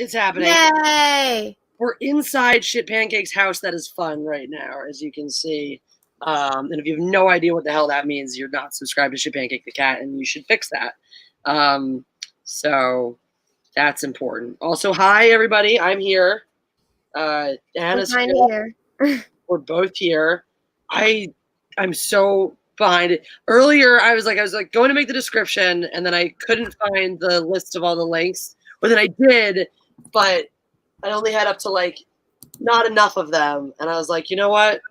It's happening. Yay! We're inside Shit Pancake's house that is fun right now, as you can see. And if you have no idea what the hell that means, you're not subscribed to Shit Pancake the cat, and you should fix that. So that's important. Also, hi, everybody. I'm here. Anna's here. We're both here. I'm so behind it. Earlier, I was like going to make the description, and then I couldn't find the list of all the links. Or then I did, but I only had up to like not enough of them, and I was like, you know what?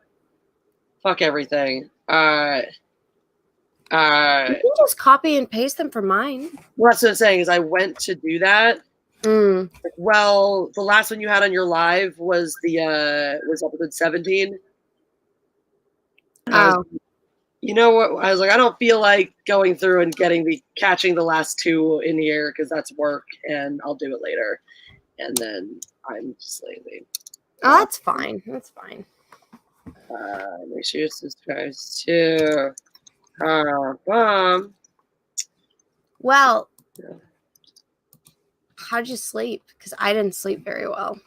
Fuck everything. You can just copy and paste them for mine. Well, that's what I'm saying is I went to do that. Well, the last one you had on your live was was episode 17. Oh. You know what? I was like, I don't feel like going through and catching the last two in here because that's work, and I'll do it later. And then I'm just lazy. Oh, that's fine. That's fine. Make sure you subscribe to Bomb. Well, how'd you sleep? Because I didn't sleep very well.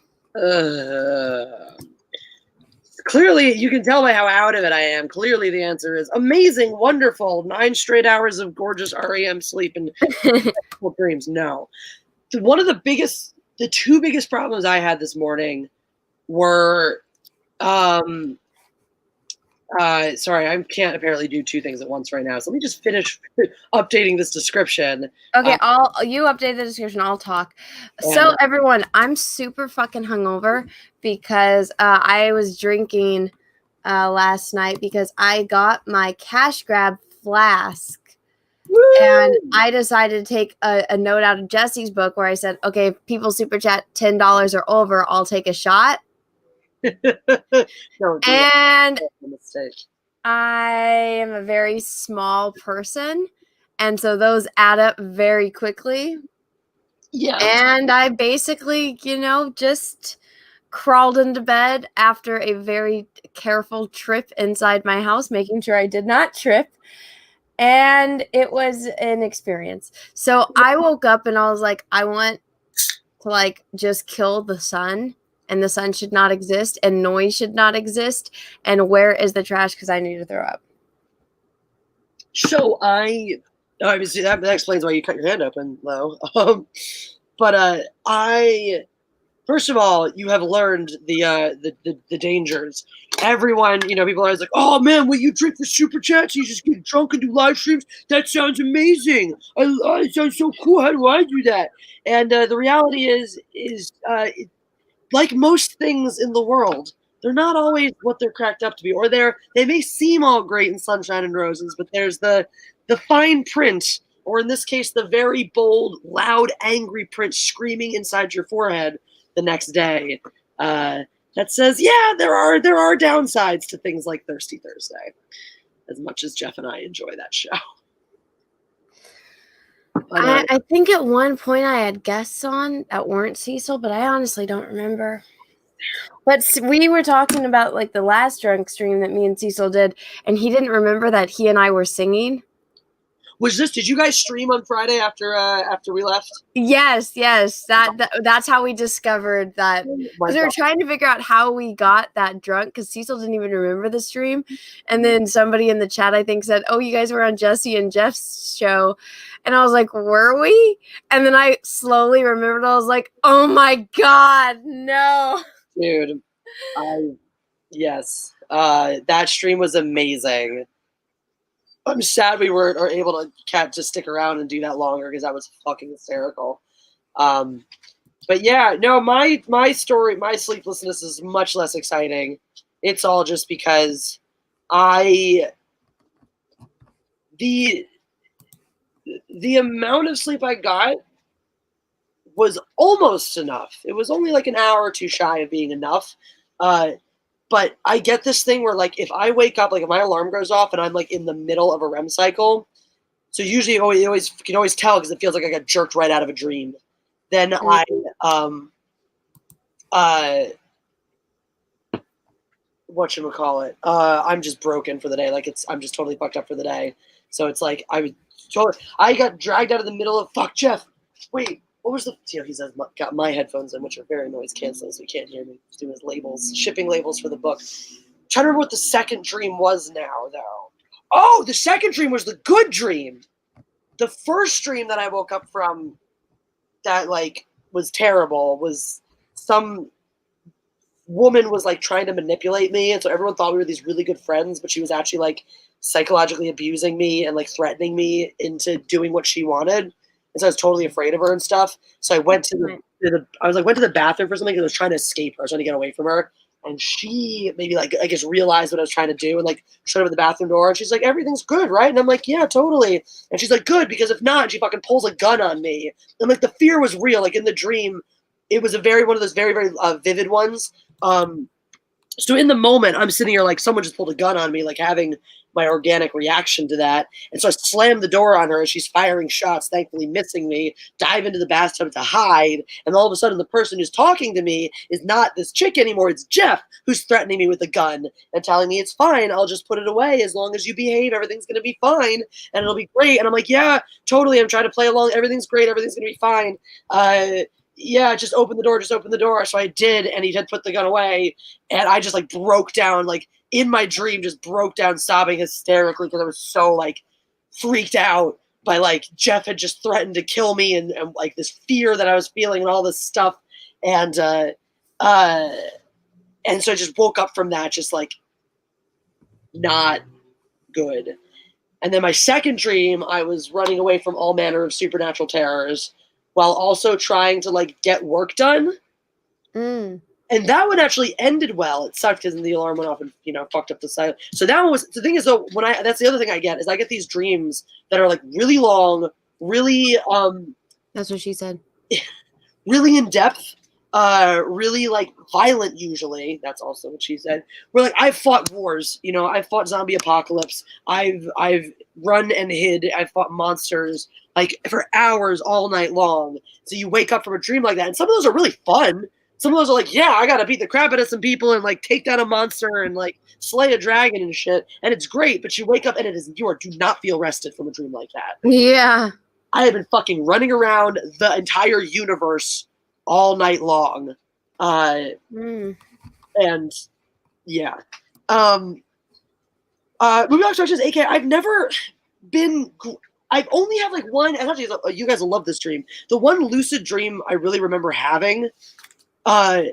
Clearly, you can tell by how out of it I am. Clearly, the answer is amazing, wonderful, 9 straight hours of gorgeous REM sleep and dreams. No. The two biggest problems I had this morning were, sorry, I can't apparently do two things at once right now. So let me just finish updating this description. Okay, you update the description. I'll talk. So everyone, I'm super fucking hungover because I was drinking last night because I got my cash grab flask. Woo! And I decided to take a note out of Jesse's book where I said, okay, if people super chat $10 or over, I'll take a shot. And I am a very small person, and so those add up very quickly. Yeah. And I basically, just crawled into bed after a very careful trip inside my house, making sure I did not trip. And it was an experience. So I woke up and I was like, I want to just kill the sun. And the sun should not exist, and noise should not exist. And where is the trash? Because I need to throw up. So obviously that explains why you cut your hand open, though. But first of all, you have learned the dangers. Everyone, people are always like, "Oh man, will you drink for super chats? You just get drunk and do live streams? That sounds amazing. It sounds so cool. How do I do that?" And the reality is like most things in the world, they're not always what they're cracked up to be, or they may seem all great in sunshine and roses, but there's the fine print, or in this case, the very bold, loud, angry print screaming inside your forehead the next day that says, yeah, there are downsides to things like Thirsty Thursday, as much as Jeff and I enjoy that show. I think at one point I had guests on that weren't Cecil, but I honestly don't remember. But we were talking about the last drunk stream that me and Cecil did, and he didn't remember that he and I were singing. Did you guys stream on Friday after we left? Yes. That's how we discovered that. Because we were trying to figure out how we got that drunk, because Cecil didn't even remember the stream. And then somebody in the chat, I think, said, oh, you guys were on Jesse and Jeff's show. And I was like, were we? And then I slowly remembered. I was like, oh my God, no. Dude, yes. That stream was amazing. I'm sad we weren't able to stick around and do that longer because that was fucking hysterical. But yeah, no, my story, my sleeplessness is much less exciting. It's all just because the amount of sleep I got was almost enough. It was only like an hour or two shy of being enough. But I get this thing where, if I wake up, if my alarm goes off and I'm, in the middle of a REM cycle, so usually you can always tell because it feels like I got jerked right out of a dream. Then whatchamacallit, I'm just broken for the day. I'm just totally fucked up for the day. So it's I got dragged out of the middle of, fuck, Jeff, wait, what was the, he's got my headphones in, which are very noise canceling, so he can't hear me. He's doing his labels, shipping labels for the book. I'm trying to remember what the second dream was now, though. Oh, the second dream was the good dream. The first dream that I woke up from that, like, was terrible was some woman was, like, trying to manipulate me, and so everyone thought we were these really good friends, but she was actually, like, psychologically abusing me and, like, threatening me into doing what she wanted. And so I was totally afraid of her and stuff. So I went to went to the bathroom for something because I was trying to escape her. I was trying to get away from her. And she maybe, like, I guess realized what I was trying to do and, like, showed up at the bathroom door. And she's like, everything's good, right? And I'm like, yeah, totally. And she's like, good, because if not, and she fucking pulls a gun on me. And, like, the fear was real. Like, in the dream, it was one of those very, very vivid ones. So in the moment, I'm sitting here like someone just pulled a gun on me, like having my organic reaction to that. And so I slammed the door on her as she's firing shots, thankfully missing me, dive into the bathtub to hide. And all of a sudden, the person who's talking to me is not this chick anymore. It's Jeff, who's threatening me with a gun and telling me it's fine. I'll just put it away. As long as you behave, everything's going to be fine and it'll be great. And I'm like, yeah, totally. I'm trying to play along. Everything's great. Everything's going to be fine. Yeah, just open the door. So I did, and he had put the gun away, and I just, like, broke down, like, in my dream, just broke down sobbing hysterically because I was so, like, freaked out by, like, Jeff had just threatened to kill me and like, this fear that I was feeling and all this stuff. And so I just woke up from that just, like, not good. And then my second dream, I was running away from all manner of supernatural terrors while also trying to, like, get work done. And that one actually ended well. It sucked because the alarm went off and, fucked up the silence. So that one was, the thing is though, that's the other thing I get, is I get these dreams that are, like, really long, really, that's what she said. really in depth, really, like, violent usually. That's also what she said. Where, like, I've fought wars, I've fought zombie apocalypse. I've run and hid. I've fought monsters, like, for hours all night long. So you wake up from a dream like that. And some of those are really fun. Some of those are like, yeah, I got to beat the crap out of some people and, like, take down a monster and, like, slay a dragon and shit. And it's great. But you wake up and do not feel rested from a dream like that. Yeah. I have been fucking running around the entire universe all night long. And yeah. Moving on to instructions, AK, I've never been, I've only had, like, one, and actually you guys will love this dream. The one lucid dream I really remember having was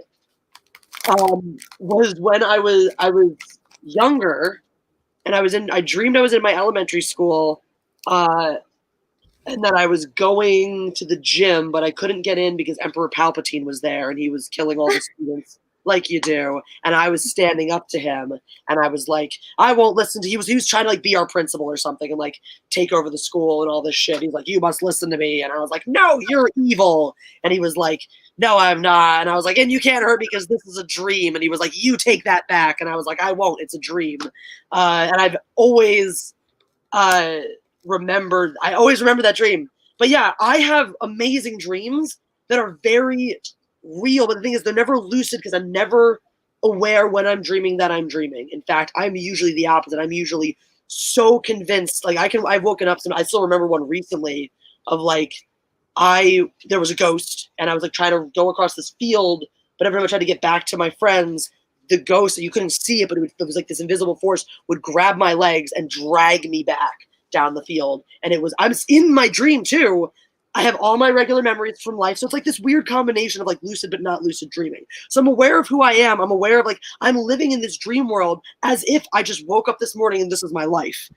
when I was younger, and I dreamed I was in my elementary school, and that I was going to the gym, but I couldn't get in because Emperor Palpatine was there and he was killing all the students like you do. And I was standing up to him and I was like, I won't listen to you. He was trying to, like, be our principal or something and, like, take over the school and all this shit. He's like, you must listen to me. And I was like, no, you're evil. And he was like, no, I'm not. And I was like, and you can't hurt me because this is a dream. And he was like, you take that back. And I was like, I won't. It's a dream. And I've always remember that dream. But yeah, I have amazing dreams that are very real, but the thing is they're never lucid because I'm never aware when I'm dreaming that I'm dreaming. In fact, I'm usually the opposite. I'm usually so convinced, like, I've woken up I still remember one recently of, like, there was a ghost and I was, like, trying to go across this field, but every time I tried to get back to my friends, the ghost, you couldn't see it, but it was like this invisible force would grab my legs and drag me back down the field. And I'm in my dream too. I have all my regular memories from life. So it's like this weird combination of, like, lucid but not lucid dreaming. So I'm aware of who I am. I'm aware of, like, I'm living in this dream world as if I just woke up this morning and this is my life,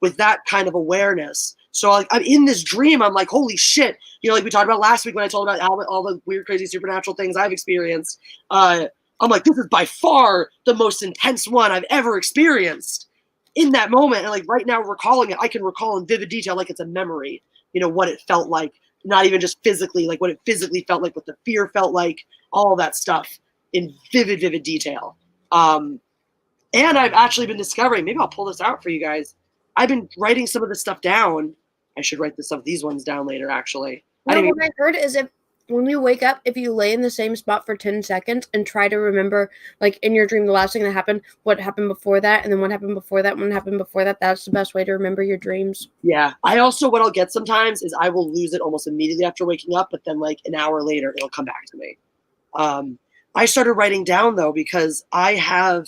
with that kind of awareness. So, like, I'm in this dream. I'm like, holy shit. Like we talked about last week when I told about all the weird, crazy supernatural things I've experienced. I'm like, this is by far the most intense one I've ever experienced. In that moment, and, like, right now recalling it, I can recall in vivid detail like it's a memory, what it felt like, not even just physically, like what it physically felt like, what the fear felt like, all that stuff in vivid detail. And I've actually been discovering, maybe I'll pull this out for you guys. I've been writing some of this stuff down. I should write these ones down later, actually. What I heard is when you wake up, if you lay in the same spot for 10 seconds and try to remember, like in your dream, the last thing that happened, what happened before that, and then what happened before that, what happened before that, that's the best way to remember your dreams. Yeah. I also, what I'll get sometimes is I will lose it almost immediately after waking up, but then like an hour later, it'll come back to me. I started writing down though, because I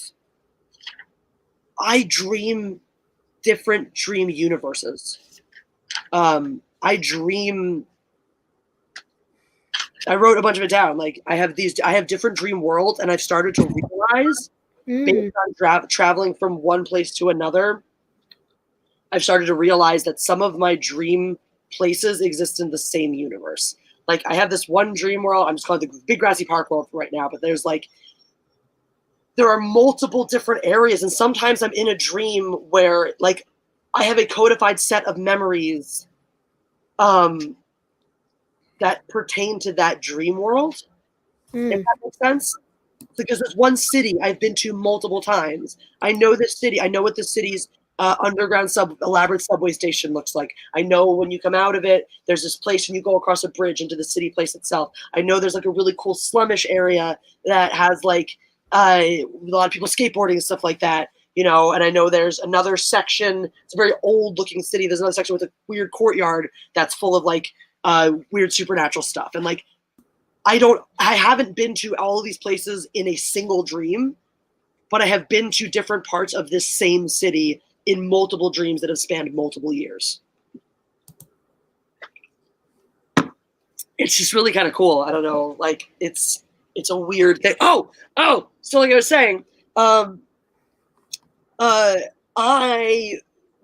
dream different dream universes. I wrote a bunch of it down. Like I have different dream worlds, and I've started to realize based on traveling from one place to another, I've started to realize that some of my dream places exist in the same universe. Like I have this one dream world, I'm just calling it the Big Grassy Park world right now, but there are multiple different areas, and sometimes I'm in a dream where like I have a codified set of memories that pertain to that dream world, if that makes sense. Because there's one city I've been to multiple times. I know this city. I know what the city's underground elaborate subway station looks like. I know when you come out of it, there's this place when you go across a bridge into the city place itself. I know there's like a really cool slumish area that has like a lot of people skateboarding and stuff like that. You know, and I know there's another section. It's a very old looking city. There's another section with a weird courtyard that's full of like weird supernatural stuff. And like, I haven't been to all of these places in a single dream, but I have been to different parts of this same city in multiple dreams that have spanned multiple years. It's just really kind of cool. I don't know. Like it's a weird thing. So like I was saying,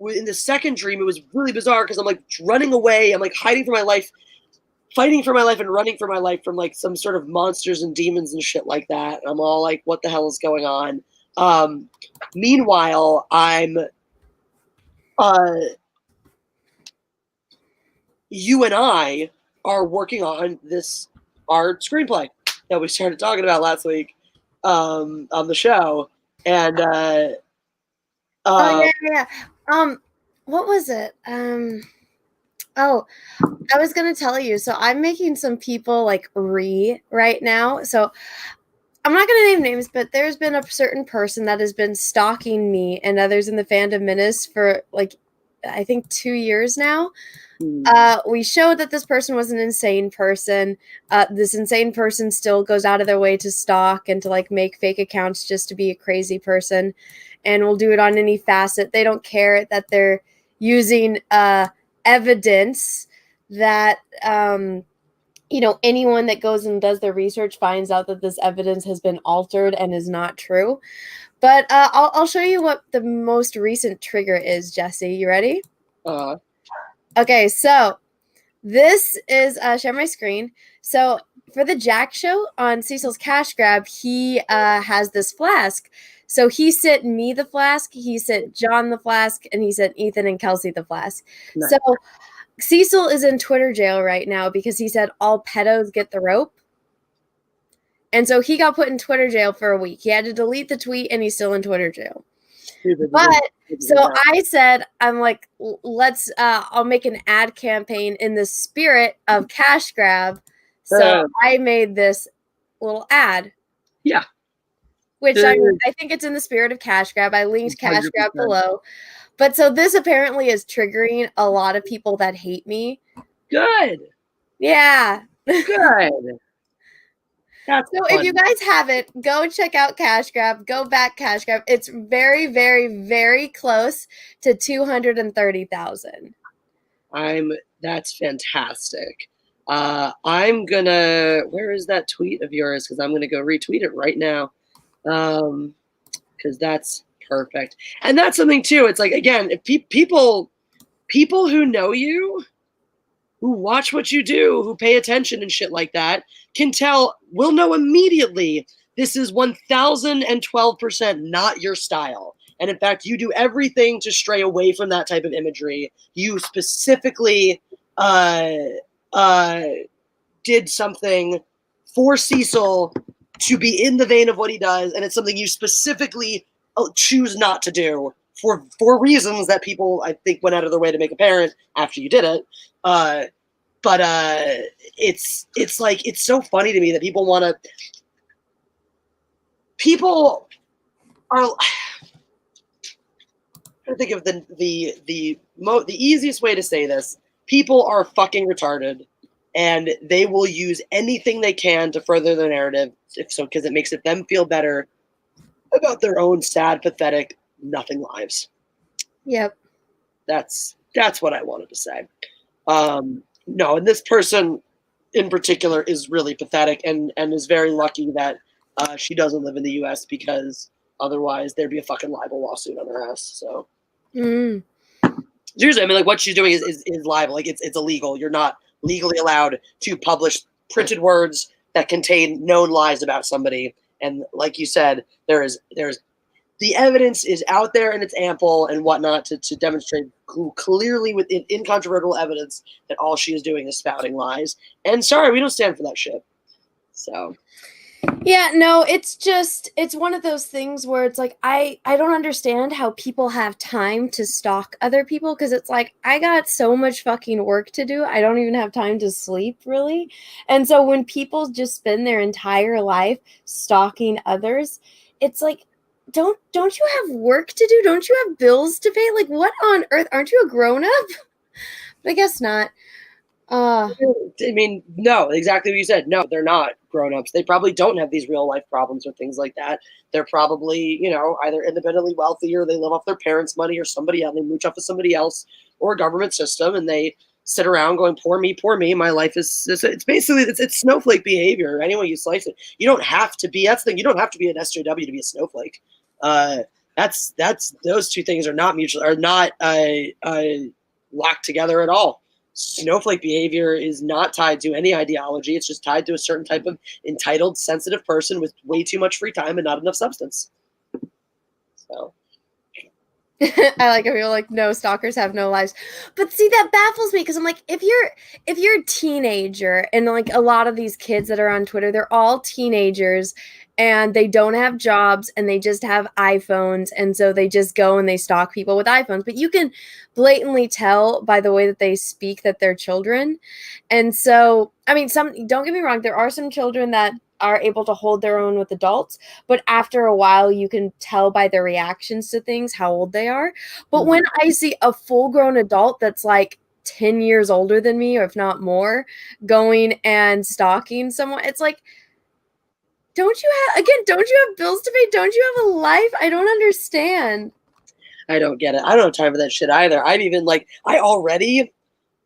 in the second dream, it was really bizarre because I'm like running away. I'm like hiding for my life, fighting for my life, and running for my life from like some sort of monsters and demons and shit like that. I'm all like, what the hell is going on? Meanwhile, you and I are working on our screenplay that we started talking about last week on the show. And yeah. What was it? I was gonna tell you. So I'm making some people like right now. So I'm not gonna name names, but there's been a certain person that has been stalking me and others in the fandom menace for like I think 2 years now. We showed that this person was an insane person. This insane person still goes out of their way to stalk and to like make fake accounts just to be a crazy person, and will do it on any facet. They don't care that they're using evidence that anyone that goes and does their research finds out that this evidence has been altered and is not true. But I'll show you what the most recent trigger is, Jesse. You ready? Okay, so this is share my screen. So for the Jack show on Cecil's Cash Grab, he has this flask. So he sent me the flask, he sent John the flask, and he sent Ethan and Kelsey the flask. Nice. So Cecil is in Twitter jail right now because he said all pedos get the rope. And so he got put in Twitter jail for a week. He had to delete the tweet, and he's still in Twitter jail. But so I said, I'm like, I'll make an ad campaign in the spirit of Cash Grab. So I made this little ad. Yeah. Which I think it's in the spirit of Cash Grab. I linked Cash 100%. Grab below. But so this apparently is triggering a lot of people that hate me. Good. Yeah. Good. That's so fun. If you guys haven't, go check out Cash Grab. Go back Cash Grab. It's very, very, very close to 230,000. That's fantastic. I'm gonna. Where is that tweet of yours? Because I'm gonna go retweet it right now. Because that's perfect, and that's something too. It's like again, if people who know you, who watch what you do, who pay attention and shit like that, will know immediately this is 1012% not your style. And in fact, you do everything to stray away from that type of imagery. You specifically did something for Cecil to be in the vein of what he does, and it's something you specifically choose not to do for reasons that people, I think, went out of their way to make apparent after you did it. But But it's like, it's so funny to me that people are. I think of the easiest way to say this. People are fucking retarded, and they will use anything they can to further their narrative, because it makes them feel better about their own sad, pathetic, nothing lives. Yep. That's what I wanted to say. No, and this person in particular is really pathetic, and is very lucky that she doesn't live in the U.S., because otherwise there'd be a fucking libel lawsuit on her ass. So. Seriously, I mean, like, what she's doing is libel. Like, it's illegal. You're not legally allowed to publish printed words that contain known lies about somebody. And like you said, there's the evidence is out there, and it's ample and whatnot to demonstrate clearly with incontrovertible evidence that all she is doing is spouting lies. And sorry, we don't stand for that shit. So. Yeah, no, it's one of those things where it's like, I don't understand how people have time to stalk other people, because it's like, I got so much fucking work to do. I don't even have time to sleep, really. And so when people just spend their entire life stalking others, it's like, don't you have work to do? Don't you have bills to pay? Like, what on earth? Aren't you a grown-up? I guess not. I mean, no, exactly what you said. No, they're not grown-ups. They probably don't have these real life problems or things like that. They're probably, either independently wealthy, or they live off their parents' money, or somebody else. They mooch off of somebody else, or a government system, and they sit around going, poor me, poor me. My life is, it's basically, it's snowflake behavior. Any way you slice it. You don't have to be, that's the thing. You don't have to be an SJW to be a snowflake. That's those two things are not locked together at all. Snowflake behavior is not tied to any ideology. It's just tied to a certain type of entitled, sensitive person with way too much free time and not enough substance. So. I like how you're like, no, stalkers have no lives. But see, that baffles me, because I'm like, if you're a teenager, and like a lot of these kids that are on Twitter, they're all teenagers, and they don't have jobs, and they just have iPhones, and so they just go and they stalk people with iPhones. But you can blatantly tell by the way that they speak that they're children. And so, I mean, don't get me wrong, there are some children that are able to hold their own with adults, but after a while you can tell by their reactions to things how old they are. But when I see a full-grown adult that's like 10 years older than me, or if not more, going and stalking someone, it's like, don't you have bills to pay? Don't you have a life? I don't understand. I don't get it. I don't have time for that shit either.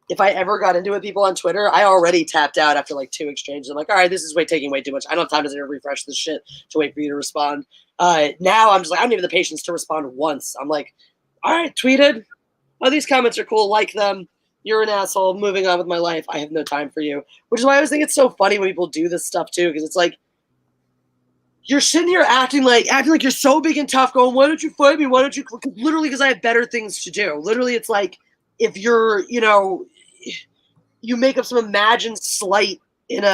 If I ever got into it with people on Twitter, I already tapped out after like 2 exchanges. I'm like, all right, this is taking way too much. I don't have time to refresh this shit to wait for you to respond. Now I'm just like, I don't even have the patience to respond once. I'm like, all right, tweeted. Oh, these comments are cool. Like them. You're an asshole. Moving on with my life. I have no time for you. Which is why I always think it's so funny when people do this stuff too, because it's like, you're sitting here acting like you're so big and tough, going, why don't you fight me? Why don't you? Literally, because I have better things to do. Literally, it's like, if you're, you make up some imagined slight in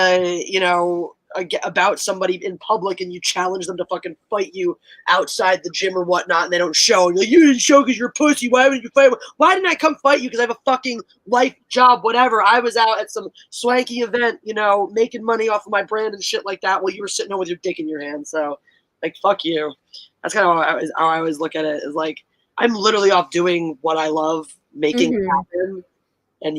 about somebody in public, and you challenge them to fucking fight you outside the gym or whatnot, and they don't show. And you're like, you didn't show because you're a pussy. Why wouldn't you fight? Why didn't I come fight you? Because I have a fucking life, job, whatever. I was out at some swanky event, making money off of my brand and shit like that, while you were sitting home with your dick in your hand. So, like, fuck you. That's kind of how I always look at it. Is like, I'm literally off doing what I love, making it happen. And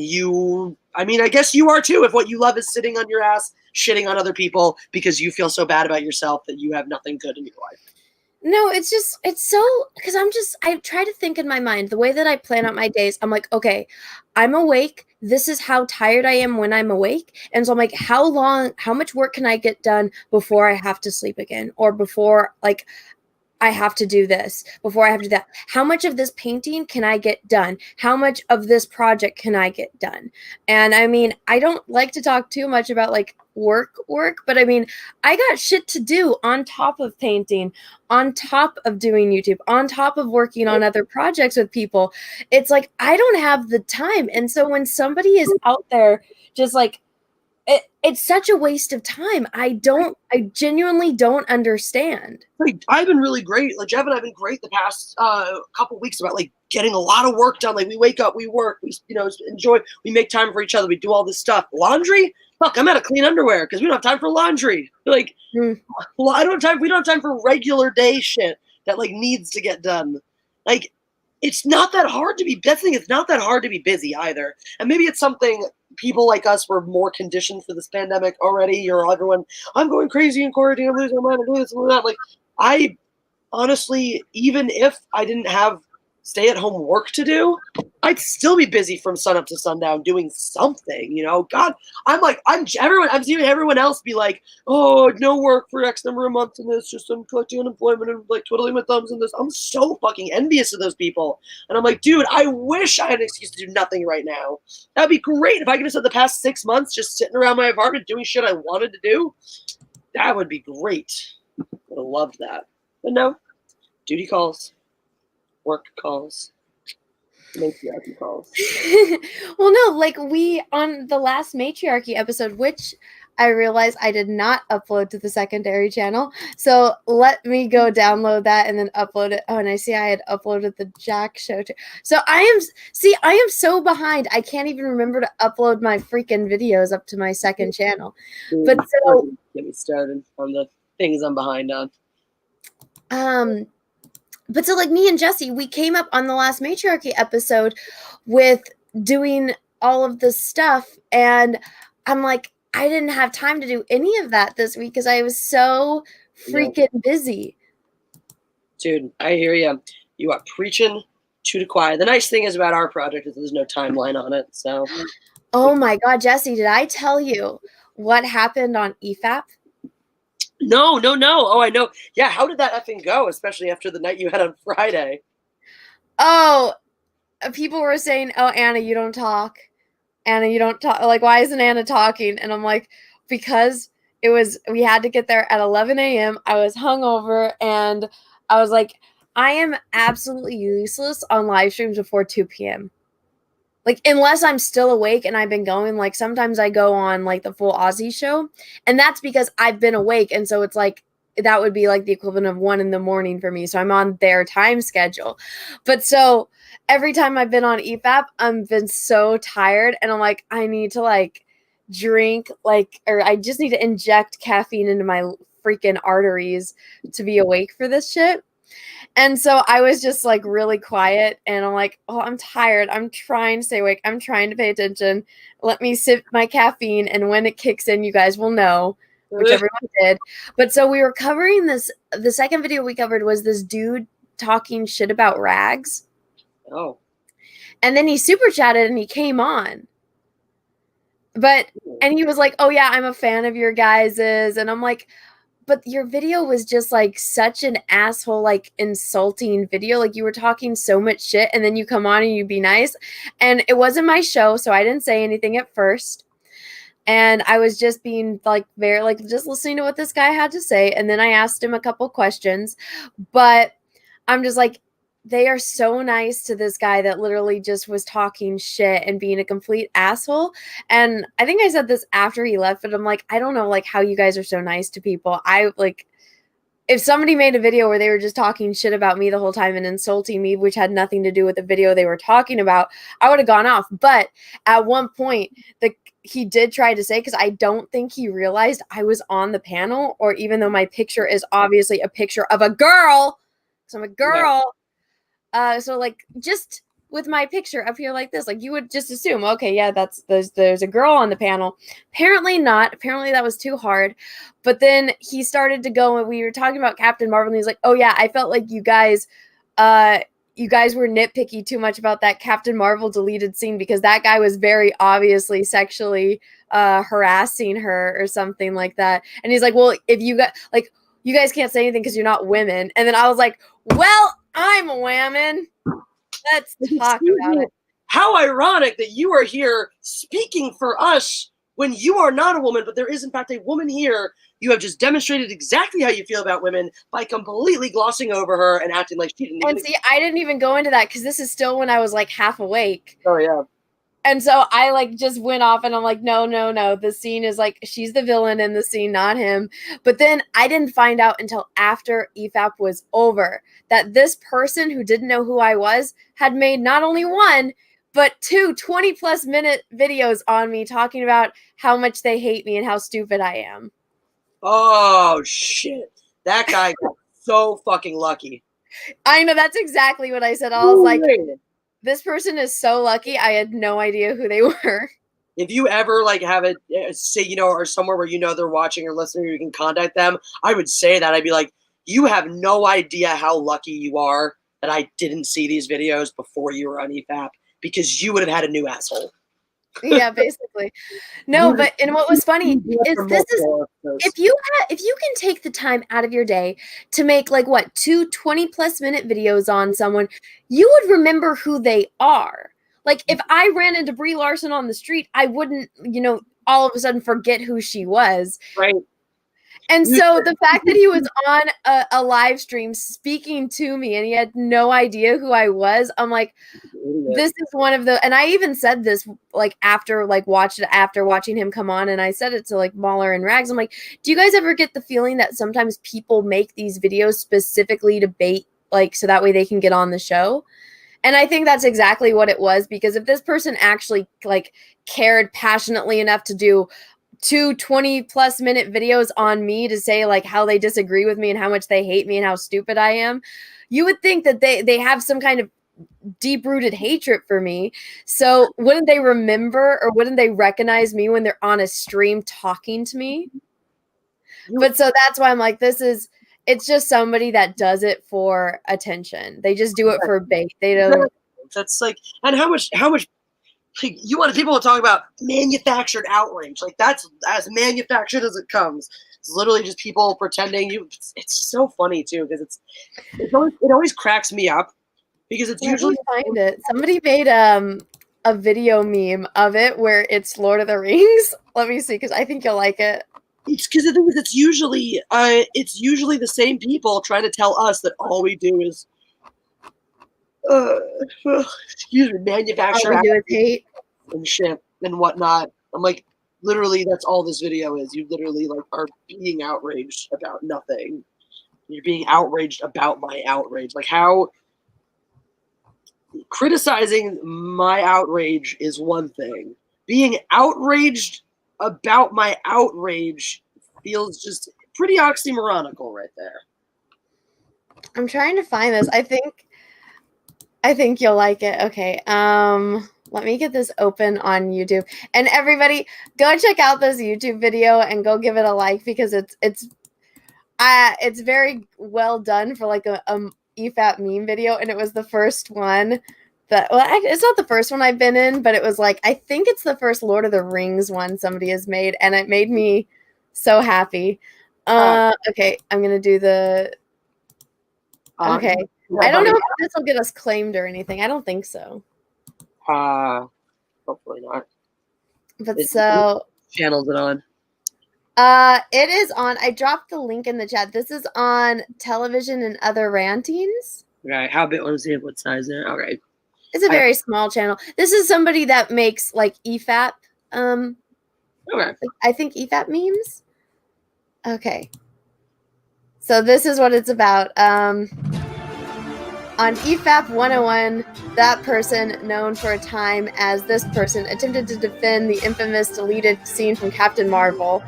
I guess you are too, if what you love is sitting on your ass, shitting on other people because you feel so bad about yourself that you have nothing good in your life. No, it's so, because I try to think in my mind, the way that I plan out my days, I'm like, okay, I'm awake. This is how tired I am when I'm awake. And so I'm like, how much work can I get done before I have to sleep again? Or before, like, I have to do this, before I have to do that. How much of this painting can I get done? How much of this project can I get done? And I mean, I don't like to talk too much about like work, but I mean, I got shit to do on top of painting, on top of doing YouTube, on top of working on other projects with people. It's like, I don't have the time. And so when somebody is out there just like it's such a waste of time. I genuinely don't understand. Like, I've been really great. Like, Jeff and I've been great the past couple weeks about like getting a lot of work done. Like, we wake up, we work, we enjoy, we make time for each other, we do all this stuff. Laundry, fuck, I'm out of clean underwear because we don't have time for laundry. Like, well, I don't have time. We don't have time for regular day shit that like needs to get done. Like, it's not that hard to be. That's the thing. It's not that hard to be busy either. And maybe it's something people like us were more conditioned for this pandemic already. Or everyone, I'm going crazy in quarantine. I'm losing my mind. I'm doing this and that. Like, I honestly, even if I didn't have stay-at-home work to do, I'd still be busy from sunup to sundown doing something. God, I'm seeing everyone else be like, oh, no work for X number of months in this, just I'm collecting unemployment and like twiddling my thumbs in this. I'm so fucking envious of those people. And I'm like, dude, I wish I had an excuse to do nothing right now. That'd be great if I could have spent the past 6 months just sitting around my apartment doing shit I wanted to do. That would be great. I would have loved that. But no, duty calls, work calls, matriarchy calls. Well, no, like we on the last Matriarchy episode, which I realized I did not upload to the secondary channel. So let me go download that and then upload it. Oh, and I see I had uploaded the Jack show too. So I am so behind. I can't even remember to upload my freaking videos up to my second channel. But so get me started on the things I'm behind on. But so like me and Jesse, we came up on the last Matriarchy episode with doing all of this stuff. And I'm like, I didn't have time to do any of that this week because I was so freaking busy. Dude, I hear you. You are preaching to the choir. The nice thing is about our project is there's no timeline on it. So, oh my God, Jesse, did I tell you what happened on EFAP? No. Oh, I know. Yeah, how did that effing go, especially after the night you had on Friday? Oh, people were saying, oh, Anna, you don't talk. Anna, you don't talk. Like, why isn't Anna talking? And I'm like, because we had to get there at 11 a.m. I was hungover, and I was like, I am absolutely useless on live streams before 2 p.m. Like, unless I'm still awake and I've been going, like, sometimes I go on, like, the full Aussie show, and that's because I've been awake, and so it's, like, that would be, like, the equivalent of 1 a.m. for me, so I'm on their time schedule. But so, every time I've been on EFAP, I've been so tired, and I'm like, I need to, like, drink, like, or I just need to inject caffeine into my freaking arteries to be awake for this shit. And so I was just like really quiet, and I'm like, oh, I'm tired. I'm trying to stay awake. I'm trying to pay attention. Let me sip my caffeine, and when it kicks in, you guys will know, which everyone did. But so we were covering this. The second video we covered was this dude talking shit about rags. Oh. And then he super chatted and he came on. And he was like, oh yeah, I'm a fan of your guys's. And I'm like, but your video was just like such an asshole, like insulting video. Like you were talking so much shit, and then you come on and you be nice. And it wasn't my show, so I didn't say anything at first. And I was just being like very like just listening to what this guy had to say. And then I asked him a couple questions, but I'm just like, they are so nice to this guy that literally just was talking shit and being a complete asshole. And I think I said this after he left, but I'm like, I don't know like how you guys are so nice to people. I like, if somebody made a video where they were just talking shit about me the whole time and insulting me, which had nothing to do with the video they were talking about, I would have gone off. But at one point, he did try to say, because I don't think he realized I was on the panel, or even though my picture is obviously a picture of a girl, because I'm a girl. Yeah. So like just with my picture up here like this, like you would just assume, okay, yeah, there's a girl on the panel. Apparently not. Apparently that was too hard. But then he started to go, and we were talking about Captain Marvel, and he's like, oh yeah, I felt like you guys were nitpicky too much about that Captain Marvel deleted scene, because that guy was very obviously sexually harassing her or something like that. And he's like, well, if you got like, you guys can't say anything because you're not women. And then I was like, well, I'm a woman. Let's talk about it. How ironic that you are here speaking for us when you are not a woman, but there is in fact a woman here. You have just demonstrated exactly how you feel about women by completely glossing over her and acting like she didn't. And see, I didn't even go into that because this is still when I was like half awake. Oh yeah. And so I like just went off and I'm like, no. The scene is like, she's the villain in the scene, not him. But then I didn't find out until after EFAP was over that this person who didn't know who I was had made not only one, but 2 20+ minute videos on me talking about how much they hate me and how stupid I am. Oh, shit. That guy got so fucking lucky. I know, that's exactly what I said. I was like, this person is so lucky. I had no idea who they were. If you ever like have it, say, or somewhere where they're watching or listening, or you can contact them, I would say that. I'd be like, you have no idea how lucky you are that I didn't see these videos before you were on EFAP, because you would have had a new asshole. Yeah, basically. No, but and what was funny is if you can take the time out of your day to make like 2 20+ minute videos on someone, you would remember who they are. Like if I ran into Brie Larson on the street, I wouldn't, all of a sudden forget who she was. Right. And so the fact that he was on a live stream speaking to me and he had no idea who I was, I'm like, this is one of the, and I even said this like after watching him come on, and I said it to like Mahler and Rags. I'm like, do you guys ever get the feeling that sometimes people make these videos specifically to bait, like, so that way they can get on the show? And I think that's exactly what it was, because if this person actually like cared passionately enough to do 2 20+ minute videos on me to say like how they disagree with me and how much they hate me and how stupid I am, you would think that they have some kind of deep-rooted hatred for me. So wouldn't they remember or wouldn't they recognize me when they're on a stream talking to me? But so that's why I'm like, it's just somebody that does it for attention. They just do it for bait. They don't. That's like, and how much you want people to talk about manufactured outrage? Like, that's as manufactured as it comes. It's literally just people pretending. It's so funny too, because it always cracks me up, because it's usually find it. Somebody made a video meme of it where it's Lord of the Rings. Let me see, because I think you'll like it. It's because the thing is, it's usually the same people trying to tell us that all we do is manufacture hate and shit and whatnot. I'm like, literally, that's all this video is. You literally like are being outraged about nothing. You're being outraged about my outrage. Like, how criticizing my outrage is one thing. Being outraged about my outrage feels just pretty oxymoronical right there. I'm trying to find this. I think you'll like it. Okay. Let me get this open on YouTube. And everybody, go check out this YouTube video and go give it a like, because it's very well done for like a EFAP meme video, and it was the first one it's not the first one I've been in, but it was like, I think it's the first Lord of the Rings one somebody has made, and it made me so happy. Okay, I'm gonna do the. Okay, I don't know if this will get us claimed or anything. I don't think so. Hopefully not. But so channel's it on? It is on. I dropped the link in the chat. This is on Television and Other Rantings. Okay, how big? Let's see what size there. Okay. It's a very small channel. This is somebody that makes like EFAP. Okay. I think EFAP memes. Okay. So this is what it's about. On EFAP 101, that person, known for a time as this person, attempted to defend the infamous deleted scene from Captain Marvel.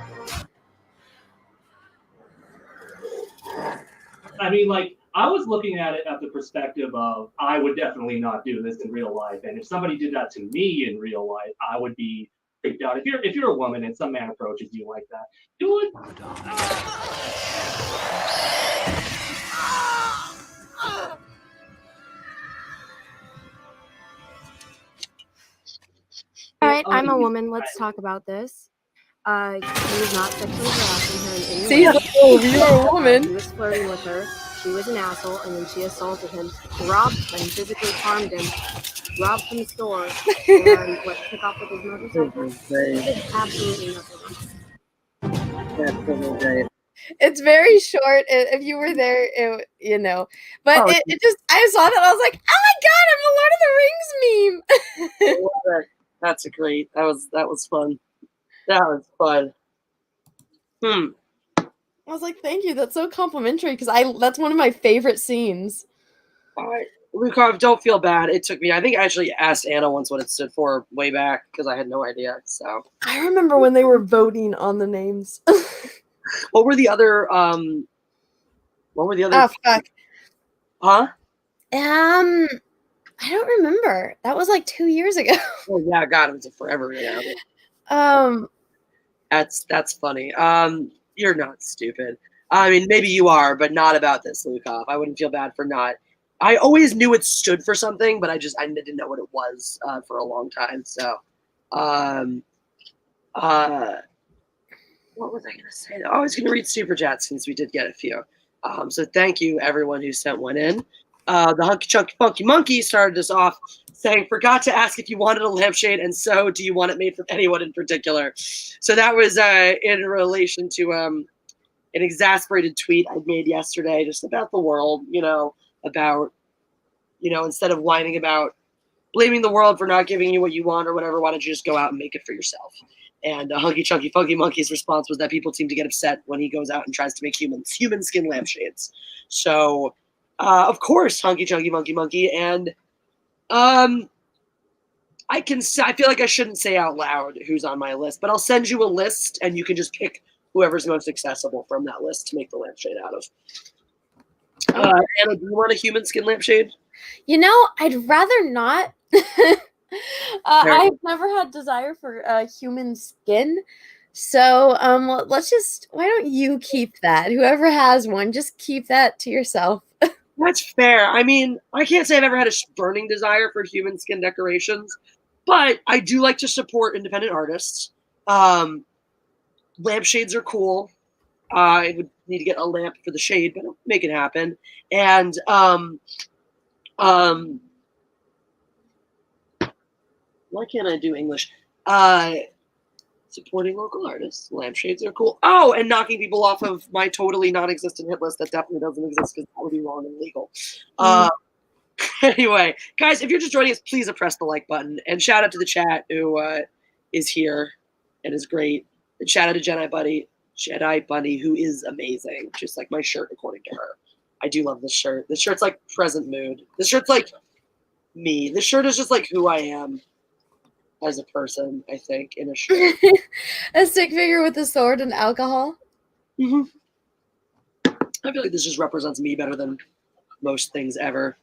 I mean, like, I was looking at it at the perspective of, I would definitely not do this in real life, and if somebody did that to me in real life, I would be freaked out. If you're a woman and some man approaches you like that, you would. All right, I'm a woman. Let's talk about this. He was not sexually harassing her in any way. See, you're a woman. He was flirting with her. She was an asshole, and then she assaulted him, robbed him, physically harmed him, robbed from the store, and took off with his motorcycle. He did absolutely nothing. It's very short. If you were there, But it just, I saw that, I was like, oh my god, I'm a Lord of the Rings meme. That's a great. That was fun. That was fun. I was like, thank you. That's so complimentary because that's one of my favorite scenes. All right, Lukov, don't feel bad. It took me. I think I actually asked Anna once what it stood for way back because I had no idea. So I remember when they were voting on the names. what were the other? What were the other? Oh fuck. Huh? I don't remember. That was like 2 years ago. Oh yeah, God, it was forever ago. That's funny. You're not stupid. I mean, maybe you are, but not about this, Lukov. I wouldn't feel bad for not. I always knew it stood for something, but I didn't know what it was for a long time. So, um, what was I going to say? I was going to read super chats since we did get a few. So thank you everyone who sent one in. The Hunky Chunky Funky Monkey started us off saying, forgot to ask if you wanted a lampshade, and so do you want it made from anyone in particular? So that was in relation to an exasperated tweet I made yesterday just about the world, about, instead of whining about blaming the world for not giving you what you want or whatever, why don't you just go out and make it for yourself? And Hunky Chunky Funky Monkey's response was that people seem to get upset when he goes out and tries to make human skin lampshades. So, of course, Hunky Chunky Funky Monkey. And I feel like I shouldn't say out loud who's on my list, but I'll send you a list and you can just pick whoever's most accessible from that list to make the lampshade out of. Anna, do you want a human skin lampshade? I'd rather not. I've never had desire for human skin. So why don't you keep that? Whoever has one, just keep that to yourself. That's fair. I mean, I can't say I've ever had a burning desire for human skin decorations, but I do like to support independent artists. Lampshades are cool. I would need to get a lamp for the shade, but I'll make it happen. And why can't I do English? Supporting local artists. Lampshades are cool. Oh, and knocking people off of my totally non-existent hit list that definitely doesn't exist because that would be wrong and illegal. Anyway, guys, if you're just joining us, please press the like button. And shout out to the chat who is here and is great. And shout out to Jedi Bunny, who is amazing. Just like my shirt, according to her. I do love this shirt. This shirt's like present mood. This shirt's like me. This shirt is just like who I am as a person, I think, in a shirt. A stick figure with a sword and alcohol. Mm-hmm. I feel like this just represents me better than most things ever.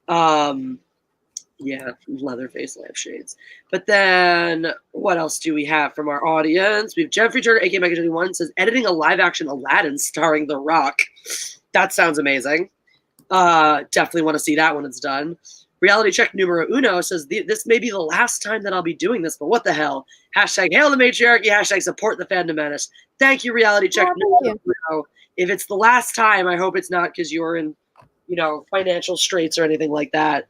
Yeah, Leatherface lampshades. But then, what else do we have from our audience? We have Jeffrey Turner, aka Mega21, says, editing a live-action Aladdin starring The Rock. That sounds amazing. Definitely want to see that when it's done. Reality Check numero uno says, this may be the last time that I'll be doing this, but what the hell? Hashtag hail the matriarchy, hashtag support the fandom menace. Thank you, Reality Check numero uno. If it's the last time, I hope it's not because you're in, financial straits or anything like that.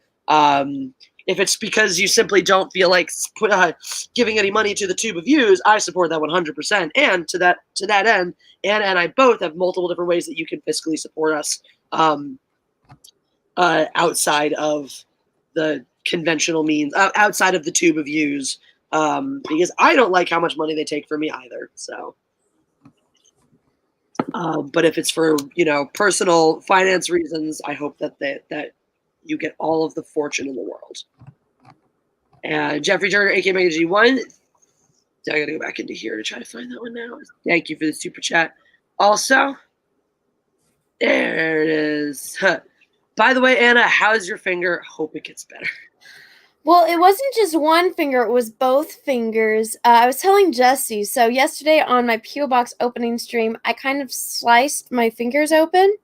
If it's because you simply don't feel like giving any money to the Tube of Views, I support that 100%. And to that end, Anna and I both have multiple different ways that you can fiscally support us outside of the conventional means, outside of the Tube of Views, because I don't like how much money they take from me either. So, but if it's for personal finance reasons, I hope that you get all of the fortune in the world. And Jeffrey Turner, aka Mega G1, I gotta go back into here to try to find that one now. Thank you for the super chat. Also, there it is. By the way, Anna, how's your finger? Hope it gets better. Well, it wasn't just one finger, it was both fingers. I was telling Jesse, so yesterday on my P.O. Box opening stream, I kind of sliced my fingers open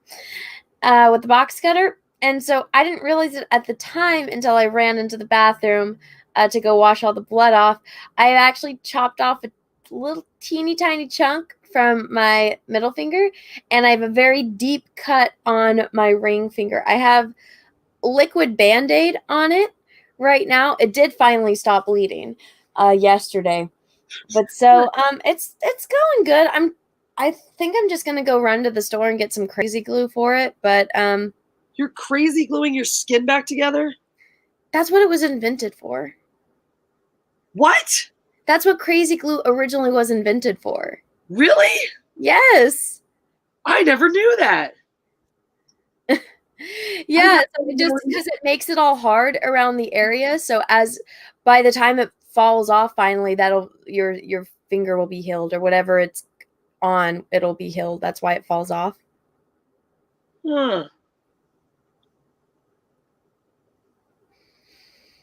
with the box cutter. And so I didn't realize it at the time until I ran into the bathroom to go wash all the blood off. I actually chopped off a little teeny tiny chunk from my middle finger, and I have a very deep cut on my ring finger. I have liquid Band-Aid on it right now. It did finally stop bleeding yesterday. But so it's going good. I think I'm just gonna go run to the store and get some crazy glue for it, but You're crazy gluing your skin back together? That's what it was invented for. What? That's what crazy glue originally was invented for. Really? Yes. I never knew that. Yeah, so it just because it makes it all hard around the area. So as by the time it falls off finally, that'll your finger will be healed or whatever it's on, it'll be healed. That's why it falls off. Huh.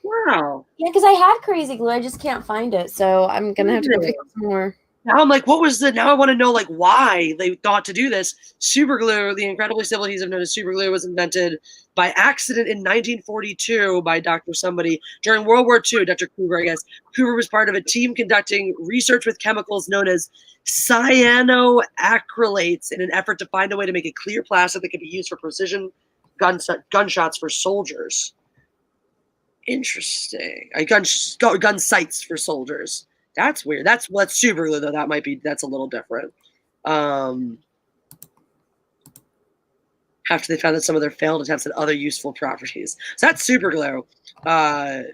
Wow. Yeah, because I had crazy glue. I just can't find it. So I'm gonna have to go pick up some more. Now I'm like, what was the? Now I want to know like why they thought to do this. Super glue, the incredibly simple adhesive known as super glue, was invented by accident in 1942 by Dr. Somebody during World War II. Dr. Coover, I guess. Coover was part of a team conducting research with chemicals known as cyanoacrylates in an effort to find a way to make a clear plastic that could be used for precision gunshots for soldiers. Interesting. Gun sights for soldiers. That's weird. That's what's super glue though. That's a little different. After they found that some of their failed attempts had other useful properties. So that's super glue. But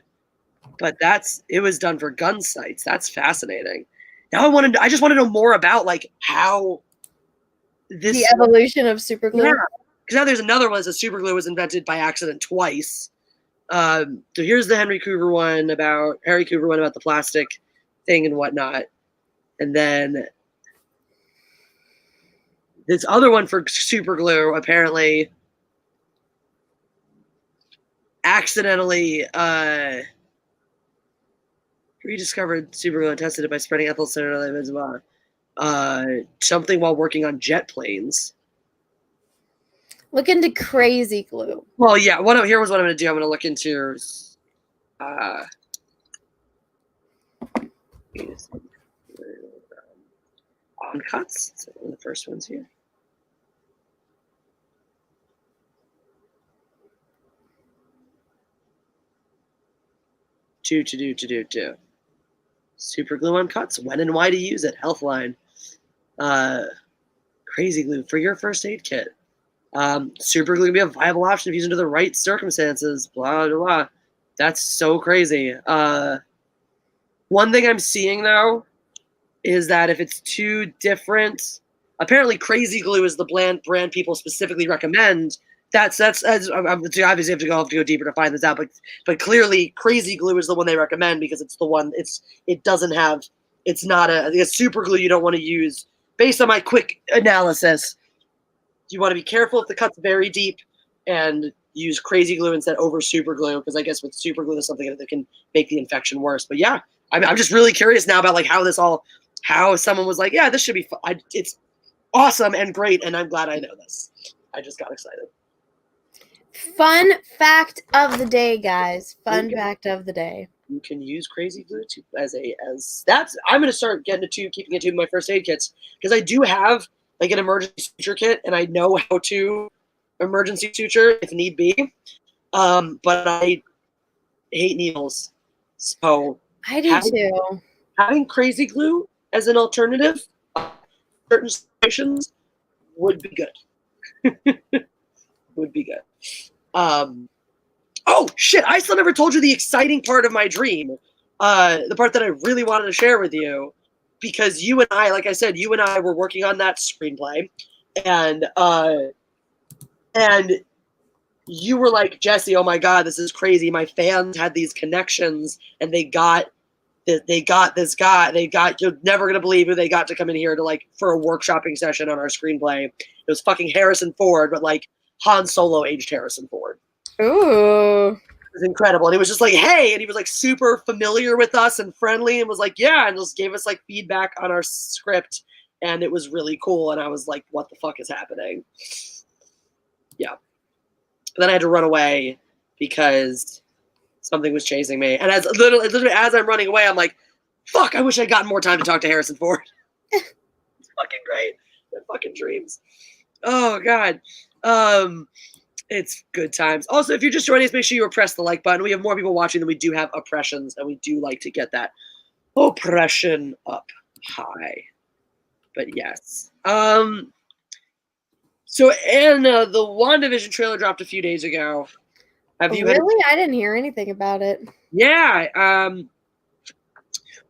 it was done for gun sights. That's fascinating. Now I just want to know more about like how this the evolution of super glue. Yeah. Because now there's another one that says super glue was invented by accident twice. So here's the Harry Coover one about the plastic thing and whatnot. And then this other one for super glue apparently accidentally rediscovered super glue and tested it by spreading ethyl cyanide as well. Something while working on jet planes. Look into crazy glue. Well, yeah. Here was what I'm going to do. I'm going to look into on cuts. So one of the first ones here. To do. Super glue on cuts. When and why to use it. Healthline. Crazy glue for your first aid kit. Super glue can be a viable option if used under the right circumstances. Blah, blah, blah. That's so crazy. One thing I'm seeing, though, is that if it's two different... Apparently, crazy glue is the brand people specifically recommend. That's obviously have to go deeper to find this out, but clearly crazy glue is the one they recommend because it's the one it's not a super glue you don't want to use. Based on my quick analysis, you want to be careful if the cut's very deep and use crazy glue instead over super glue, because I guess with super glue there's something that can make the infection worse. But yeah, I'm just really curious now about like how someone was like, yeah, this should be fun. It's awesome and great, and I'm glad I know this. I just got excited. Fun fact of the day, guys. Fact of the day. You can use crazy glue I'm going to start keeping a tube in my first aid kits, because I do have like an emergency suture kit and I know how to emergency suture if need be. But I hate needles. So I do too. Having crazy glue as an alternative in certain situations would be good. Would be good. Oh shit! I still never told you the exciting part of my dream. The part that I really wanted to share with you, because you and I, like I said, you and I were working on that screenplay, and you were like, Jesse, oh my god, this is crazy. My fans had these connections, and they got this guy. You're never gonna believe who they got to come in here to like for a workshopping session on our screenplay. It was fucking Harrison Ford, but like Han Solo aged Harrison Ford. Ooh. It was incredible. And he was just like, hey, and he was like super familiar with us and friendly and was like, yeah, and just gave us like feedback on our script. And it was really cool. And I was like, what the fuck is happening? Yeah. And then I had to run away because something was chasing me. And literally as I'm running away, I'm like, fuck, I wish I'd gotten more time to talk to Harrison Ford. It's fucking great. They're fucking dreams. Oh, God. It's good times. Also, if you're just joining us, make sure you press the like button. We have more people watching than we do have oppressions, and we do like to get that oppression up high. But yes. So Anna, the WandaVision trailer dropped a few days ago. Have you really? I didn't hear anything about it. Yeah.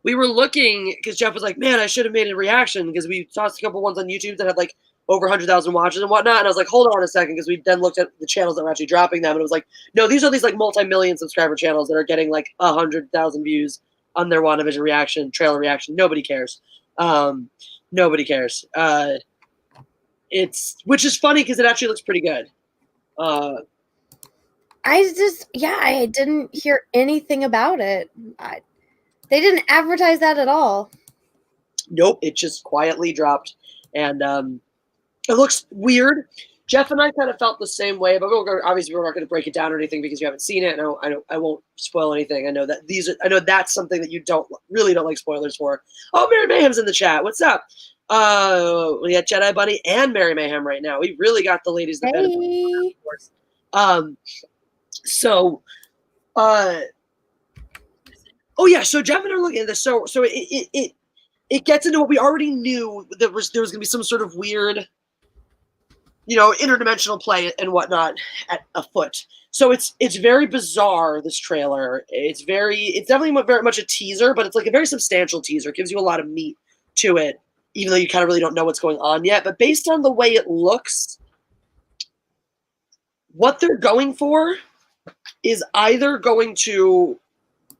we were looking because Jeff was like, man, I should have made a reaction because we saw a couple ones on YouTube that had like over 100,000 watches and whatnot. And I was like, hold on a second, because we then looked at the channels that were actually dropping them. And it was like, no, these are these like multi-million subscriber channels that are getting like 100,000 views on their WandaVision reaction, trailer reaction. Nobody cares. Nobody cares. Which is funny because it actually looks pretty good. I didn't hear anything about it. They didn't advertise that at all. Nope, it just quietly dropped. And it looks weird. Jeff and I kind of felt the same way, but obviously we're not going to break it down or anything because you haven't seen it. I won't spoil anything. I know that's something that you don't like spoilers for. Oh, Mary Mayhem's in the chat. What's up? We got Jedi Bunny and Mary Mayhem right now. We really got the ladies the benefit, of course. Oh yeah, so Jeff and I are looking at this. So it gets into what we already knew, that there was going to be some sort of weird, interdimensional play and whatnot at afoot. So it's very bizarre, this trailer. It's definitely very much a teaser, but it's like a very substantial teaser. It gives you a lot of meat to it, even though you kind of really don't know what's going on yet. But based on the way it looks, what they're going for is either going to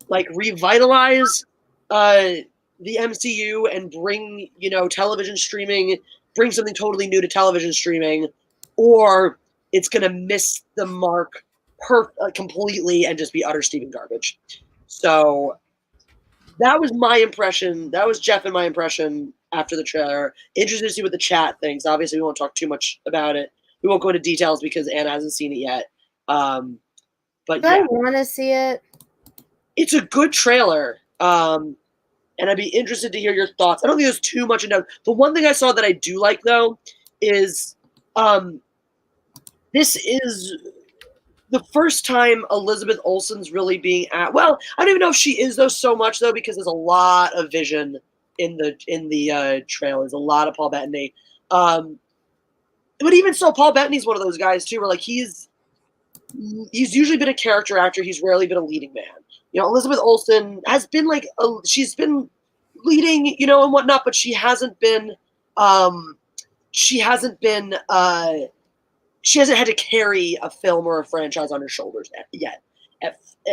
like revitalize the MCU and bring, television streaming, bring something totally new to television streaming, or it's going to miss the mark completely and just be utter steaming garbage. So that was my impression. That was Jeff and my impression after the trailer. Interested to see what the chat thinks. Obviously, we won't talk too much about it. We won't go into details because Anna hasn't seen it yet. But I want to see it. It's a good trailer. And I'd be interested to hear your thoughts. I don't think there's too much in doubt. The one thing I saw that I do like, though, is this is the first time Elizabeth Olsen's really being at. Well, I don't even know if she is, though, so much, though, because there's a lot of Vision in the trailer. There's a lot of Paul Bettany. But even so, Paul Bettany's one of those guys, too, where, like, he's usually been a character actor. He's rarely been a leading man. Elizabeth Olsen has been she's been leading, and whatnot, but she hasn't had to carry a film or a franchise on her shoulders yet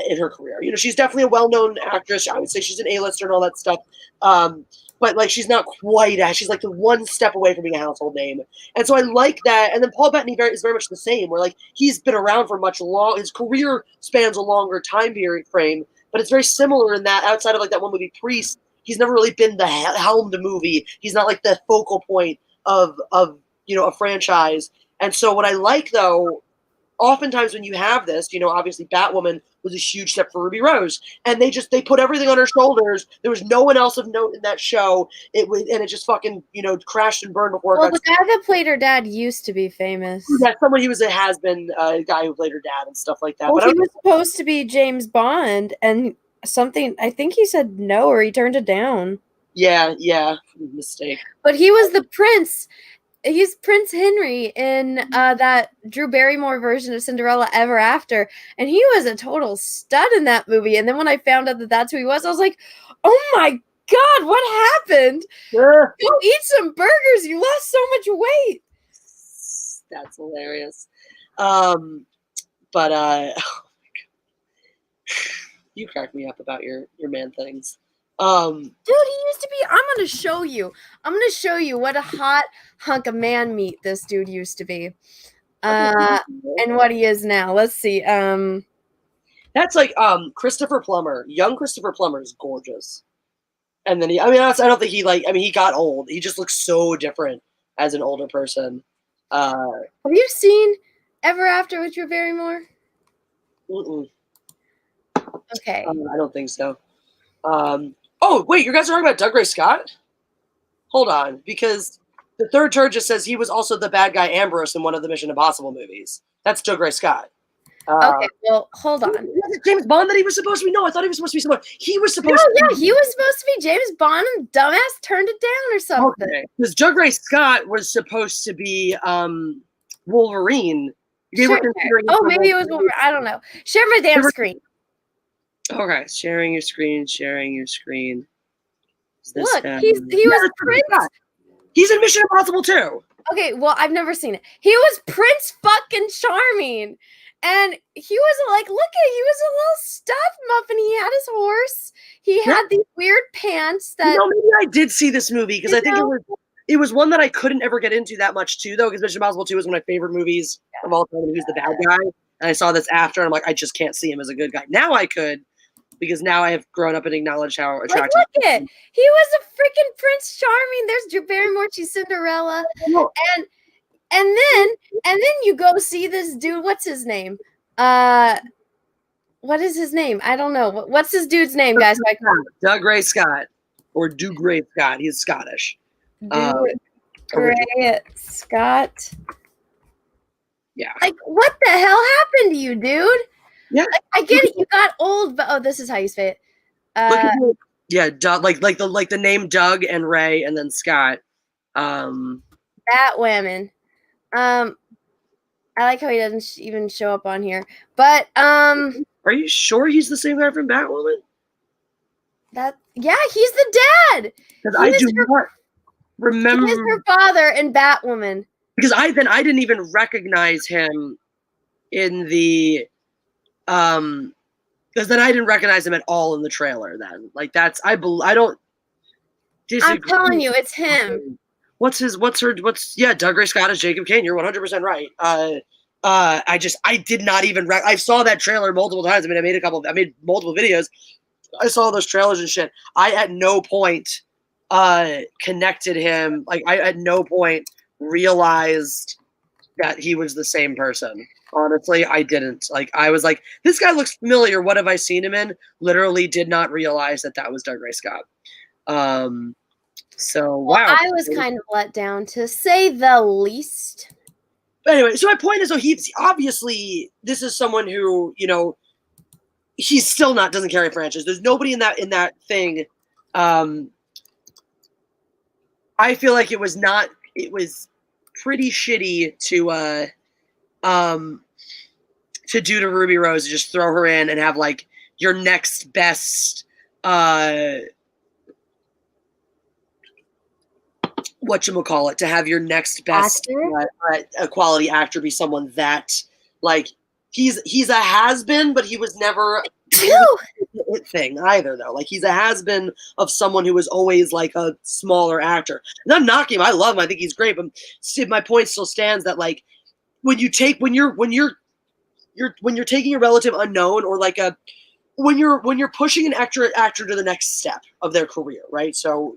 in her career. She's definitely a well-known actress. I would say she's an A-lister and all that stuff. But like, she's not quite she's like the one step away from being a household name. And so I like that. And then Paul Bettany is very much the same, where like he's been around for much long, his career spans a longer time period frame, but it's very similar in that outside of like that one movie Priest, he's never really been the helm to movie. He's not like the focal point of a franchise. And so what I like, though, oftentimes when you have this, obviously Batwoman was a huge step for Ruby Rose, and they put everything on her shoulders. There was no one else of note in that show. It just fucking crashed and burned before. Well, the guy that played her dad used to be famous. Yeah, someone he was a has-been guy who played her dad and stuff like that. Well, he was supposed to be James Bond, and something I think he said no, or he turned it down. Yeah, mistake. But he was the prince. He's Prince Henry in that Drew Barrymore version of Cinderella Ever After, and he was a total stud in that movie. And then when I found out that that's who he was, I was like, "Oh my God, what happened? Go eat some burgers. You lost so much weight." That's hilarious. But oh my God. You crack me up about your man things. Dude, he used to be. I'm gonna show you what a hot hunk of man meat this dude used to be, and what he is now. Let's see. That's like Christopher Plummer. Young Christopher Plummer is gorgeous, and then I don't think he got old. He just looks so different as an older person. Have you seen Ever After with Drew Barrymore? Mm-mm. Okay. I don't think so. Oh, wait, you guys are talking about Doug Ray Scott? Hold on, because the third turd just says he was also the bad guy Ambrose in one of the Mission Impossible movies. That's Doug Ray Scott. Okay, well, hold on. Was it James Bond that he was supposed to be? No, I thought he was supposed to be someone. He was supposed he was supposed to be James Bond, and dumbass turned it down or something. Okay, because Doug Ray Scott was supposed to be Wolverine. Sure. Oh, maybe it was Wolverine. I don't know. Share my damn screen. Okay, sharing your screen. Look, he was Prince. He's in Mission Impossible too. Okay, well, I've never seen it. He was Prince fucking Charming. And he was like, look at, he was a little stuffed muffin. He had his horse. He had these weird pants that. Maybe I did see this movie because I think it was one that I couldn't ever get into that much too, though, because Mission Impossible 2 is one of my favorite movies of all time. And he's the bad guy. And I saw this after, and I'm like, I just can't see him as a good guy. Now I could, because now I have grown up and acknowledged how attractive. Like, look at, he was a freaking Prince Charming. There's Drew Barrymore, she's Cinderella, and then you go see this dude. What's his name? What is his name? I don't know. What's this dude's name, guys? Doug Ray Scott, or Doug Ray Scott. He's Scottish. Doug Ray Scott. Yeah. Like, what the hell happened to you, dude? Yeah. Like, I get it. You got old, but this is how you say it. Yeah, Doug, like the name Doug and Ray and then Scott. Batwoman. I like how he doesn't even show up on here. But are you sure he's the same guy from Batwoman? Yeah, he's the dad. Because I do not remember. He is her father in Batwoman. Because I didn't even recognize him in the because then I didn't recognize him at all in the trailer. Then I don't. Disagree. I'm telling you, it's him. Doug Ray Scott is Jacob Kane. You're 100% right. I did not even I saw that trailer multiple times. I mean, I made multiple videos. I saw those trailers and shit. I at no point connected him. Like, I at no point realized that he was the same person. Honestly, I didn't. Like, I was like, this guy looks familiar. What have I seen him in? Literally did not realize that was Doug Ray Scott. So, wow. I was kind of let down, to say the least. But anyway, so my point is, though, he's obviously, this is someone who, he's still doesn't carry a franchise. There's nobody in that thing. I feel like it was pretty shitty to do to Ruby Rose, just throw her in and have like your next best whatchamacallit, to have your next best quality actor be someone that, like, he's a has-been, but he was never a thing either, though. Like, he's a has-been of someone who was always like a smaller actor. And I'm knocking him. I love him. I think he's great. But my point still stands that, like, when you're taking a relative unknown, or like when you're pushing an actor to the next step of their career, right? So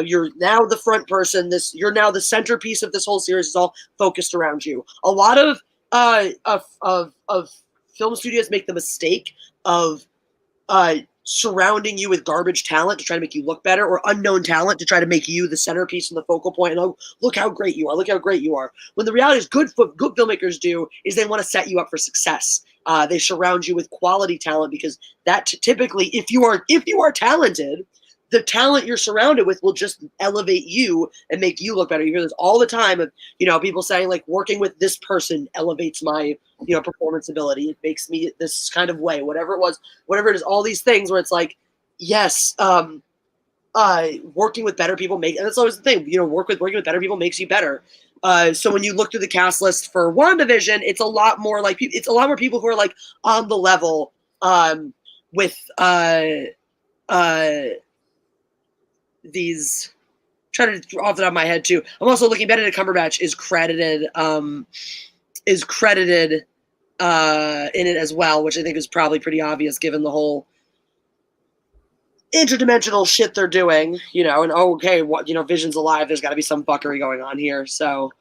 you're now the front person. You're now the centerpiece of this whole series. Is all focused around you. A lot of film studios make the mistake of surrounding you with garbage talent to try to make you look better, or unknown talent to try to make you the centerpiece and the focal point. And look how great you are. Look how great you are. When the reality is, good filmmakers do is they want to set you up for success. They surround you with quality talent, because that typically, if you are talented, the talent you're surrounded with will just elevate you and make you look better. You hear this all the time of, people saying, like, working with this person elevates my, performance ability. It makes me this kind of way, whatever it is, all these things where it's like, yes, working with better people and that's always the thing, working with better people makes you better. So when you look through the cast list for WandaVision, it's a lot more people who are like on the level, with, these, trying to off the top of my head too. I'm also looking. Benedict Cumberbatch is credited in it as well, which I think is probably pretty obvious given the whole interdimensional shit they're doing. And okay, Vision's alive. There's got to be some fuckery going on here. So,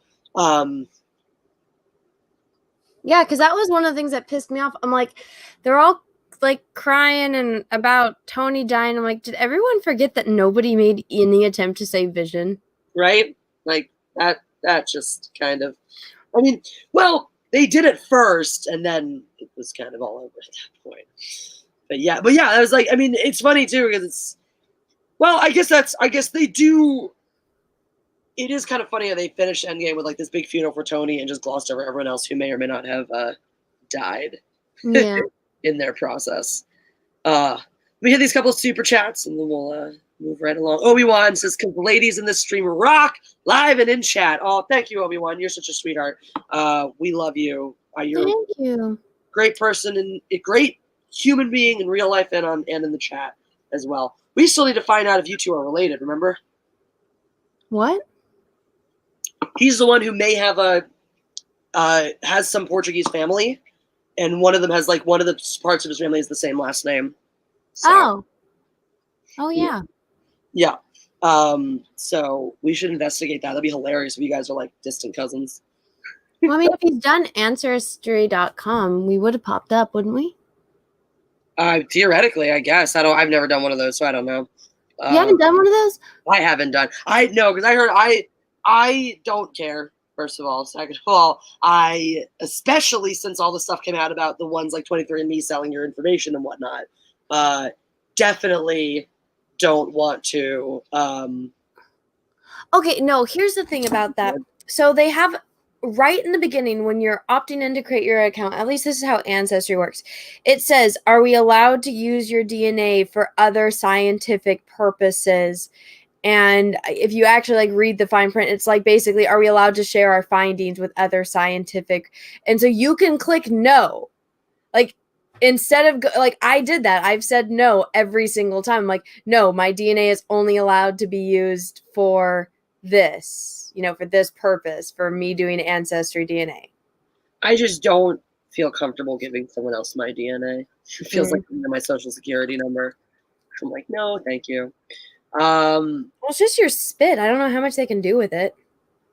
yeah, because that was one of the things that pissed me off. I'm like, they're all like crying and about Tony dying. I'm like, did everyone forget that nobody made any attempt to save Vision? Right? Like that just kind of, I mean, well, they did it first and then it was kind of all over at that point. But yeah, I was like, I mean, it's funny too, because it's, well, I guess they do. It is kind of funny how they finished Endgame with like this big funeral for Tony and just glossed over everyone else who may or may not have died. Yeah. In their process. We had these couple of super chats, and then we'll Move right along. Obi-Wan says, "Because the ladies in this stream rock live and in chat." Oh, thank you, Obi-Wan. You're such a sweetheart. We love you. You're Thank you. a great person and a great human being in real life and in the chat as well. We still need to find out if you two are related. Remember? What? He's the one who may have has some Portuguese family, and one of them has like one of the parts of his family is the same last name. So, Oh yeah. Yeah. So we should investigate that. That'd be hilarious if you guys are like distant cousins. Well, I mean, if he's done Ancestry.com, we would have popped up, wouldn't we? Theoretically, I guess. I've never done one of those, so I don't know. You haven't done one of those? I haven't done. I know because I heard I don't care. First of all, second of all, I especially since all the stuff came out about the ones like 23andMe selling your information and whatnot. Definitely don't want to. Okay, no, here's the thing about that. So they have right in the beginning when you're opting in to create your account, at least this is how Ancestry works. It says, "Are we allowed to use your DNA for other scientific purposes?" And if you actually like read the fine print, it's like basically, "Are we allowed to share our findings with other scientific?" And so you can click no. Like instead of like I did that. I've said no every single time. I'm like, "No, my DNA is only allowed to be used for this, for this purpose, for me doing Ancestry DNA." I just don't feel comfortable giving someone else my DNA. It feels like my social security number. I'm like, no, thank you. Well, it's just your spit. I don't know how much they can do with it.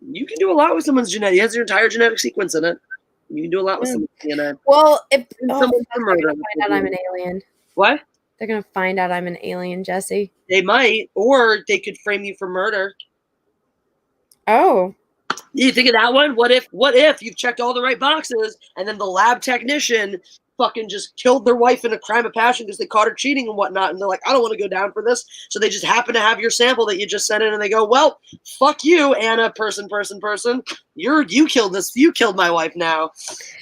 You can do a lot with someone's genetic. It has your entire genetic sequence in it. You can do a lot with someone's DNA. Well, if someone they're gonna find out I'm an alien. What? They're gonna find out I'm an alien, Jesse. They might, or they could frame you for murder. Oh. You think of that one? What if you've checked all the right boxes and then the lab technician fucking just killed their wife in a crime of passion because they caught her cheating and whatnot, and they're like, I don't want to go down for this. So they just happen to have your sample that you just sent in, and they go, well, fuck you, Anna, person. You killed this. You killed my wife now.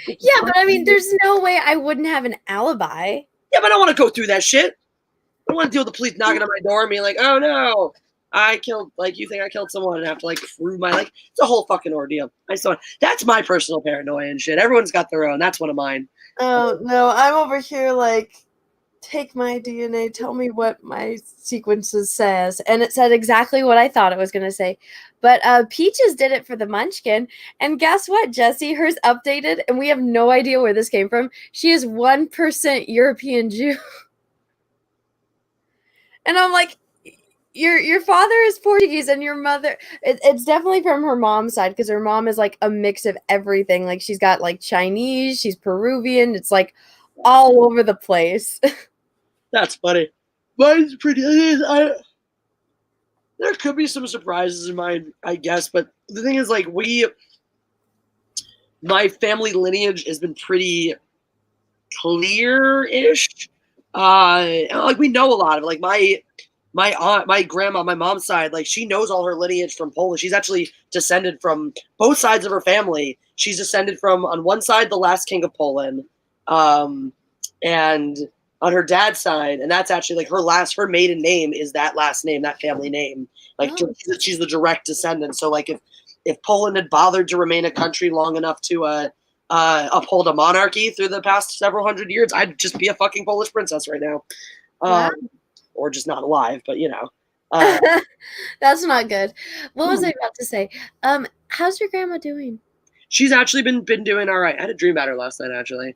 Yeah, but I mean, there's no way I wouldn't have an alibi. Yeah, but I don't want to go through that shit. I don't want to deal with the police knocking on my door and being like, oh no, I killed, like, you think I killed someone and have to, like, prove my, like, it's a whole fucking ordeal. That's my personal paranoia and shit. Everyone's got their own. That's one of mine. Oh, no, I'm over here, like, take my DNA, tell me what my sequences says. And it said exactly what I thought it was going to say. But Peaches did it for the Munchkin. And guess what, Jesse? Hers updated, and we have no idea where this came from. She is 1% European Jew. And I'm like, your father is Portuguese and your mother, it's definitely from her mom's side because her mom is like a mix of everything. Like she's got like Chinese, she's Peruvian. It's like all over the place. That's funny. Mine's pretty. There could be some surprises in mine, I guess. But the thing is, like, my family lineage has been pretty clear-ish. Like we know a lot of it. Like my aunt, my grandma, my mom's side, like she knows all her lineage from Poland. She's actually descended from both sides of her family. She's descended from, on one side, the last king of Poland, and on her dad's side, and that's actually like her maiden name is that last name, that family name. Like she's the direct descendant. So like if Poland had bothered to remain a country long enough to uphold a monarchy through the past several hundred years, I'd just be a fucking Polish princess right now. Wow. Or just not alive, but you know. That's not good. What was I about to say? How's your grandma doing? She's actually been doing all right. I had a dream about her last night, actually.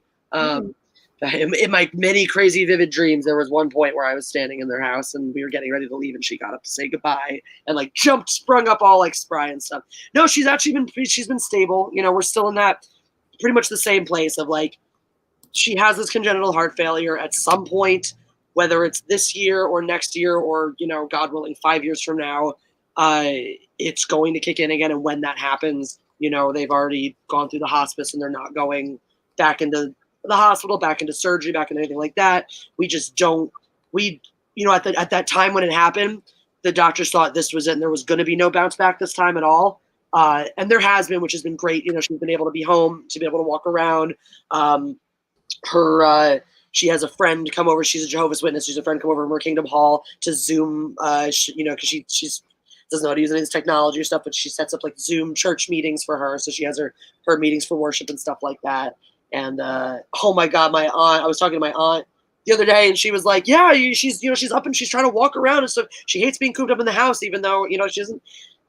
In my many crazy vivid dreams, there was one point where I was standing in their house and we were getting ready to leave, and she got up to say goodbye and like sprung up all like spry and stuff. No, she's been stable. You know, we're still in that pretty much the same place of like, she has this congenital heart failure at some point, whether it's this year or next year or, you know, God willing, 5 years from now, it's going to kick in again. And when that happens, you know, they've already gone through the hospice and they're not going back into the hospital, back into surgery, back into anything like that. We just don't, you know, at that time when it happened, the doctors thought this was it and there was going to be no bounce back this time at all. And there has been, which has been great. You know, she's been able to be home, to be able to walk around. she has a friend come over. She's a Jehovah's Witness. She's a friend come over from her Kingdom Hall to Zoom, because she's doesn't know how to use any of this technology or stuff, but she sets up like Zoom church meetings for her. So she has her meetings for worship and stuff like that. And oh my God, my aunt, I was talking to my aunt the other day, and she was like, yeah, she's up and she's trying to walk around and stuff. She hates being cooped up in the house, even though, she doesn't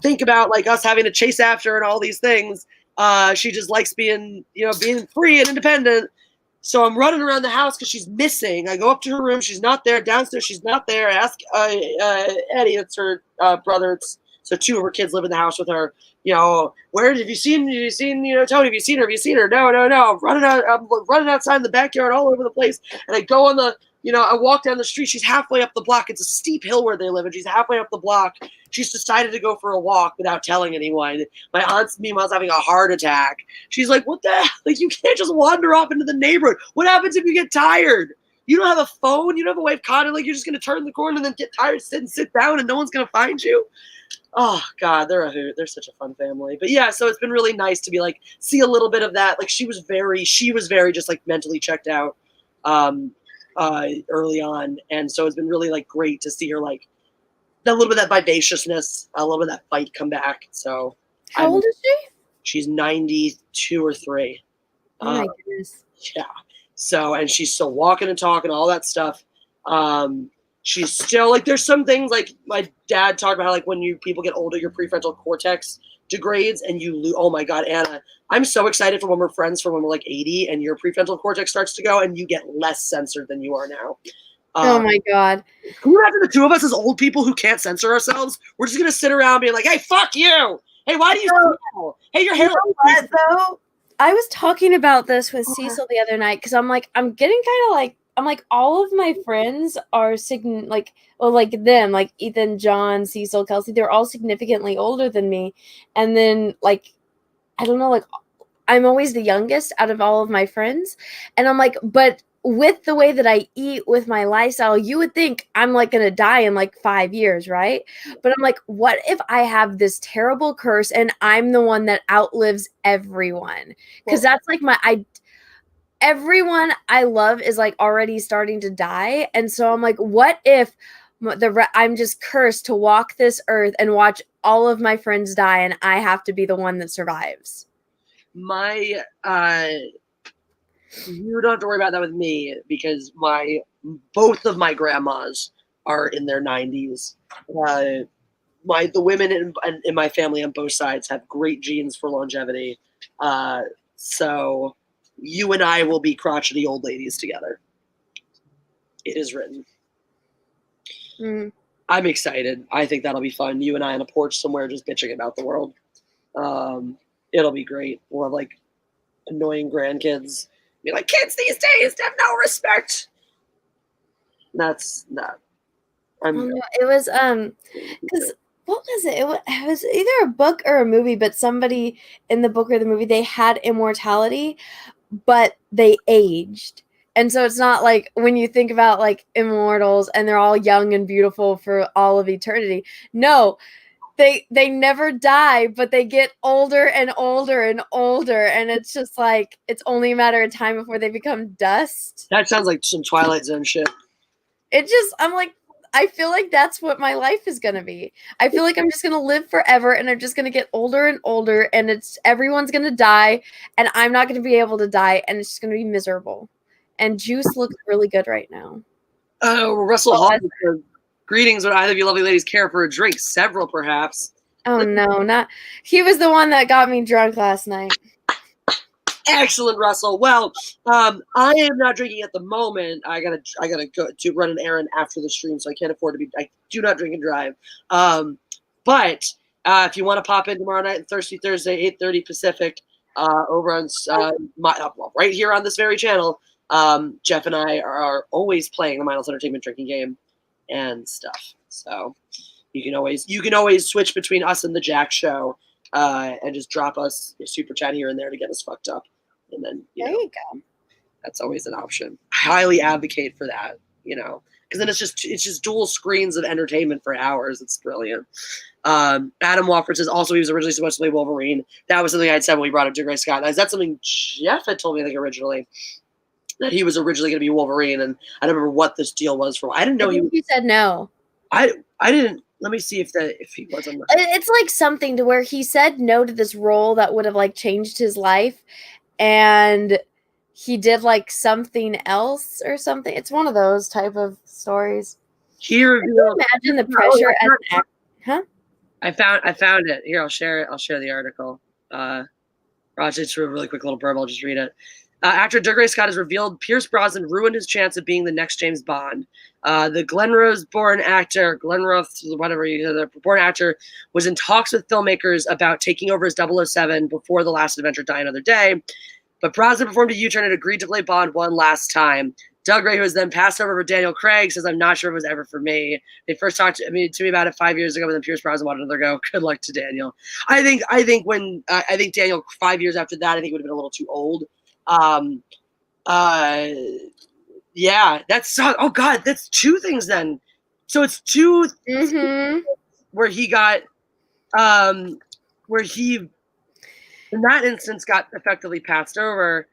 think about like us having to chase after her and all these things. She just likes being free and independent. So I'm running around the house because she's missing. I go up to her room. She's not there. Downstairs, she's not there. I ask Eddie, it's her brother. So two of her kids live in the house with her. Where have you seen, Tony? Have you seen her? No. I'm running outside in the backyard all over the place. And I go on I walk down the street. She's halfway up the block. It's a steep hill where they live, and she's halfway up the block. She's decided to go for a walk without telling anyone. My aunt's, meanwhile, is having a heart attack. She's like, what the hell? Like, you can't just wander off into the neighborhood. What happens if you get tired? You don't have a phone. You don't have a way of contact. Like, you're just going to turn the corner and then get tired, sit down, and no one's going to find you. Oh God, they're a hoot. They're such a fun family. But yeah, so it's been really nice to be like, see a little bit of that. Like she was very just like mentally checked out early on. And so it's been really like great to see her like a little bit of that vivaciousness, a little bit of that fight come back. So how old is she? She's 92 or 3. Oh my goodness. Yeah. So, and she's still walking and talking, all that stuff. She's still like, there's some things like my dad talked about how like when people get older, your prefrontal cortex degrades and you lose. Oh my God, Anna, I'm so excited for when we're friends for when we're like 80 and your prefrontal cortex starts to go and you get less censored than you are now. Oh my God. Can you imagine the two of us as old people who can't censor ourselves? We're just going to sit around being like, hey, fuck you. Hey, why do you smell? Hey, your hair. You know what, though? I was talking about this with Cecil the other night because I'm like, I'm getting kind of like, all of my friends are like Ethan, John, Cecil, Kelsey, they're all significantly older than me. And then like, I don't know, like I'm always the youngest out of all of my friends. And I'm like, but with the way that I eat with my lifestyle, you would think I'm like going to die in like 5 years, right? But I'm like, what if I have this terrible curse and I'm the one that outlives everyone? Because that's like everyone I love is like already starting to die. And so I'm like, what if I'm just cursed to walk this earth and watch all of my friends die and I have to be the one that survives? You don't have to worry about that with me because both of my grandmas are in their 90s. The women in my family on both sides have great genes for longevity. So you and I will be crotchety old ladies together. It is written. I'm excited. I think that'll be fun. You and I on a porch somewhere just bitching about the world. It'll be great. We'll have like annoying grandkids. Be like, kids these days have no respect. That's not. It was because what was it? It was either a book or a movie, but somebody in the book or the movie, they had immortality, but they aged. And so it's not like when you think about like immortals and they're all young and beautiful for all of eternity. No, they never die, but they get older and older and older. And it's just like, it's only a matter of time before they become dust. That sounds like some Twilight Zone shit. I'm like, I feel like that's what my life is going to be. I feel like I'm just going to live forever and I'm just going to get older and older and everyone's going to die and I'm not going to be able to die and it's just going to be miserable. And Juice looks really good right now. Oh, Russell Hall. Greetings, would either of you lovely ladies care for a drink? Several, perhaps. Oh, no, not. He was the one that got me drunk last night. Excellent, Russell. Well, I am not drinking at the moment. I gotta go to run an errand after the stream, so I can't afford to be. I do not drink and drive. But if you want to pop in tomorrow night, Thirsty Thursday, 8:30 Pacific, over on right here on this very channel, Jeff and I are always playing the Mindless Entertainment drinking game and stuff. So you can always switch between us and the Jack Show. And just drop us a super chat here and there to get us fucked up. And then, there you go. That's always an option. I highly advocate for that, because then it's just dual screens of entertainment for hours. It's brilliant. Adam Wofford says also he was originally supposed to play Wolverine. That was something I'd said when we brought up to Gray Scott. Is that something Jeff had told me like originally? that he was originally going to be Wolverine, and I don't remember what this deal was for. I didn't know he said no. I didn't. Let me see if he was on the. It's like something to where he said no to this role that would have like changed his life, and he did like something else or something. It's one of those type of stories. He revealed. Imagine the pressure as an actor. Huh? I found it. Here, I'll share it. I'll share the article. Roger, it's a really quick little blurb. I'll just read it. Actor Dougray Scott has revealed Pierce Brosnan ruined his chance of being the next James Bond. The Glenrose-born actor, born actor, was in talks with filmmakers about taking over as 007 before The Last Adventure Die Another Day. But Brosnan performed a U-turn and agreed to play Bond one last time. Dougray, who was then passed over for Daniel Craig, says, "I'm not sure it was ever for me." They first talked to me about it 5 years ago, but then Pierce Brosnan wanted another go. Good luck to Daniel. I think Daniel 5 years after that, I think it would have been a little too old. Yeah, that's oh god, that's two things then. So it's two where he got where he in that instance got effectively passed over.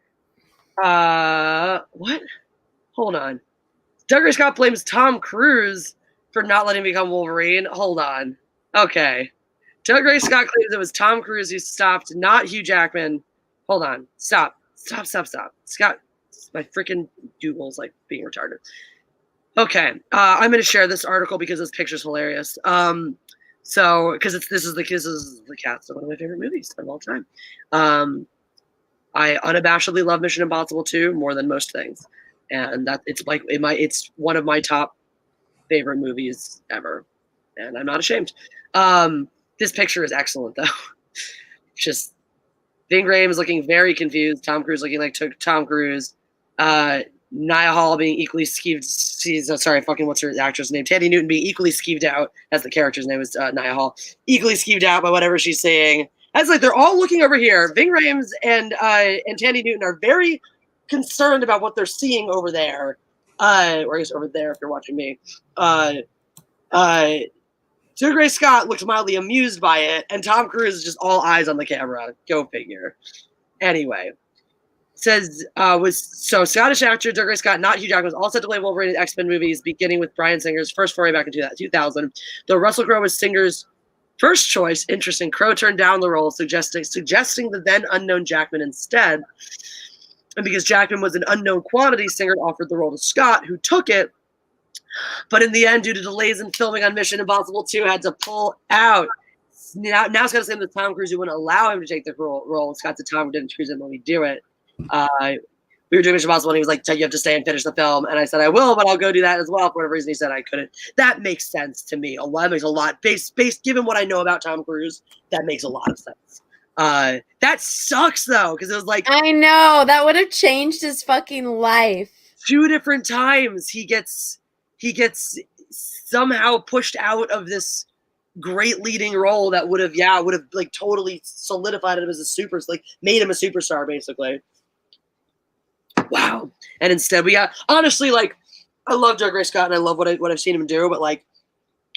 What? Hold on. Dougray Scott blames Tom Cruise for not letting him become Wolverine. Hold on. Okay. Dougray Scott claims it was Tom Cruise who stopped, not Hugh Jackman. Hold on. Stop. Scott, my freaking Google's like being retarded. Okay. I'm going to share this article because this picture's hilarious. So, because this is the cast of one of my favorite movies of all time. I unabashedly love Mission Impossible 2 more than most things. And that it's one of my top favorite movies ever, and I'm not ashamed. This picture is excellent though. Just Ving Rhames looking very confused, Tom Cruise looking like Tom Cruise, Nia Hall being equally skeeved. What's her actress name? Tandy Newton being equally skeeved out, as the character's name is Nia Hall, equally skeeved out by whatever she's saying. As like they're all looking over here. Ving Rhames and Tandy Newton are very concerned about what they're seeing over there, or I guess over there if you're watching me. Dougray Scott looks mildly amused by it, and Tom Cruise is just all eyes on the camera. Go figure. Anyway, says Scottish actor Dougray Scott, not Hugh Jackman, was all set to play Wolverine in X-Men movies, beginning with Bryan Singer's first foray back in 2000. Though Russell Crowe was Singer's first choice, interesting, Crowe turned down the role, suggesting the then unknown Jackman instead. And because Jackman was an unknown quantity, Singer offered the role to Scott, who took it. But in the end, due to delays in filming on Mission Impossible 2, had to pull out. Now Scott's saying that Tom Cruise wouldn't allow him to take the role. Scott said Tom didn't choose him when we do it. We were doing Mission Impossible, and he was like, "You have to stay and finish the film." And I said, "I will, but I'll go do that as well." For whatever reason, he said I couldn't. That makes sense to me. That makes a lot. Based given what I know about Tom Cruise, that makes a lot of sense. That sucks though, because it was like, I know, that would have changed his fucking life. 2 different times he gets somehow pushed out of this great leading role that would have like totally solidified him as made him a superstar basically. Wow. And instead we got, honestly, like, I love Dougray Scott and I love what I've seen him do, but like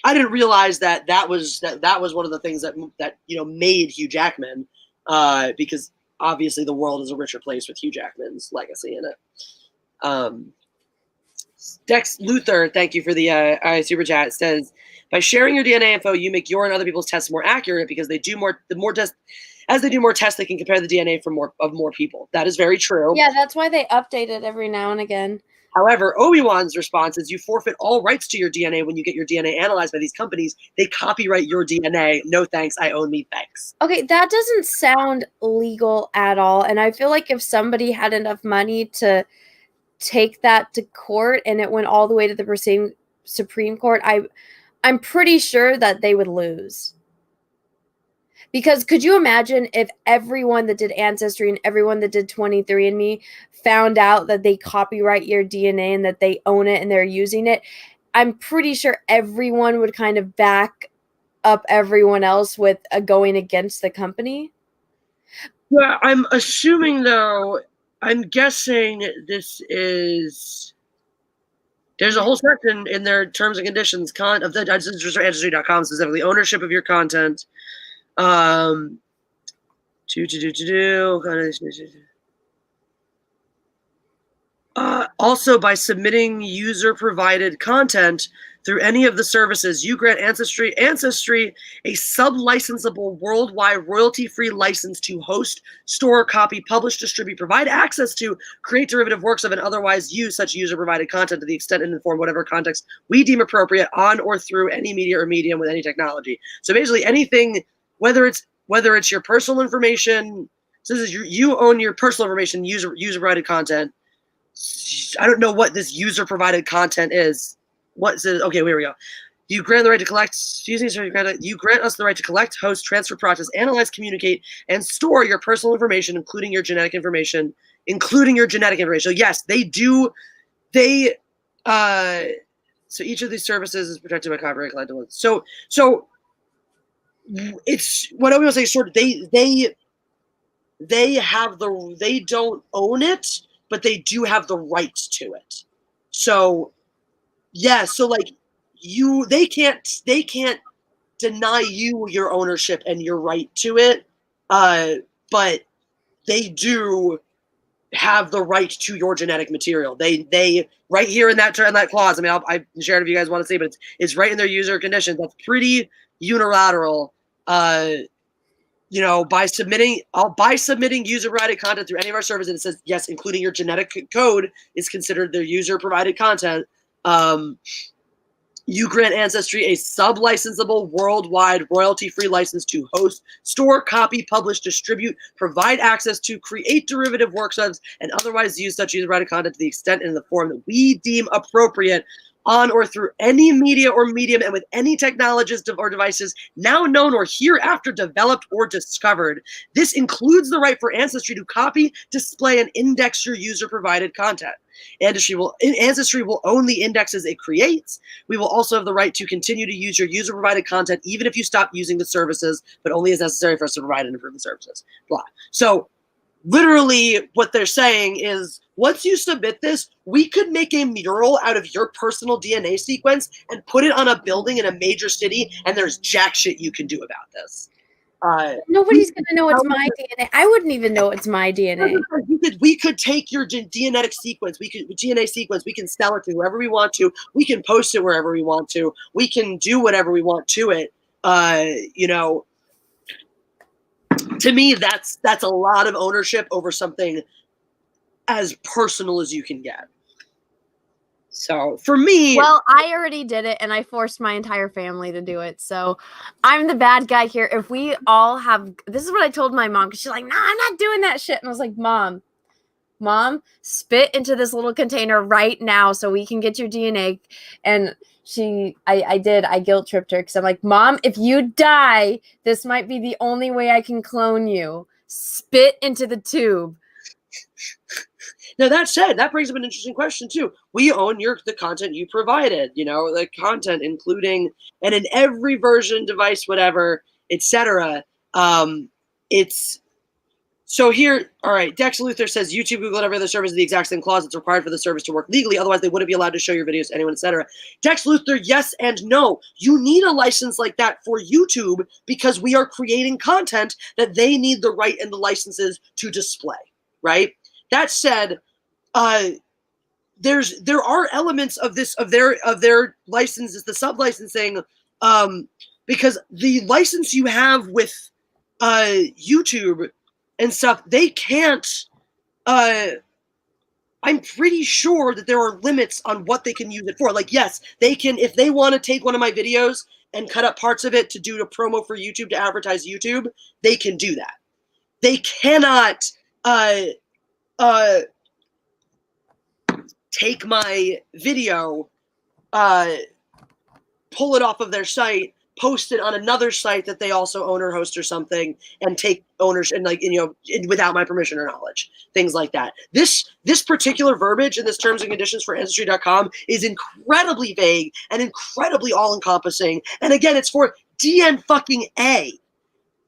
I didn't realize that was one of the things that made Hugh Jackman, because obviously the world is a richer place with Hugh Jackman's legacy in it. Dex Luther, thank you for the super chat. Says, by sharing your DNA info, you make your and other people's tests more accurate because they do more tests. As they do more tests, they can compare the DNA from more people. That is very true. Yeah, that's why they update it every now and again. However, Obi-Wan's response is you forfeit all rights to your DNA when you get your DNA analyzed by these companies. They copyright your DNA. No thanks. I own me. Thanks. Okay, that doesn't sound legal at all. And I feel like if somebody had enough money to take that to court and it went all the way to the Supreme Court, I'm pretty sure that they would lose. Because could you imagine if everyone that did Ancestry and everyone that did 23andMe found out that they copyright your DNA and that they own it and they're using it? I'm pretty sure everyone would kind of back up everyone else with going against the company. Yeah, I'm assuming though, I'm guessing there's a whole section in their terms and conditions of the Ancestry.com, specifically ownership of your content. Oh, Also, by submitting user-provided content through any of the services, you grant Ancestry a sub-licensable worldwide royalty-free license to host, store, copy, publish, distribute, provide access to, create derivative works of, and otherwise use such user-provided content to the extent and inform whatever context we deem appropriate on or through any media or medium with any technology. So basically anything, whether it's your personal information, so this is you own your personal information, user-provided content. I don't know what this user-provided content is. What says? Okay, here we go. You grant the right to collect. Excuse me, sir. You grant us the right to collect, host, transfer, process, analyze, communicate, and store your personal information, including your genetic information. So yes, they do. So each of these services is protected by copyright collective. So it's what I was saying. Sort of they don't own it, but they do have the rights to it. So, yeah, so like they can't deny you your ownership and your right to it, but they do have the right to your genetic material. They right here in that clause. I mean, I share it if you guys want to see, but it's right in their user conditions. That's pretty unilateral. By submitting user-provided content through any of our services, and it says, yes, including your genetic code is considered their user-provided content. You grant Ancestry a sub-licensable worldwide royalty-free license to host, store, copy, publish, distribute, provide access to, create derivative works of, and otherwise use such user-provided content to the extent and in the form that we deem appropriate on or through any media or medium and with any technologies or devices now known or hereafter developed or discovered. This includes the right for Ancestry to copy, display, and index your user-provided content. Ancestry will own the indexes it creates. We will also have the right to continue to use your user-provided content even if you stop using the services, but only as necessary for us to provide and improve the services. Blah. So literally what they're saying is, once you submit this, we could make a mural out of your personal DNA sequence and put it on a building in a major city, and there's jack shit you can do about this. Nobody's going to know it's my DNA. I wouldn't even know it's my DNA. We could take your DNA sequence. We can sell it to whoever we want to. We can post it wherever we want to. We can do whatever we want to it. To me, that's a lot of ownership over something as personal as you can get. So for me, well, I already did it, and I forced my entire family to do it. So I'm the bad guy here. If we all have, this is what I told my mom, because she's like, "No, I'm not doing that shit." And I was like, "Mom, spit into this little container right now so we can get your DNA." And I guilt tripped her because I'm like, "Mom, if you die, this might be the only way I can clone you. Spit into the tube." Now, that said, that brings up an interesting question, too. We own the content you provided, the content, including, and in every version, device, whatever, etc. It's, so here, all right, Dex Luther says, YouTube, Google, and every other service is the exact same clause. It's required for the service to work legally. Otherwise, they wouldn't be allowed to show your videos to anyone, etc. Dex Luther, yes and no. You need a license like that for YouTube because we are creating content that they need the right and the licenses to display, right? That said, there are elements of their licenses, the sub-licensing, because the license you have with YouTube and stuff, they can't. I'm pretty sure that there are limits on what they can use it for. Like, yes, they can, if they want to take one of my videos and cut up parts of it to do a promo for YouTube, to advertise YouTube, they can do that. They cannot take my video, pull it off of their site, post it on another site that they also own or host or something, and take ownership and without my permission or knowledge, things like that. This particular verbiage in this terms and conditions for Ancestry.com is incredibly vague and incredibly all-encompassing. And again, it's for DN fucking A,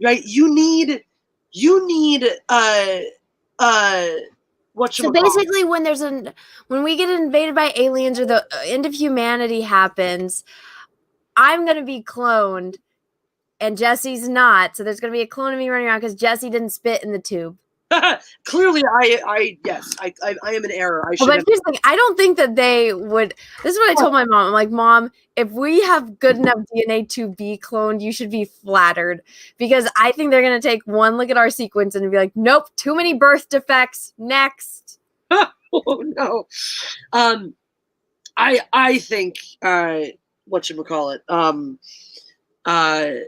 right? You need so basically, when we get invaded by aliens or the end of humanity happens, I'm going to be cloned and Jesse's not. So there's going to be a clone of me running around because Jesse didn't spit in the tube. Clearly, I am in error. I should But have. here's the thing, I don't think that they would. This is what I told my mom. I'm like, Mom, if we have good enough DNA to be cloned, you should be flattered, because I think they're gonna take one look at our sequence and be like, nope, too many birth defects. Next. Oh no. I think whatchamacallit. What am I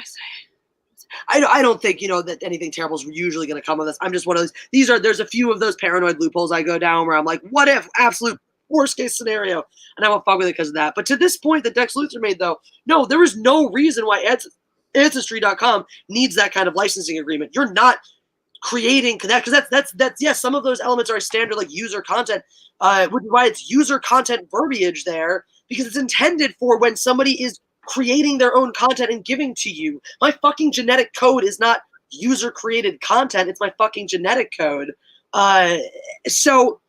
saying? I don't think, that anything terrible is usually going to come of this. I'm just one of those. There's a few of those paranoid loopholes I go down where I'm like, what if, absolute worst case scenario, and I won't fuck with it because of that. But to this point that Dex Luthor made, though, no, there is no reason why Ancestry.com needs that kind of licensing agreement. You're not creating that, because that's yes, some of those elements are standard like user content, which is why it's user content verbiage there, because it's intended for when somebody is creating their own content and giving to you. My fucking genetic code is not user created content, it's my fucking genetic code. So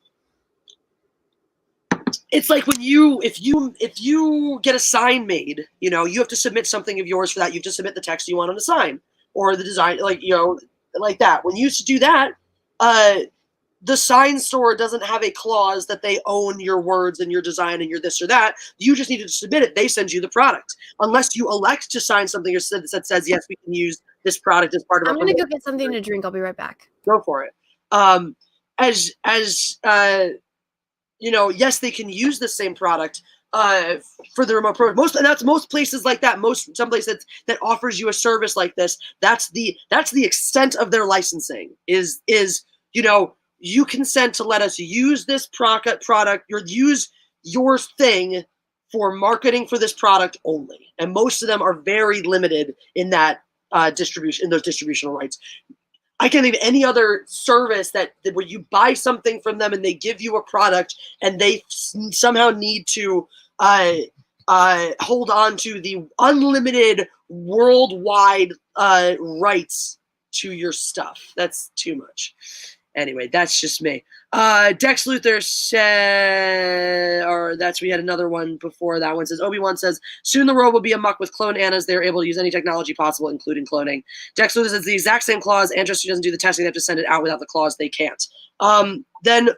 it's like when if you get a sign made, you have to submit something of yours for that. You have to submit the text you want on the sign or the design, like that. When you used to do that, the sign store doesn't have a clause that they own your words and your design and your this or that. You just needed to submit it. They send you the product. Unless you elect to sign something that says, yes, we can use this product as part of our I'm going to go get something to drink. I'll be right back. Go for it. Yes, they can use the same product for the remote program. Most places like that. Some places that offers you a service like this. That's the extent of their licensing. Is you consent to let us use this product or use your thing for marketing for this product only. And most of them are very limited in that distribution, in those distributional rights. I can't think of any other service that where you buy something from them and they give you a product and they somehow need to hold on to the unlimited worldwide rights to your stuff. That's too much. Anyway, that's just me. Dex Luthor said, we had another one before that one says, Obi-Wan says, soon the world will be amuck with clone Annas. They're able to use any technology possible, including cloning. Dex Luthor says the exact same clause. Ancestry doesn't do the testing. They have to send it out without the clause. They can't. Then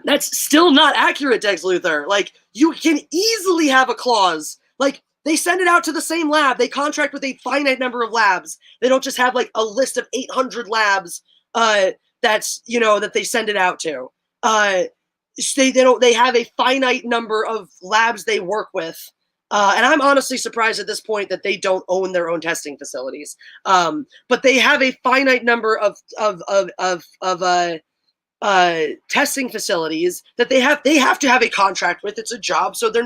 that's still not accurate, Dex Luthor. Like, you can easily have a clause. Like, they send it out to the same lab. They contract with a finite number of labs. They don't just have like a list of 800 labs that they send it out to. They have a finite number of labs they work with. And I'm honestly surprised at this point that they don't own their own testing facilities. But they have a finite number of testing facilities that they have to have a contract with. It's a job, so they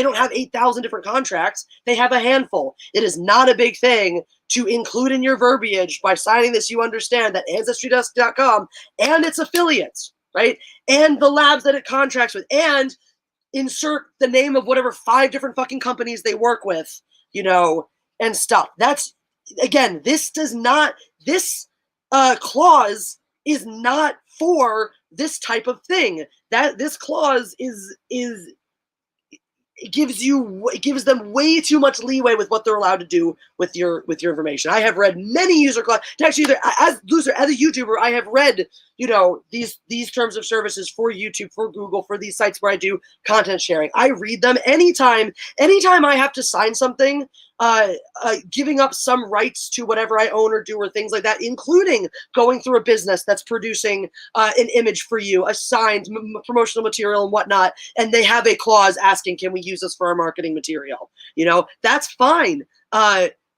don't have 8,000 different contracts. They have a handful. It is not a big thing to include in your verbiage. By signing this, you understand that Ancestry.com and its affiliates, right, and the labs that it contracts with, and insert the name of whatever 5 different fucking companies they work with, and stuff. That's, again, this clause is not for this type of thing. That this clause gives them way too much leeway with what they're allowed to do with your information. I have read many user clause. Actually, as a YouTuber, I have read these terms of services for YouTube, for Google, for these sites where I do content sharing. I read them anytime I have to sign something, giving up some rights to whatever I own or do or things like that, including going through a business that's producing an image for you, assigned promotional material and whatnot, and they have a clause asking, can we use this for our marketing material? That's fine.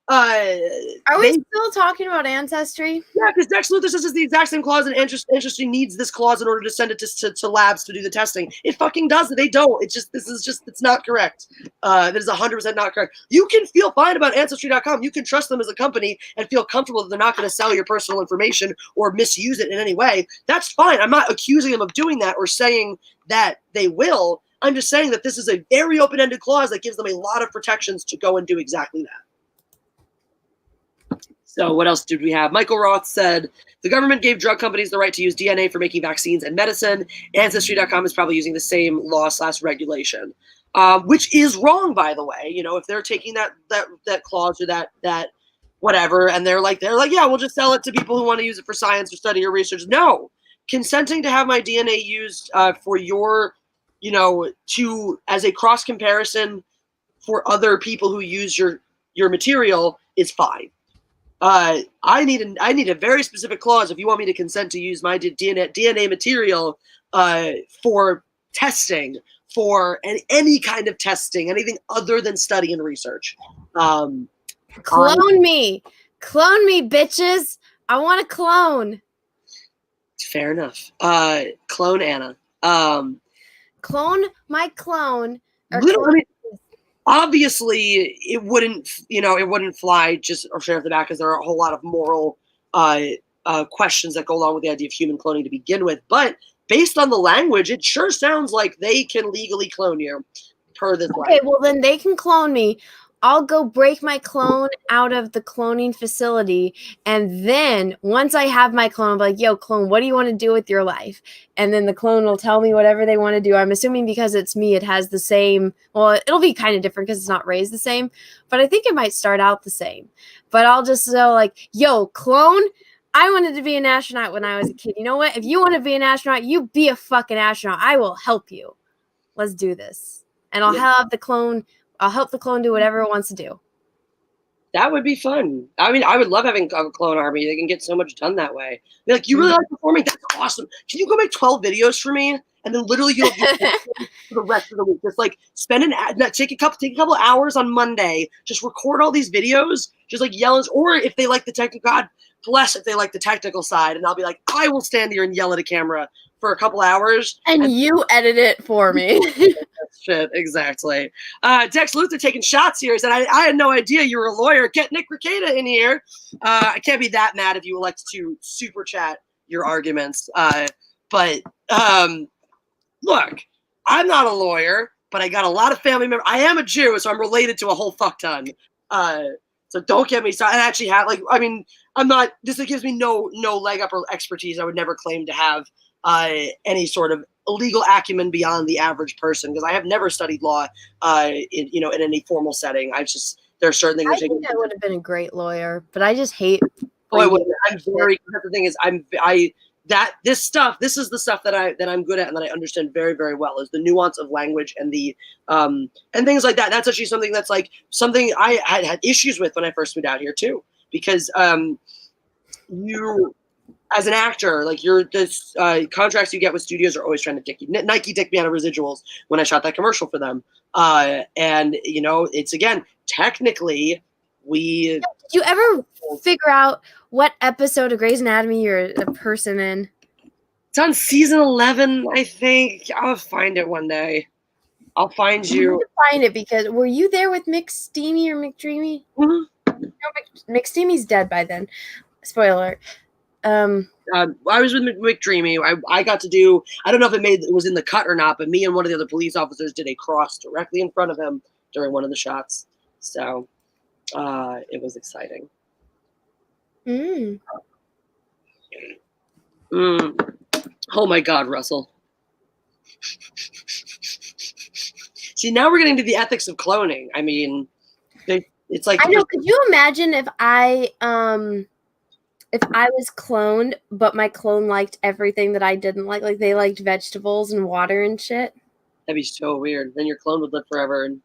Are we still talking about Ancestry? Yeah, because Dex Luthor says it's the exact same clause, and Ancestry needs this clause in order to send it to labs to do the testing. It fucking does it. They don't. It's not correct. That is 100% not correct. You can feel fine about Ancestry.com. You can trust them as a company and feel comfortable that they're not going to sell your personal information or misuse it in any way. That's fine. I'm not accusing them of doing that or saying that they will. I'm just saying that this is a very open-ended clause that gives them a lot of protections to go and do exactly that. So what else did we have? Michael Roth said, the government gave drug companies the right to use DNA for making vaccines and medicine. Ancestry.com is probably using the same law/regulation, which is wrong, by the way. If they're taking that clause or that whatever, and they're like, yeah, we'll just sell it to people who want to use it for science or study or research. No, consenting to have my DNA used for your, as a cross comparison for other people who use your material is fine. I need a very specific clause if you want me to consent to use my DNA material for testing, for any kind of testing, anything other than study and research. Clone me, bitches! I want to clone. Fair enough. Clone Anna. Clone my clone. Obviously, it wouldn't fly just or straight off the bat because there are a whole lot of moral questions that go along with the idea of human cloning to begin with. But based on the language, it sure sounds like they can legally clone you per this language. Okay, well then they can clone me. I'll go break my clone out of the cloning facility. And then once I have my clone, I'll be like, yo, clone, what do you want to do with your life? And then the clone will tell me whatever they want to do. I'm assuming because it's me, it has the same, well, it'll be kind of different because it's not raised the same, but I think it might start out the same. But I'll just go like, yo, clone, I wanted to be an astronaut when I was a kid. You know what? If you want to be an astronaut, you be a fucking astronaut. I will help you. Let's do this. And I'll help the clone do whatever it wants to do. That would be fun. I mean, I would love having a clone army. They can get so much done that way. Be like, you really like performing? That's awesome. Can you go make 12 videos for me? And then literally you'll do for the rest of the week. Just like take a couple hours on Monday. Just record all these videos. Just like yell, or if they like the technical, God bless if they like the technical side. And I'll be like, I will stand here and yell at a camera for a couple hours. And you edit it for me. Shit, exactly. Dex Luther taking shots here. He said, I had no idea you were a lawyer. Get Nick Ricada in here. I can't be that mad if you elect to super chat your arguments. But look, I'm not a lawyer, but I got a lot of family members. I am a Jew, so I'm related to a whole fuck ton. So don't get me started. I actually have, I'm not, this gives me no leg up or expertise. I would never claim to have any sort of legal acumen beyond the average person, because I have never studied law in any formal setting. There are certain things. I think I would have been a great lawyer, but I just hate. The thing is, this is the stuff that I'm good at and that I understand very, very well, is the nuance of language and the and things like that. That's actually something that's like something I had issues with when I first moved out here too, because you, as an actor, like contracts you get with studios are always trying to dick you. Nike dicked me out of residuals when I shot that commercial for them. And it's, again, technically did you ever figure out what episode of Grey's Anatomy you're a person in? It's on season 11, I think. I'll find it one day. I'll find you. You need to find it, because were you there with McSteamy or McDreamy? Mm-hmm. No, McSteamy's dead by then. Spoiler. I was with McDreamy. I got to do, I don't know if it was in the cut or not, but me and one of the other police officers did a cross directly in front of him during one of the shots. So it was exciting. Oh my God, Russell. See, now we're getting to the ethics of cloning. I mean, it's like, I know. Could you imagine if I was cloned, but my clone liked everything that I didn't like? Like, they liked vegetables and water and shit. That'd be so weird. Then your clone would live forever, and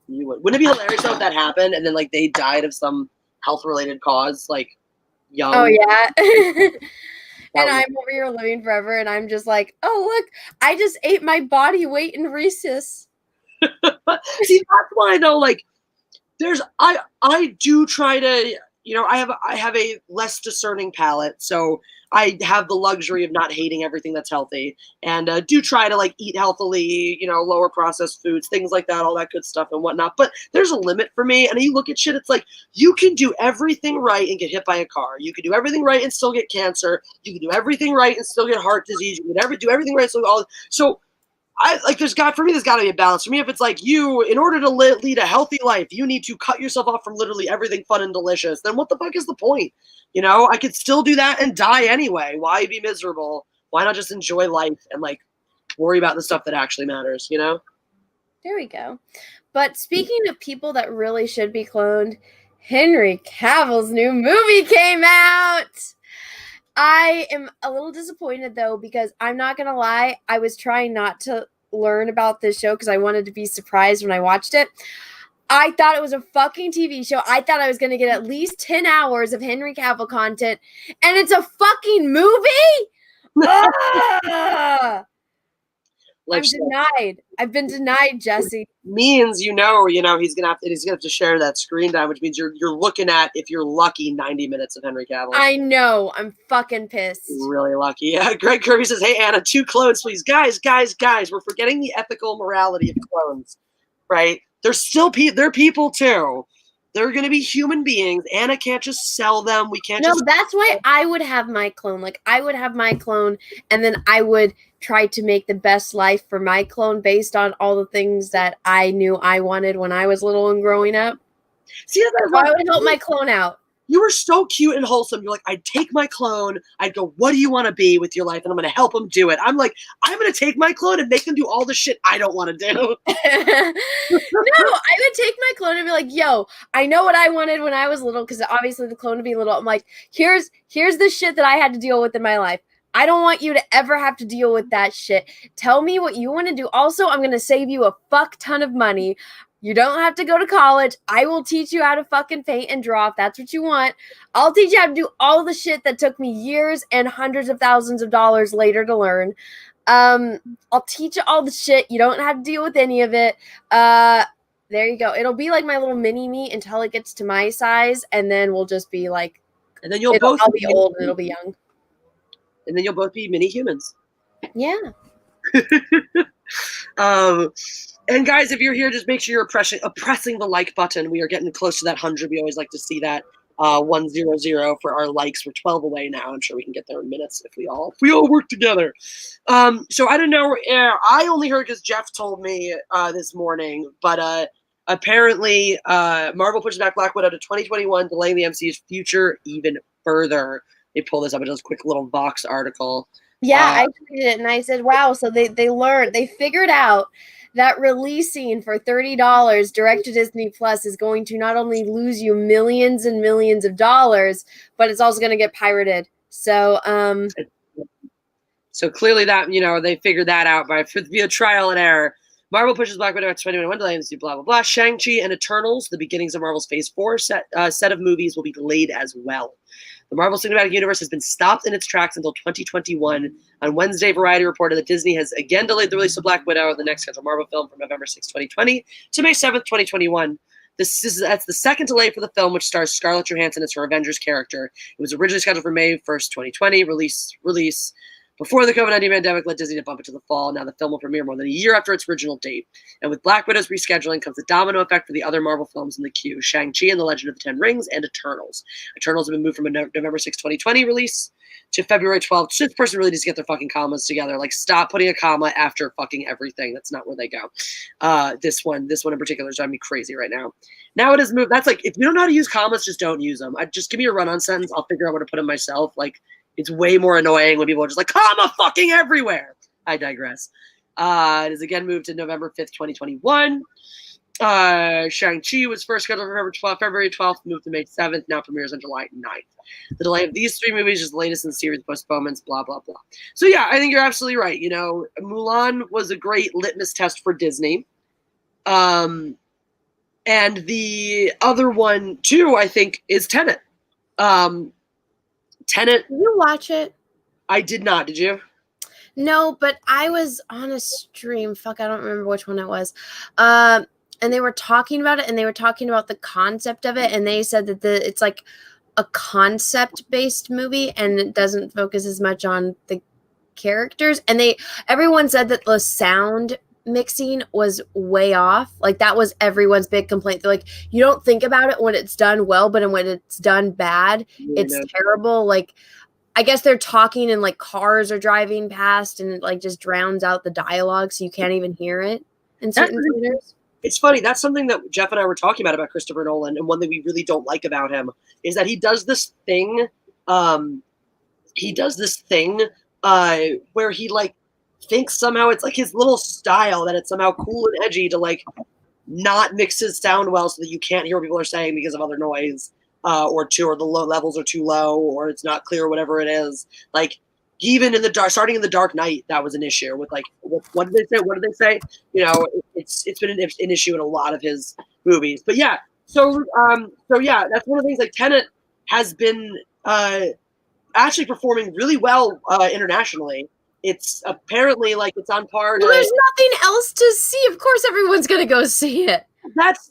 you would. Wouldn't it be hilarious though if that happened, and then like they died of some health-related cause, like young? Oh yeah. And I'm over here living forever, and I'm just like, oh look, I just ate my body weight in Reese's. See, that's why though. Like, I do try to. I have a less discerning palate, so I have the luxury of not hating everything that's healthy, and do try to like eat healthily, lower processed foods, things like that, all that good stuff and whatnot. But there's a limit for me, and you look at shit, it's like you can do everything right and get hit by a car. You can do everything right and still get cancer. You can do everything right and still get heart disease. You can never do everything right, so. There's got to be a balance. For me, if it's like you, in order to lead a healthy life, you need to cut yourself off from literally everything fun and delicious, then what the fuck is the point? I could still do that and die anyway. Why be miserable? Why not just enjoy life and like worry about the stuff that actually matters, There we go. But speaking of people that really should be cloned, Henry Cavill's new movie came out. I am a little disappointed though, because I'm not gonna lie, I was trying not to learn about this show because I wanted to be surprised when I watched it. I thought it was a fucking TV show. I thought I was gonna get at least 10 hours of Henry Cavill content, and it's a fucking movie. Ah! I'm denied. I've been denied, Jesse. Means he's gonna have to share that screen time, which means you're looking at, if you're lucky, 90 minutes of Henry Cavill. I know. I'm fucking pissed. Really lucky. Yeah. Greg Kirby says, "Hey Anna, 2 clones, please." Guys, we're forgetting the ethical morality of clones, right? They're people too. They're gonna be human beings. Anna can't just sell them. We can't. No, that's why I would have my clone. Like, I would have my clone, and then I would try to make the best life for my clone based on all the things that I knew I wanted when I was little and growing up. See, I would help my clone out. You were so cute and wholesome. You're like, I'd take my clone. I'd go, what do you want to be with your life? And I'm going to help him do it. I'm like, I'm going to take my clone and make him do all the shit I don't want to do. No, I would take my clone and be like, yo, I know what I wanted when I was little, because obviously the clone would be little. I'm like, here's the shit that I had to deal with in my life. I don't want you to ever have to deal with that shit. Tell me what you want to do. Also, I'm going to save you a fuck ton of money. You don't have to go to college. I will teach you how to fucking paint and draw if that's what you want. I'll teach you how to do all the shit that took me years and hundreds of thousands of dollars later to learn. I'll teach you all the shit. You don't have to deal with any of it. There you go. It'll be like my little mini me until it gets to my size, and then we'll just be like, and then I'll be old and it'll be young. And then you'll both be mini humans. Yeah. And guys, if you're here, just make sure you're pressing the like button. We are getting close to that 100. We always like to see that 100 for our likes. We're 12 away now. I'm sure we can get there in minutes if we all work together. So I don't know. I only heard because Jeff told me this morning, but apparently Marvel pushes back Black Widow to 2021, delaying the MCU's future even further. They pull this up into this quick little Vox article. Yeah, I read it and I said, wow, so they figured out that releasing for $30 direct to Disney Plus is going to not only lose you millions and millions of dollars, but it's also going to get pirated. So clearly that, they figured that out via trial and error. Marvel pushes Black Widow to 2021, delays blah, blah, blah. Shang-Chi and Eternals, the beginnings of Marvel's Phase 4 set of movies, will be delayed as well. The Marvel Cinematic Universe has been stopped in its tracks until 2021. On Wednesday, Variety reported that Disney has again delayed the release of Black Widow, the next scheduled Marvel film, from November 6, 2020 to May 7th, 2021. That's the second delay for the film, which stars Scarlett Johansson as her Avengers character. It was originally scheduled for May 1st, 2020, release before the COVID-19 pandemic led Disney to bump it to the fall. Now the film will premiere more than a year after its original date. And with Black Widow's rescheduling comes the domino effect for the other Marvel films in the queue: Shang-Chi and the Legend of the Ten Rings and Eternals. Eternals have been moved from a November 6, 2020 release to February 12th. This person really needs to get their fucking commas together. Like, stop putting a comma after fucking everything. That's not where they go. This one in particular is driving me crazy right now. Now it is moved. That's like, if you don't know how to use commas, just don't use them. Just give me a run-on sentence. I'll figure out where to put them myself. Like, it's way more annoying when people are just like, comma fucking everywhere. I digress. It is again moved to November 5th, 2021. Shang-Chi was first scheduled for February 12th, moved to May 7th, now premieres on July 9th. The delay of these 3 movies is the latest in the series of postponements, blah, blah, blah. So yeah, I think you're absolutely right. Mulan was a great litmus test for Disney. And the other one, too, I think, is Tenet. Tenet. Did you watch it? I did not. Did you? No, but I was on a stream. Fuck, I don't remember which one it was. And they were talking about it, and they were talking about the concept of it, and they said that it's like a concept-based movie, and it doesn't focus as much on the characters. And everyone said that the sound mixing was way off. Like, that was everyone's big complaint. They're like, you don't think about it when it's done well, but when it's done bad, it's terrible. Like, I guess they're talking and like cars are driving past, and it like just drowns out the dialogue, so you can't even hear it in certain theaters. It's funny. That's something that Jeff and I were talking about Christopher Nolan, and one that we really don't like about him is that he does this thing. Where he like thinks somehow it's like his little style, that it's somehow cool and edgy to like not mix his sound well so that you can't hear what people are saying because of other noise, or the low levels are too low, or it's not clear, whatever it is. Like, even in the dark, starting in the Dark Knight, that was an issue with like, what did they say? What did they say? You know, it's been an issue in a lot of his movies. But yeah, so yeah, that's one of the things. Like, Tenet has been actually performing really well internationally. It's apparently like it's on par. Well, there's nothing else to see. Of course, everyone's gonna go see it.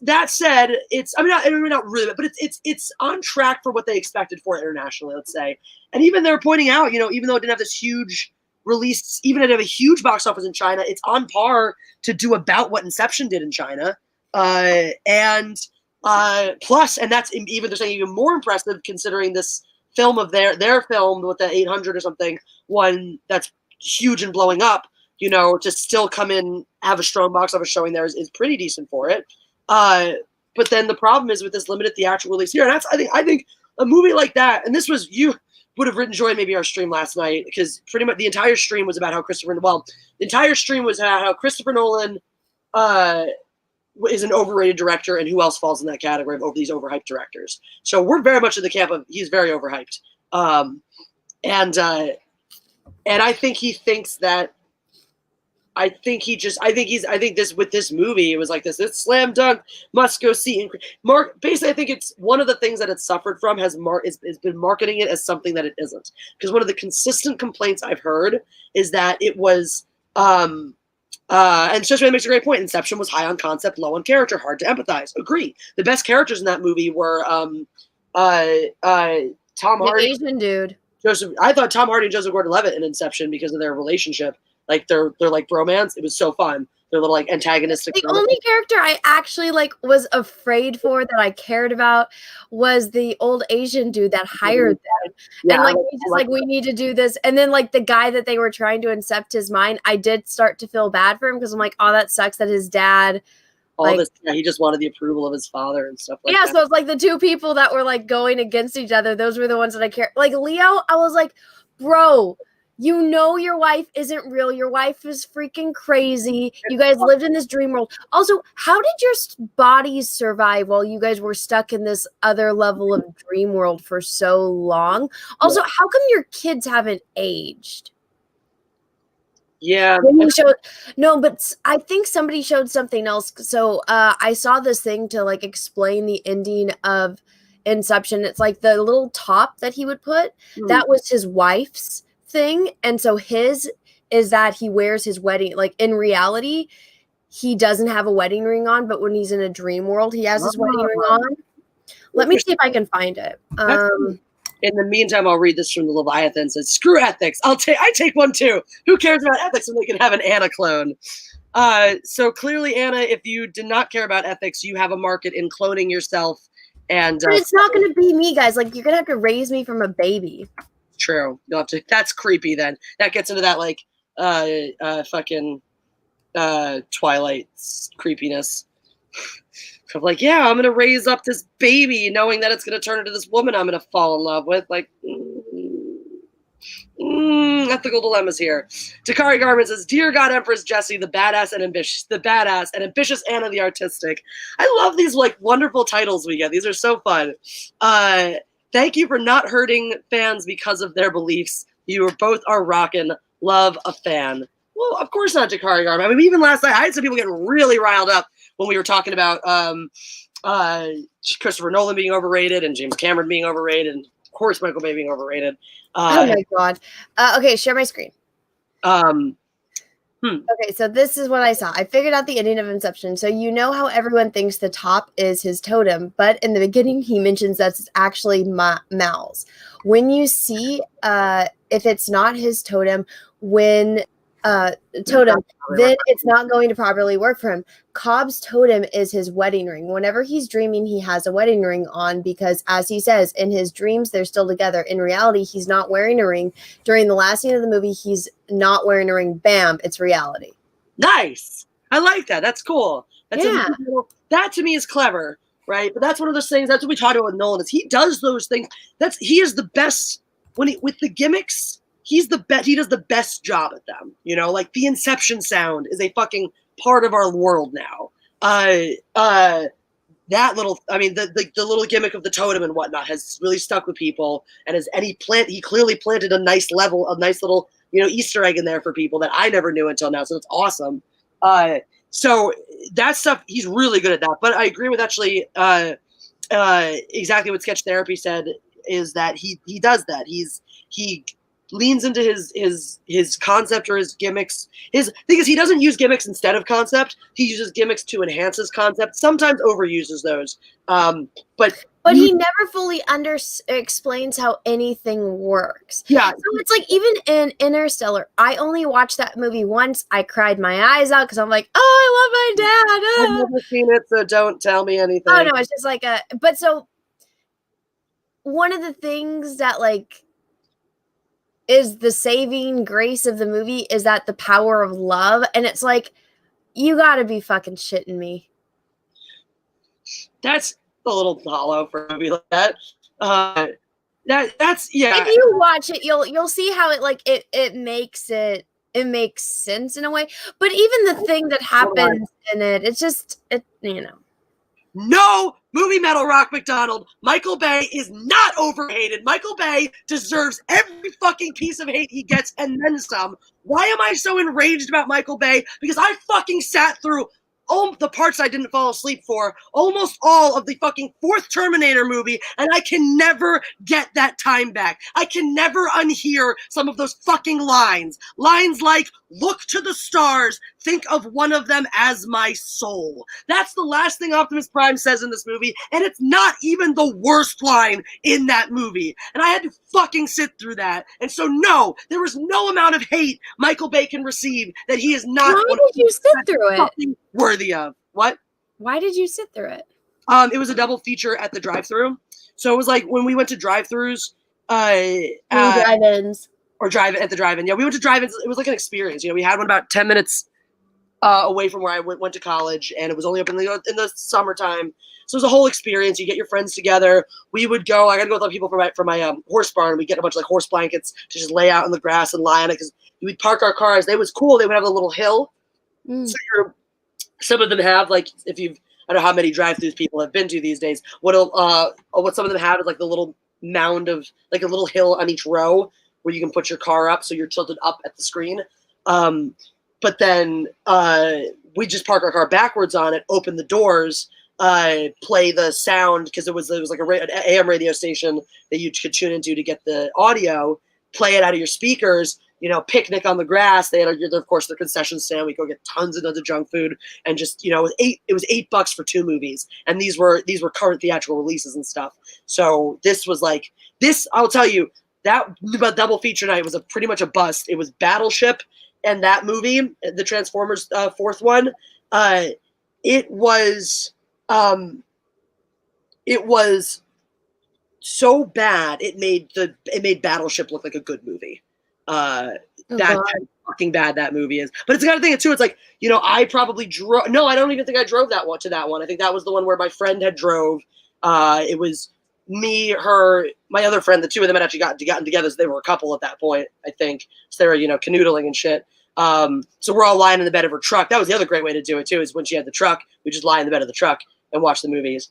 That said, it's not really, but it's on track for what they expected for it internationally, let's say. And even they're pointing out, you know, even though it didn't have this huge release, even if it had a huge box office in China, it's on par to do about what Inception did in China. And plus, and that's even, they're saying, even more impressive considering this film of their film with the 800 or something, one that's huge and blowing up, you know, to still come in, have a strong box office showing there is pretty decent for it. But then the problem is with this limited theatrical release here, and that's I think a movie like that, and this was, you would have enjoyed maybe our stream last night, because pretty much the entire stream was about how the entire stream was about how Christopher Nolan is an overrated director, and who else falls in that category of these overhyped directors. So we're very much in the camp of he's very overhyped, and I think he thinks that. I think with this movie, it was like this slam dunk, must go see. Basically, I think it's one of the things that it's suffered from has been marketing it as something that it isn't. Because one of the consistent complaints I've heard is that it was, and Shishman makes a great point. Inception was high on concept, low on character, hard to empathize. Agree. The best characters in that movie were Tom Hardy, Asian dude. I thought Tom Hardy and Joseph Gordon-Levitt in Inception, because of their relationship. Like they're like bromance. It was so fun. They're little like antagonistic. The only character I actually like was afraid for, that I cared about, was the old Asian dude that hired them. Yeah, and like he's just like, we need to do this. And then like the guy that they were trying to incept his mind, I did start to feel bad for him, because I'm like, oh, that sucks that his dad. He just wanted the approval of his father and stuff like that. Yeah, so it's like the two people that were like going against each other. Those were the ones that I cared. Like Leo, I was like, bro, you know your wife isn't real. Your wife is freaking crazy. You guys lived in this dream world. Also, how did your bodies survive while you guys were stuck in this other level of dream world for so long? Also, how come your kids haven't aged? Yeah. But I think somebody showed something else. So I saw this thing to like explain the ending of Inception. It's like the little top that he would put. That was his wife's thing, and so his is that he wears his wedding, like in reality he doesn't have a wedding ring on, but when he's in a dream world he has his wedding ring on. Let me see if I can find it. In the meantime, I'll read this from the Leviathan. It says, screw ethics, I take one too. Who cares about ethics when they can have an Anna clone? So clearly, Anna, if you did not care about ethics, you have a market in cloning yourself. And but it's not going to be me, guys. Like, you're going to have to raise me from a baby. True. You'll have to. That's creepy. Then that gets into that like fucking Twilight creepiness of like, yeah, I'm gonna raise up this baby knowing that it's gonna turn into this woman I'm gonna fall in love with. Like, ethical dilemmas here. Takari Garment says, "Dear God, Empress Jessie, the badass and ambitious Anna the artistic." I love these like wonderful titles we get. These are so fun. Thank you for not hurting fans because of their beliefs. You both are rockin'. Love, a fan. Well, of course not, Takari Garma. I mean, even last night, I had some people getting really riled up when we were talking about Christopher Nolan being overrated and James Cameron being overrated, and of course Michael Bay being overrated. Oh my God. Okay, share my screen. Okay, so this is what I saw. I figured out the ending of Inception. So you know how everyone thinks the top is his totem, but in the beginning he mentions that's actually Mal's. When you see if it's not his totem, then it's not going to properly work for him. Cobb's totem is his wedding ring. Whenever he's dreaming, he has a wedding ring on because, as he says, in his dreams, they're still together. In reality, he's not wearing a ring. During the last scene of the movie, he's not wearing a ring. Bam, it's reality. Nice. I like that. That's cool. That to me is clever, right? But that's one of those things. That's what we talked about with Nolan. Is he does those things. He is the best with the gimmicks. He's the best. He does the best job at them. You know, like the Inception sound is a fucking part of our world now. That little, I mean, the little gimmick of the totem and whatnot has really stuck with people, and he clearly planted a nice little, Easter egg in there for people that I never knew until now. So it's awesome. So that stuff, he's really good at that. But I agree with actually exactly what Sketch Therapy said, is that he does that. He leans into his concept or his gimmicks. His thing is, he doesn't use gimmicks instead of concept. He uses gimmicks to enhance his concept. Sometimes overuses those. But he never fully explains how anything works. Yeah. So it's like, even in Interstellar, I only watched that movie once. I cried my eyes out because I'm like, oh, I love my dad. I've never seen it, so don't tell me anything. Oh no, it's just like but so one of the things that like is the saving grace of the movie is that the power of love, and it's like, you gotta be fucking shitting me. That's a little hollow for a movie like that. That's yeah. If you watch it, you'll see how it makes sense in a way. But even the thing that happens in it, it's just No, movie metal Rock McDonald. Michael Bay is not overhated. Michael Bay deserves every fucking piece of hate he gets and then some. Why am I so enraged about Michael Bay? Because I fucking sat through all the parts I didn't fall asleep for, almost all of the fucking fourth Terminator movie, and I can never get that time back. I can never unhear some of those fucking lines. Lines like, look to the stars, think of one of them as my soul. That's the last thing Optimus Prime says in this movie, and it's not even the worst line in that movie. And I had to fucking sit through that. And so no, there is no amount of hate Michael Bay can receive that he is not Why did you sit through it? Worthy of. What? Why did you sit through it? It was a double feature at the drive-thru. So it was like when we went to drive-thrus, drive-ins. Or drive at the drive-in. Yeah, we went to drive-ins. It was like an experience. We had one about 10 minutes away from where I went to college, and it was only up in the summertime. So it was a whole experience. You get your friends together. We would go. I got to go with other people for my horse barn. We get a bunch of like horse blankets to just lay out in the grass and lie on it, because we'd park our cars. It was cool. They would have a little hill. So some of them have, like, I don't know how many drive-thrus people have been to these days. What some of them have is like the little mound of, like, a little hill on each row where you can put your car up so you're tilted up at the screen. But then we just park our car backwards on it, open the doors, play the sound, because it was like an AM radio station that you could tune into to get the audio, play it out of your speakers, picnic on the grass. They had, of course, their concession stand. We go get tons and tons of junk food, and just, it was $8 for 2 movies. And these were current theatrical releases and stuff. So this was like, I'll tell you, that double feature night was pretty much a bust. It was Battleship and that movie, the Transformers fourth one. It was so bad it made Battleship look like a good movie. That's how fucking bad that movie is. But it's the kind of thing too. It's like, I probably drove. No, I don't even think I drove that one to that one. I think that was the one where my friend had drove. It was me, her, my other friend. The two of them had actually gotten together. So they were a couple at that point, I think. So they were, canoodling and shit. So we're all lying in the bed of her truck. That was the other great way to do it too, is when she had the truck, we just lie in the bed of the truck and watch the movies.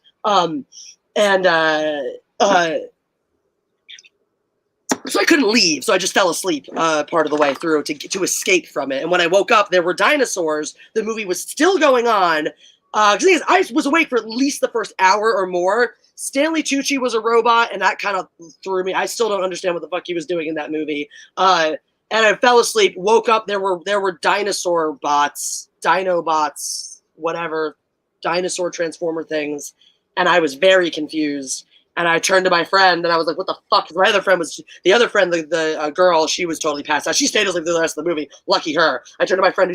So I couldn't leave, so I just fell asleep part of the way through to escape from it. And when I woke up, there were dinosaurs. The movie was still going on. The thing is, I was awake for at least the first hour or more. Stanley Tucci was a robot, and that kind of threw me. I still don't understand what the fuck he was doing in that movie. And I fell asleep, woke up. There were dinosaur bots, Dinobots, whatever, dinosaur transformer things, and I was very confused. And I turned to my friend, and I was like, what the fuck? The other friend, the girl, she was totally passed out. She stayed asleep through the rest of the movie. Lucky her. I turned to my friend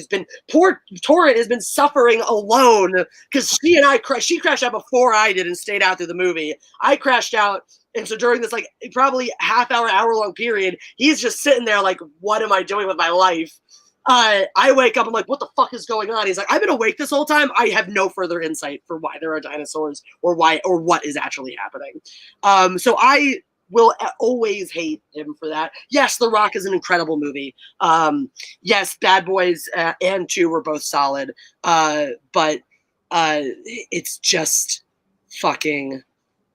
poor Torrent has been suffering alone, because she crashed out before I did and stayed out through the movie. I crashed out, and so during this, like, probably hour-long period, he's just sitting there like, what am I doing with my life? I wake up, I'm like, what the fuck is going on? He's like, I've been awake this whole time. I have no further insight for why there are dinosaurs or what is actually happening. So I will always hate him for that. Yes, The Rock is an incredible movie. Yes, Bad Boys and 2 were both solid. But it's just fucking.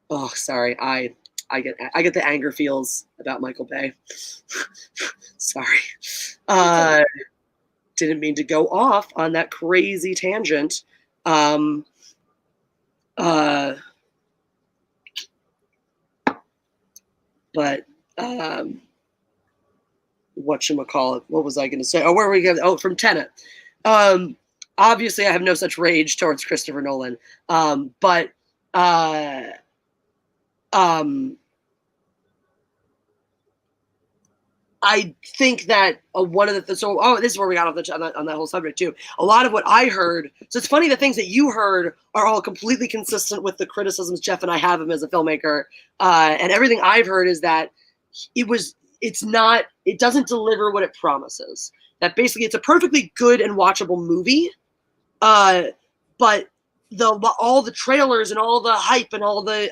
Oh, sorry. I get the anger feels about Michael Bay. Sorry. Didn't mean to go off on that crazy tangent. But whatchamacallit, what was I going to say? Oh, where were we going? Oh, from Tenet. Obviously, I have no such rage towards Christopher Nolan. But I think that one of the this is where we got off on that whole subject too. A lot of what I heard. So it's funny, the things that you heard are all completely consistent with the criticisms Jeff and I have him as a filmmaker. And everything I've heard is that it doesn't deliver what it promises. That basically it's a perfectly good and watchable movie, but all the trailers and all the hype and all the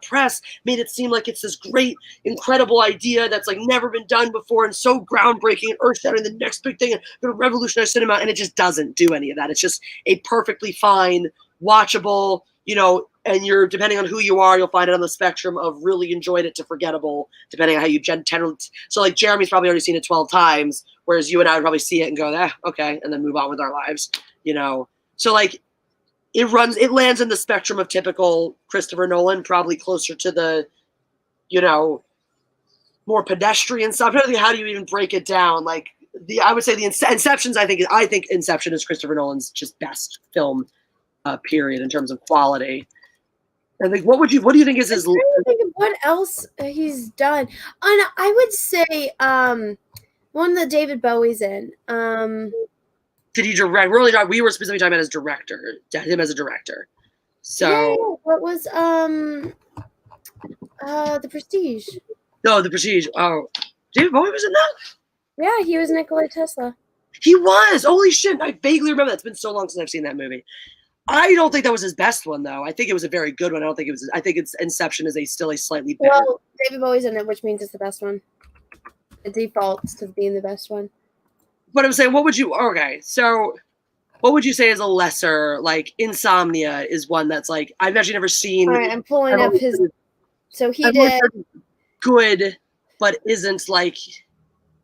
press made it seem like it's this great, incredible idea that's like never been done before and so groundbreaking and earth-shattering, the next big thing and going to revolutionize cinema, and it just doesn't do any of that. It's just a perfectly fine, watchable, and you're, depending on who you are, you'll find it on the spectrum of really enjoyed it to forgettable, depending on how you tend. So like Jeremy's probably already seen it 12 times, whereas you and I would probably see it and go, okay, and then move on with our lives, So like, it lands in the spectrum of typical Christopher Nolan, probably closer to the, more pedestrian stuff. How do you even break it down? Like I would say the Inception's, I think Inception is Christopher Nolan's just best film, period, in terms of quality. And like, what do you think is his? I'm trying to think of what else he's done. I would say one that David Bowie's in. Did he direct? We were specifically talking about his director, him as a director. So yeah, what was The Prestige? No, The Prestige. Oh, David Bowie was in that? Yeah, he was Nikola Tesla. He was. Holy shit! I vaguely remember that. It's been so long since I've seen that movie. I don't think that was his best one, though. I think it was a very good one. I think it's Inception is still a slightly better. Well, David Bowie's in it, which means it's the best one. It defaults to being the best one. But I'm saying, what would you say is a lesser, like Insomnia is one that's like, I've actually never seen. All right, I'm pulling up his. So he did good, but isn't like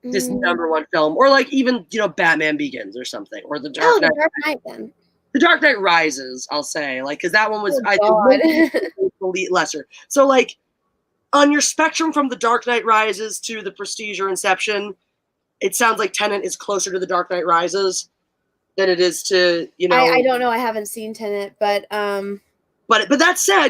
this number one film, or like even Batman Begins or something, or The Dark Knight. The Dark Knight then. The Dark Knight Rises, I'll say, like, because that one was I think lesser. So like on your spectrum from The Dark Knight Rises to The Prestige or Inception, it sounds like Tenet is closer to The Dark Knight Rises than it is to I don't know. I haven't seen Tenet, but that said,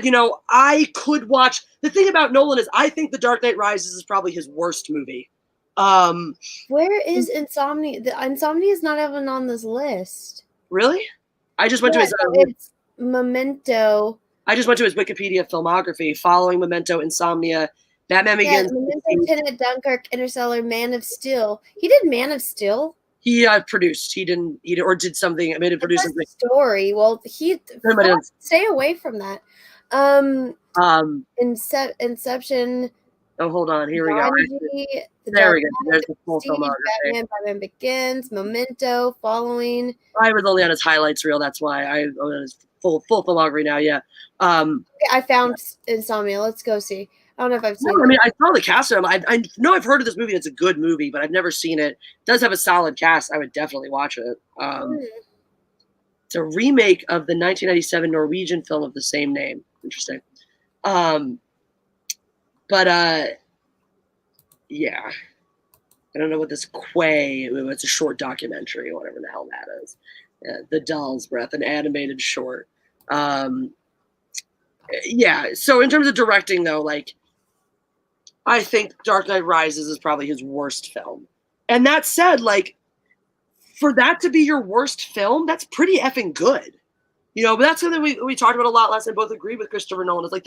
I could watch. The thing about Nolan is I think The Dark Knight Rises is probably his worst movie. Where is Insomnia? The Insomnia is not even on this list. Really? I just went to his. It's Memento. I just went to his Wikipedia filmography, following Memento, Insomnia, Batman Begins. Memento, Tenet, Dunkirk, Interstellar, Man of Steel. He did Man of Steel. He produced. He didn't. Or did something. I made it produce something. Story. Well, stay away from that. Inception. Oh, hold on. Here we go. There we go. There's the full filmography. Batman Begins, Memento, Following. I was only on his highlights reel. That's why I on his full filmography now. Yeah. I found Insomnia. Let's go see. I don't know if I've seen it. I mean, I saw the cast. I know I've heard of this movie. It's a good movie, but I've never seen it. It does have a solid cast. I would definitely watch it. It's a remake of the 1997 Norwegian film of the same name. Interesting. Yeah. I don't know what this Quay. It's a short documentary, or whatever the hell that is. The Doll's Breath, an animated short. Yeah. So in terms of directing, though, like, I think Dark Knight Rises is probably his worst film. And that said, like, for that to be your worst film, that's pretty effing good. But that's something we talked about a lot last time. Both agree with Christopher Nolan. It's like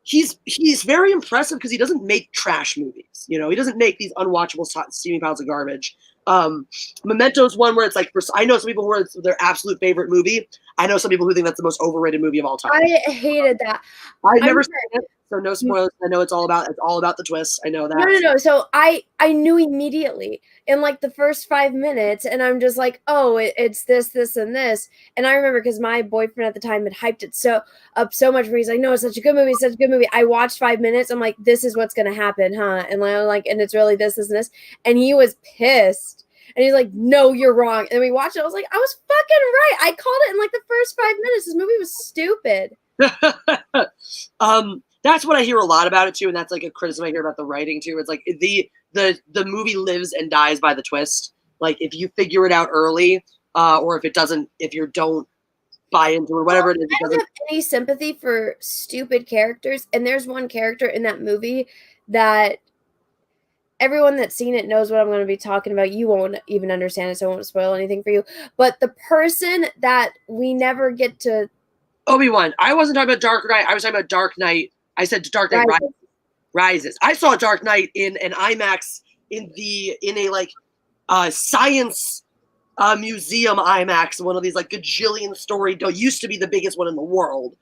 he's very impressive because he doesn't make trash movies. He doesn't make these unwatchable steaming piles of garbage. Memento's one where it's like, I know some people who are their absolute favorite movie. I know some people who think that's the most overrated movie of all time. I hated that. I've never seen it, so no spoilers. I know it's all about the twist. I know that. No. So I knew immediately in like the first 5 minutes, and I'm just like, oh, it's this, and this. And I remember because my boyfriend at the time had hyped it so much for me. He's like, no, it's such a good movie, such a good movie. I watched 5 minutes. I'm like, this is what's gonna happen, huh? And I'm like, and it's really this, and this. And he was pissed. And he's like, no, you're wrong. And we watched it. I was like, I was fucking right. I called it in like the first 5 minutes. This movie was stupid. That's what I hear a lot about it too, and that's like a criticism I hear about the writing too. It's like the movie lives and dies by the twist. Like if you figure it out early, or if you don't buy into it, whatever it is. I don't have any sympathy for stupid characters, and there's one character in that movie that everyone that's seen it knows what I'm going to be talking about. You won't even understand it, so I won't spoil anything for you. But the person that we never get to... Obi-Wan. I wasn't talking about Dark Knight. I was talking about Dark Knight. I said Dark Knight Rises. I saw Dark Knight in an IMAX in a like science museum IMAX, one of these like gajillion story. Used to be the biggest one in the world.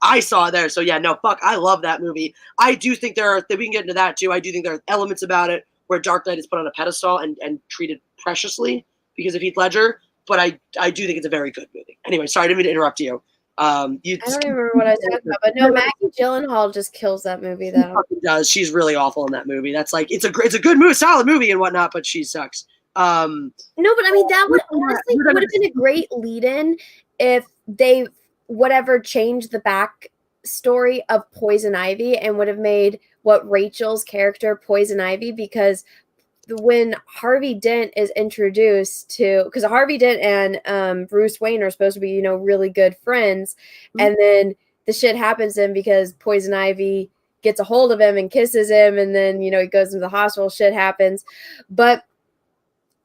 I saw there. So yeah, no, fuck. I love that movie. I do think we can get into that too. I do think there are elements about it where Dark Knight is put on a pedestal and treated preciously because of Heath Ledger. But I do think it's a very good movie. Anyway, sorry, I didn't mean to interrupt you. I don't even remember what I was talking about, but no, Maggie Gyllenhaal just kills that movie though. She fucking does. She's really awful in that movie. That's like it's a good movie, solid movie and whatnot, but she sucks. No, but I mean that would honestly would have been a great lead-in if they changed the back story of Poison Ivy and would have made what Rachel's character Poison Ivy, because when Harvey Dent is introduced to, because Harvey Dent and Bruce Wayne are supposed to be, really good friends, and then the shit happens to him because Poison Ivy gets a hold of him and kisses him, and then he goes into the hospital. Shit happens, but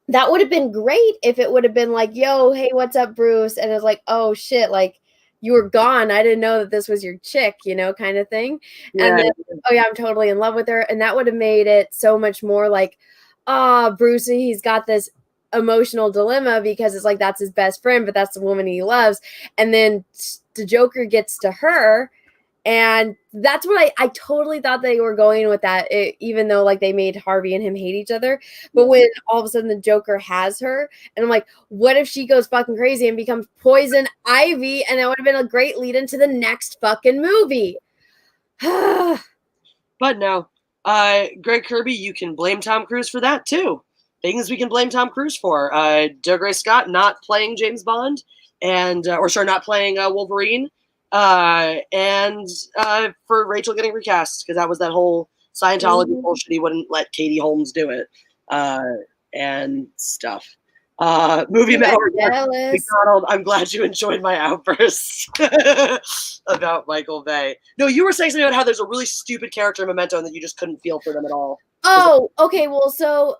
that would have been great if it would have been like, yo, hey, what's up, Bruce? And it's like, oh shit, like you were gone. I didn't know that this was your chick, kind of thing. Yeah. And then, oh yeah, I'm totally in love with her. And that would have made it so much more like, Bruce, he's got this emotional dilemma because it's like that's his best friend, but that's the woman he loves. And then the Joker gets to her, and that's what I totally thought they were going with that, even though like they made Harvey and him hate each other. But when all of a sudden the Joker has her, and I'm like, what if she goes fucking crazy and becomes Poison Ivy? And that would have been a great lead into the next fucking movie. But no. Greg Kirby, you can blame Tom Cruise for that too. Things we can blame Tom Cruise for. Dougray Scott not playing James Bond, and not playing Wolverine, and for Rachel getting recast because that was that whole Scientology bullshit. He wouldn't let Katie Holmes do it, and stuff. Movie McDonald, I'm glad you enjoyed my outburst about Michael Bay. No, you were saying something about how there's a really stupid character in Memento and that you just couldn't feel for them at all. Oh, okay. Well, so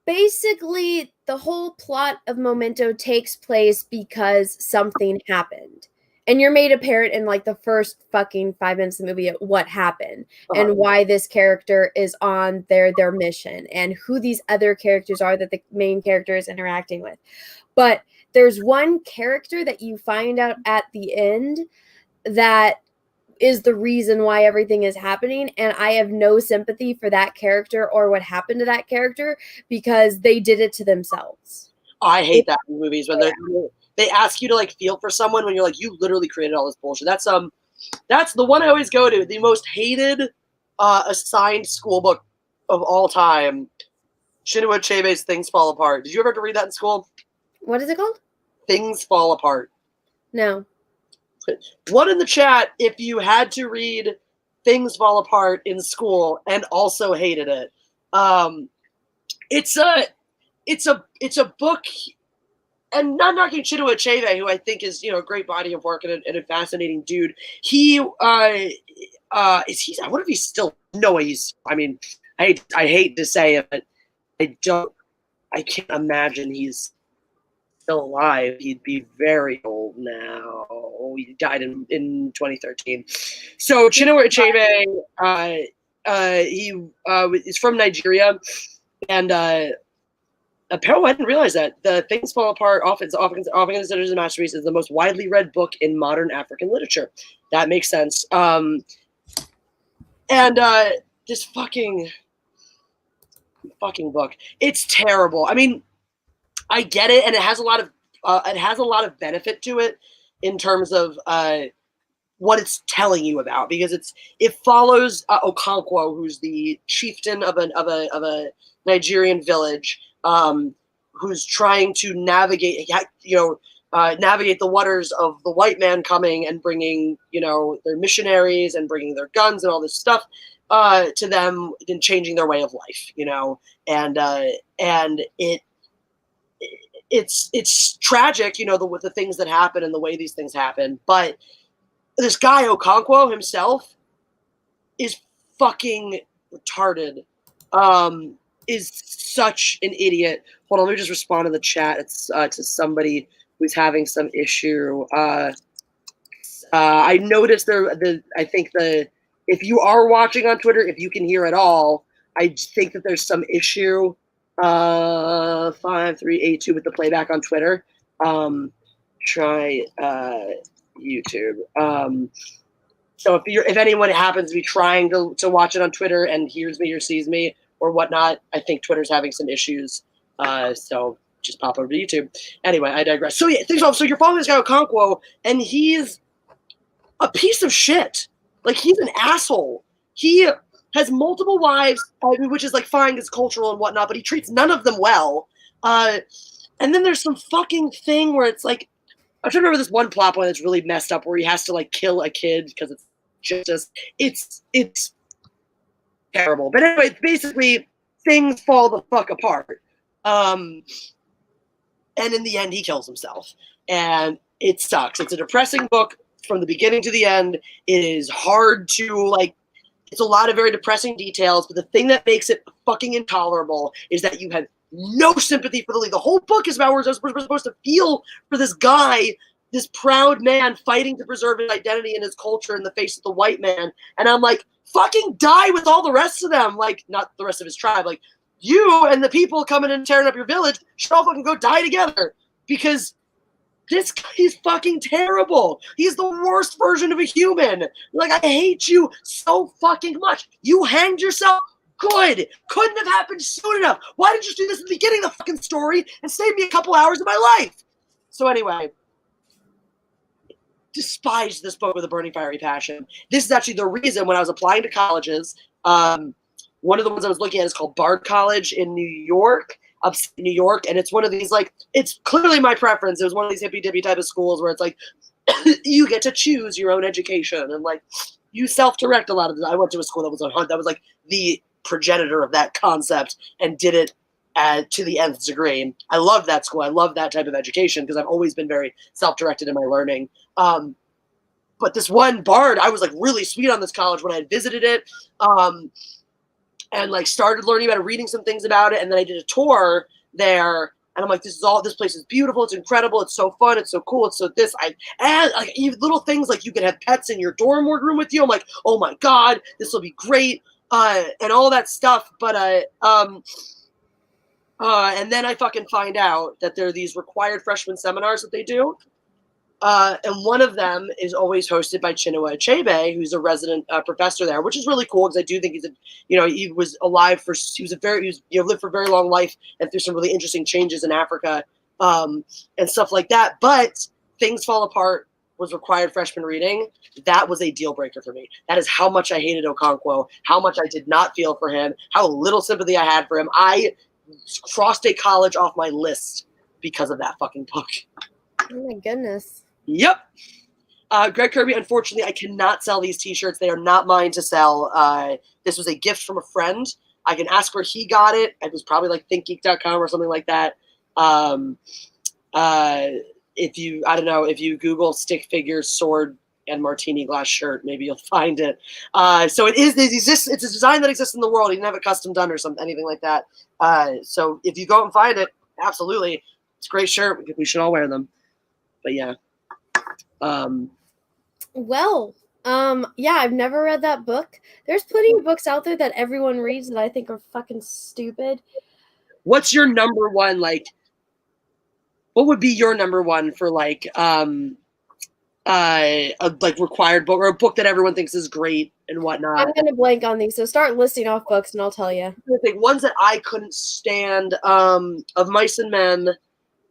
basically the whole plot of Memento takes place because something happened. And you're made apparent in like the first fucking 5 minutes of the movie what happened and why this character is on their mission and who these other characters are that the main character is interacting with. But there's one character that you find out at the end that is the reason why everything is happening. And I have no sympathy for that character or what happened to that character because they did it to themselves. I hate that in movies when they ask you to like feel for someone when you're like, you literally created all this bullshit. That's the one I always go to. The most hated assigned school book of all time. Chinua Achebe's Things Fall Apart. Did you ever have to read that in school? What is it called? Things Fall Apart. No. One in the chat if you had to read Things Fall Apart in school and also hated it. It's a book. And not knocking Chinua Achebe, who I think is, a great body of work and a fascinating dude. He I wonder if he's still, no, I hate to say it, but I can't imagine he's still alive. He'd be very old now. He died in 2013. So Chinua Achebe, he is from Nigeria, and Apparently, I didn't realize that. The Things Fall Apart, often considered as a masterpiece, is the most widely read book in modern African literature. That makes sense. And this fucking book, it's terrible. I mean, I get it, and it has a lot of benefit to it in terms of what it's telling you about, because it follows Okonkwo, who's the chieftain of a Nigerian village, who's trying to navigate the waters of the white man coming and bringing their missionaries and bringing their guns and all this stuff to them and changing their way of life, and it's tragic, with the things that happen and the way these things happen, but this guy Okonkwo himself is fucking retarded. Is such an idiot. Hold on, let me just respond to the chat. It's to somebody who's having some issue. I noticed I think if you are watching on Twitter, if you can hear at all, I think that there's some issue. 5382 with the playback on Twitter. Try YouTube. So if anyone happens to be trying to watch it on Twitter and hears me or sees me or whatnot, I think Twitter's having some issues. So just pop over to YouTube. Anyway, I digress. So yeah, so you're following this guy Okonkwo, and he's a piece of shit. Like, he's an asshole. He has multiple wives, which is like fine, it's cultural and whatnot, but he treats none of them well. And then there's some fucking thing where it's like, I'm trying to remember this one plot point that's really messed up where he has to like kill a kid because it's terrible. But anyway, basically things fall the fuck apart. And in the end he kills himself. And it sucks. It's a depressing book from the beginning to the end. It is hard to it's a lot of very depressing details, but the thing that makes it fucking intolerable is that you have no sympathy for the lead. The whole book is about we're supposed to feel for this guy, this proud man fighting to preserve his identity and his culture in the face of the white man. And I'm like, fucking die with all the rest of them. Like, not the rest of his tribe. Like, you and the people coming and tearing up your village should all fucking go die together, because this guy is fucking terrible. He's the worst version of a human. Like, I hate you so fucking much. You hanged yourself? Good. Couldn't have happened soon enough. Why didn't you do this at the beginning of the fucking story and save me a couple hours of my life? So anyway, despise this book with a burning fiery passion. This is actually the reason when I was applying to colleges, one of the ones I was looking at is called Bard College in New York, upstate New York, and it's one of these, like, it's clearly my preference. It was one of these hippy-dippy type of schools where it's like, you get to choose your own education, and like, you self-direct a lot of this. I went to a school that was like the progenitor of that concept and did it to the nth degree. I love that school. I love that type of education because I've always been very self-directed in my learning. But this one Bard, I was like really sweet on this college when I had visited it. And like started learning about it, reading some things about it, and then I did a tour there, and I'm like, this place is beautiful, it's incredible, it's so fun, it's so cool, it's so this. And like even little things like you could have pets in your dorm room with you. I'm like, oh my god, this will be great, and all that stuff. But and then I fucking find out that there are these required freshman seminars that they do. And one of them is always hosted by Chinua Achebe, who's a resident professor there, which is really cool because I do think he was alive lived for a very long life and through some really interesting changes in Africa and stuff like that. But Things Fall Apart was required freshman reading. That was a deal breaker for me. That is how much I hated Okonkwo, how much I did not feel for him, how little sympathy I had for him. I crossed a college off my list because of that fucking book. Oh my goodness. Yep. Greg Kirby, unfortunately, I cannot sell these t-shirts. They are not mine to sell. This was a gift from a friend. I can ask where he got it. It was probably like thinkgeek.com or something like that. If you Google stick figures, sword, and martini glass shirt, maybe you'll find it. So it exists. It's a design that exists in the world. He didn't have it custom done or something, anything like that. So if you go out and find it, absolutely. It's a great shirt. We should all wear them. But yeah. Yeah, I've never read that book. There's plenty of books out there that everyone reads that I think are fucking stupid. what's your number one, like, what would be your number one for like a like required book or a book that everyone thinks is great and whatnot? I'm gonna blank on these, so start listing off books and I'll tell you. I think ones that I couldn't stand, of Mice and Men.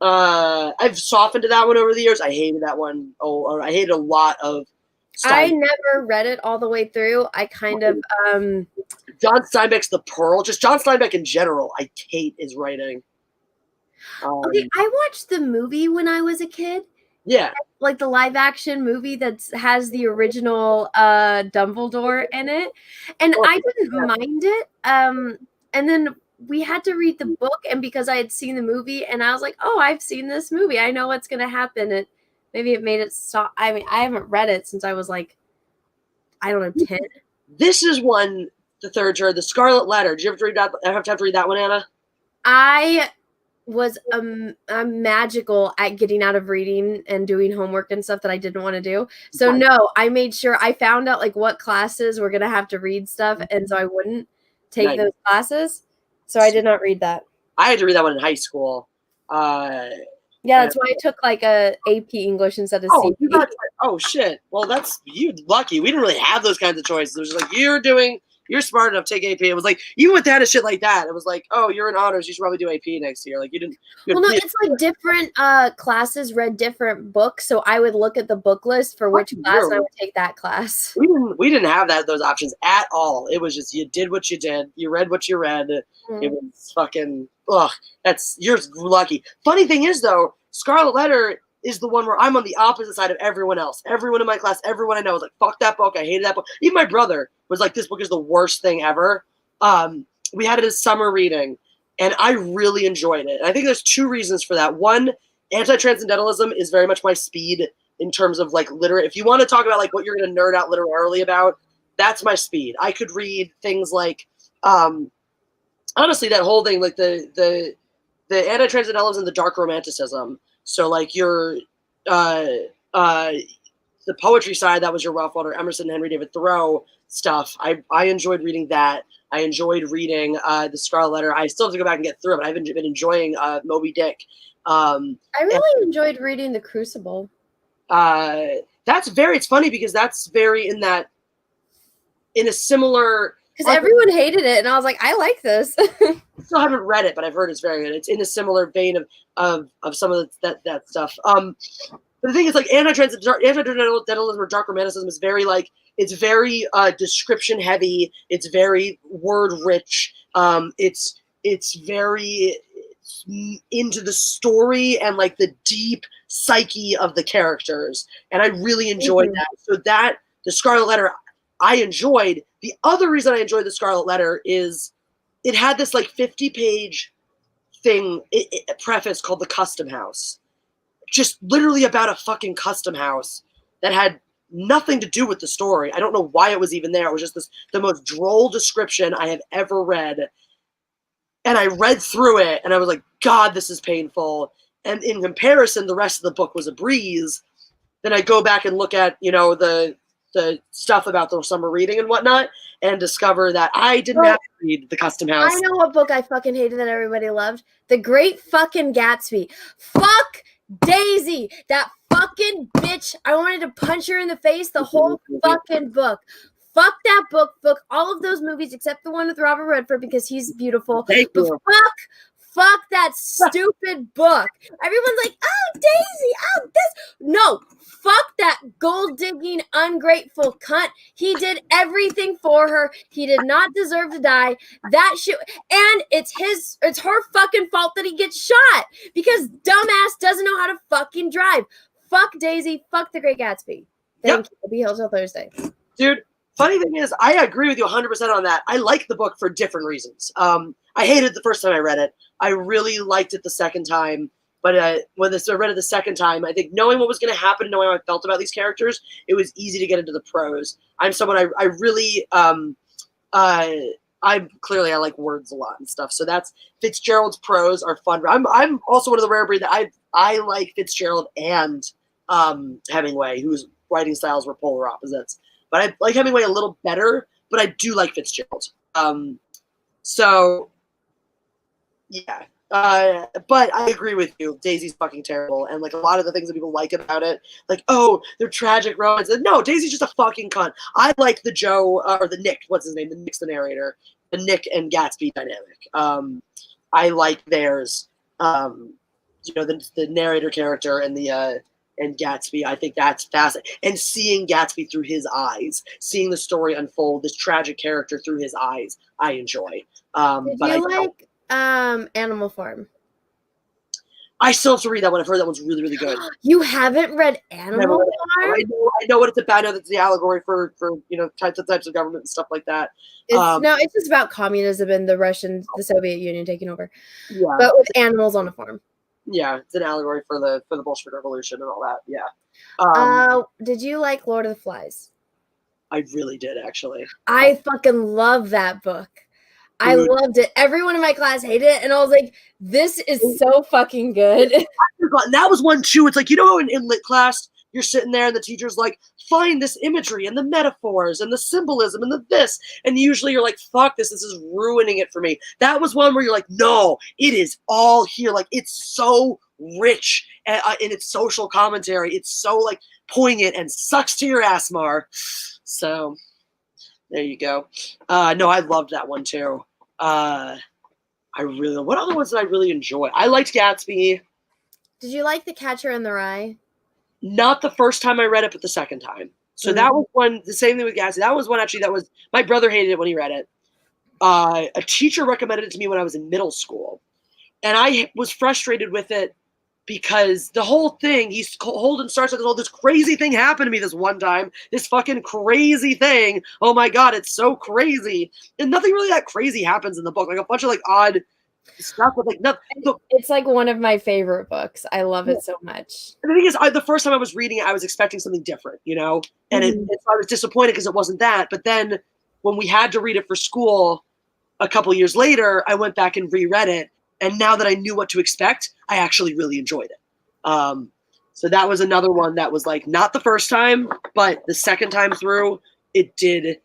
I've softened to that one over the years. I hated that one. Oh, I hated a lot of I Steinbeck. never read it all the way through. I kind of John Steinbeck's The Pearl. Just John Steinbeck in general. I hate his writing. okay, I watched the movie when I was a kid. Yeah. Like the live action movie that has the original Dumbledore in it. And I didn't mind it. And then we had to read the book, and because I had seen the movie and I was like, oh, I've seen this movie. I know what's gonna happen. Maybe it made it stop. I mean, I haven't read it since I was like, I don't know, 10. This is one, the third tier, The Scarlet Letter. Did you ever read that? I have to read that one, Anna? I was magical at getting out of reading and doing homework and stuff that I didn't want to do. So no, I made sure I found out like what classes were going to have to read stuff, and so I wouldn't take those classes. So I did not read that. I had to read that one in high school. Yeah, that's why I took like a AP English instead of CP. Oh shit. Well, that's you lucky. We didn't really have those kinds of choices. It was just like you're smart enough to take AP. It was like even with that and shit like that, it was like, oh, you're in honors, you should probably do AP next year. Like you didn't. Well, no, it's like different classes read different books, so I would look at the book list for which class and I would take that class. We didn't have those options at all. It was just you did what you did, you read what you read. Mm. It was fucking you're lucky. Funny thing is though, Scarlet Letter is the one where I'm on the opposite side of everyone else. Everyone in my class, everyone I know was like, fuck that book. I hated that book. Even my brother was like, this book is the worst thing ever. We had it as summer reading, and I really enjoyed it. And I think there's two reasons for that. One, anti-transcendentalism is very much my speed in terms of like literate. If you want to talk about like what you're going to nerd out literarily about, that's my speed. I could read things like, honestly, that whole thing, like the anti-transcendentalism and the dark romanticism. So like your the poetry side, that was your Ralph Waldo Emerson, Henry David Thoreau stuff. I enjoyed reading that. I enjoyed reading the Scarlet Letter. I still have to go back and get through it, but I've been enjoying Moby Dick. I really enjoyed reading The Crucible. It's funny because that's very in a similar. Because everyone hated it, and I was like, I like this. I still haven't read it, but I've heard it's very good. It's in a similar vein of some of that stuff. But the thing is, like anti-transcendentalism or dark romanticism is very like it's very description heavy. It's very word rich. It's very into the story and like the deep psyche of the characters, and I really enjoyed that. So that the Scarlet Letter I enjoyed. The other reason I enjoyed the Scarlet Letter is it had this like 50-page thing, preface called The Custom House. Just literally about a fucking custom house that had nothing to do with the story. I don't know why it was even there. It was just the most droll description I have ever read. And I read through it and I was like, God, this is painful. And in comparison, the rest of the book was a breeze. Then I go back and look at, the stuff about the summer reading and whatnot, and discover that I didn't have to read The Custom House. I know what book I fucking hated that everybody loved. The Great Fucking Gatsby. Fuck Daisy, that fucking bitch. I wanted to punch her in the face the whole fucking book. Fuck that book. Fuck all of those movies except the one with Robert Redford because he's beautiful. But fuck that stupid book. Everyone's like, oh, Daisy, oh, this. No, fuck that gold-digging, ungrateful cunt. He did everything for her. He did not deserve to die. That shit, and it's her fucking fault that he gets shot because dumbass doesn't know how to fucking drive. Fuck Daisy. Fuck The Great Gatsby. Thank you. I'll be here till Thursday. Dude, funny thing is, I agree with you 100% on that. I like the book for different reasons. I hated it the first time I read it. I really liked it the second time. But when I read it the second time, I think knowing what was going to happen, knowing how I felt about these characters, it was easy to get into the prose. I'm someone I really I like words a lot and stuff. So that's Fitzgerald's prose are fun. I'm also one of the rare breed that I like Fitzgerald and Hemingway, whose writing styles were polar opposites. But I like Hemingway a little better, but I do like Fitzgerald. So Yeah. But I agree with you. Daisy's fucking terrible, and like a lot of the things that people like about it, like oh, they're tragic romance. No, Daisy's just a fucking cunt. I like the Joe or the Nick. What's his name? The Nick's the narrator. The Nick and Gatsby dynamic. I like theirs. The narrator character and the and Gatsby. I think that's fascinating. And seeing Gatsby through his eyes, seeing the story unfold, this tragic character through his eyes, I enjoy. Did you like Animal Farm? I still have to read that one. I've heard that one's really, really good. You haven't read Animal Farm? I know what it's about. I know that's the allegory for types of government and stuff like that. It's just about communism and the Soviet Union taking over. Yeah. But with animals on a farm. Yeah, it's an allegory for the Bolshevik Revolution and all that. Yeah. Did you like Lord of the Flies? I really did, actually. I fucking love that book. I loved it. Everyone in my class hated it, and I was like, this is so fucking good. And that was one, too. It's like, in lit class, you're sitting there, and the teacher's like, find this imagery, and the metaphors, and the symbolism, and the this. And usually you're like, fuck this is ruining it for me. That was one where you're like, no, it is all here. Like, it's so rich in its social commentary. It's so, like, poignant and sucks to your ass, Mar. So, there you go. No, I loved that one, too. What other ones did I really enjoy? I liked Gatsby. Did you like The Catcher in the Rye? Not the first time I read it, but the second time. So that was one, the same thing with Gatsby. That was one actually my brother hated it when he read it. A teacher recommended it to me when I was in middle school. And I was frustrated with it because the whole thing, Holden starts with this crazy thing happened to me this one time. This fucking crazy thing. Oh my God, it's so crazy. And nothing really that crazy happens in the book. Like a bunch of like odd stuff with like nothing. It's like one of my favorite books. I love it so much. And the thing is, the first time I was reading it, I was expecting something different, and I was disappointed because it wasn't that. But then when we had to read it for school a couple years later, I went back and reread it. And now that I knew what to expect, I actually really enjoyed it. So that was another one that was like not the first time, but the second time through, it did.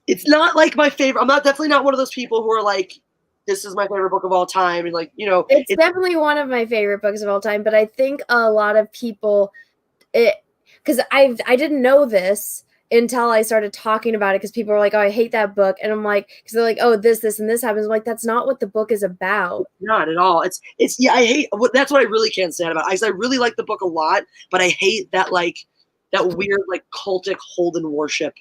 It's not like my favorite. I'm definitely not one of those people who are like, this is my favorite book of all time. And like, it's definitely one of my favorite books of all time. But I think a lot of people, because I didn't know this until I started talking about it, because people were like, oh, I hate that book. And I'm like, because they're like, oh, this, and this happens. I'm like, that's not what the book is about. Not at all. It's I hate, that's what I really can't stand about it. I really like the book a lot, but I hate that weird, like cultic Holden worship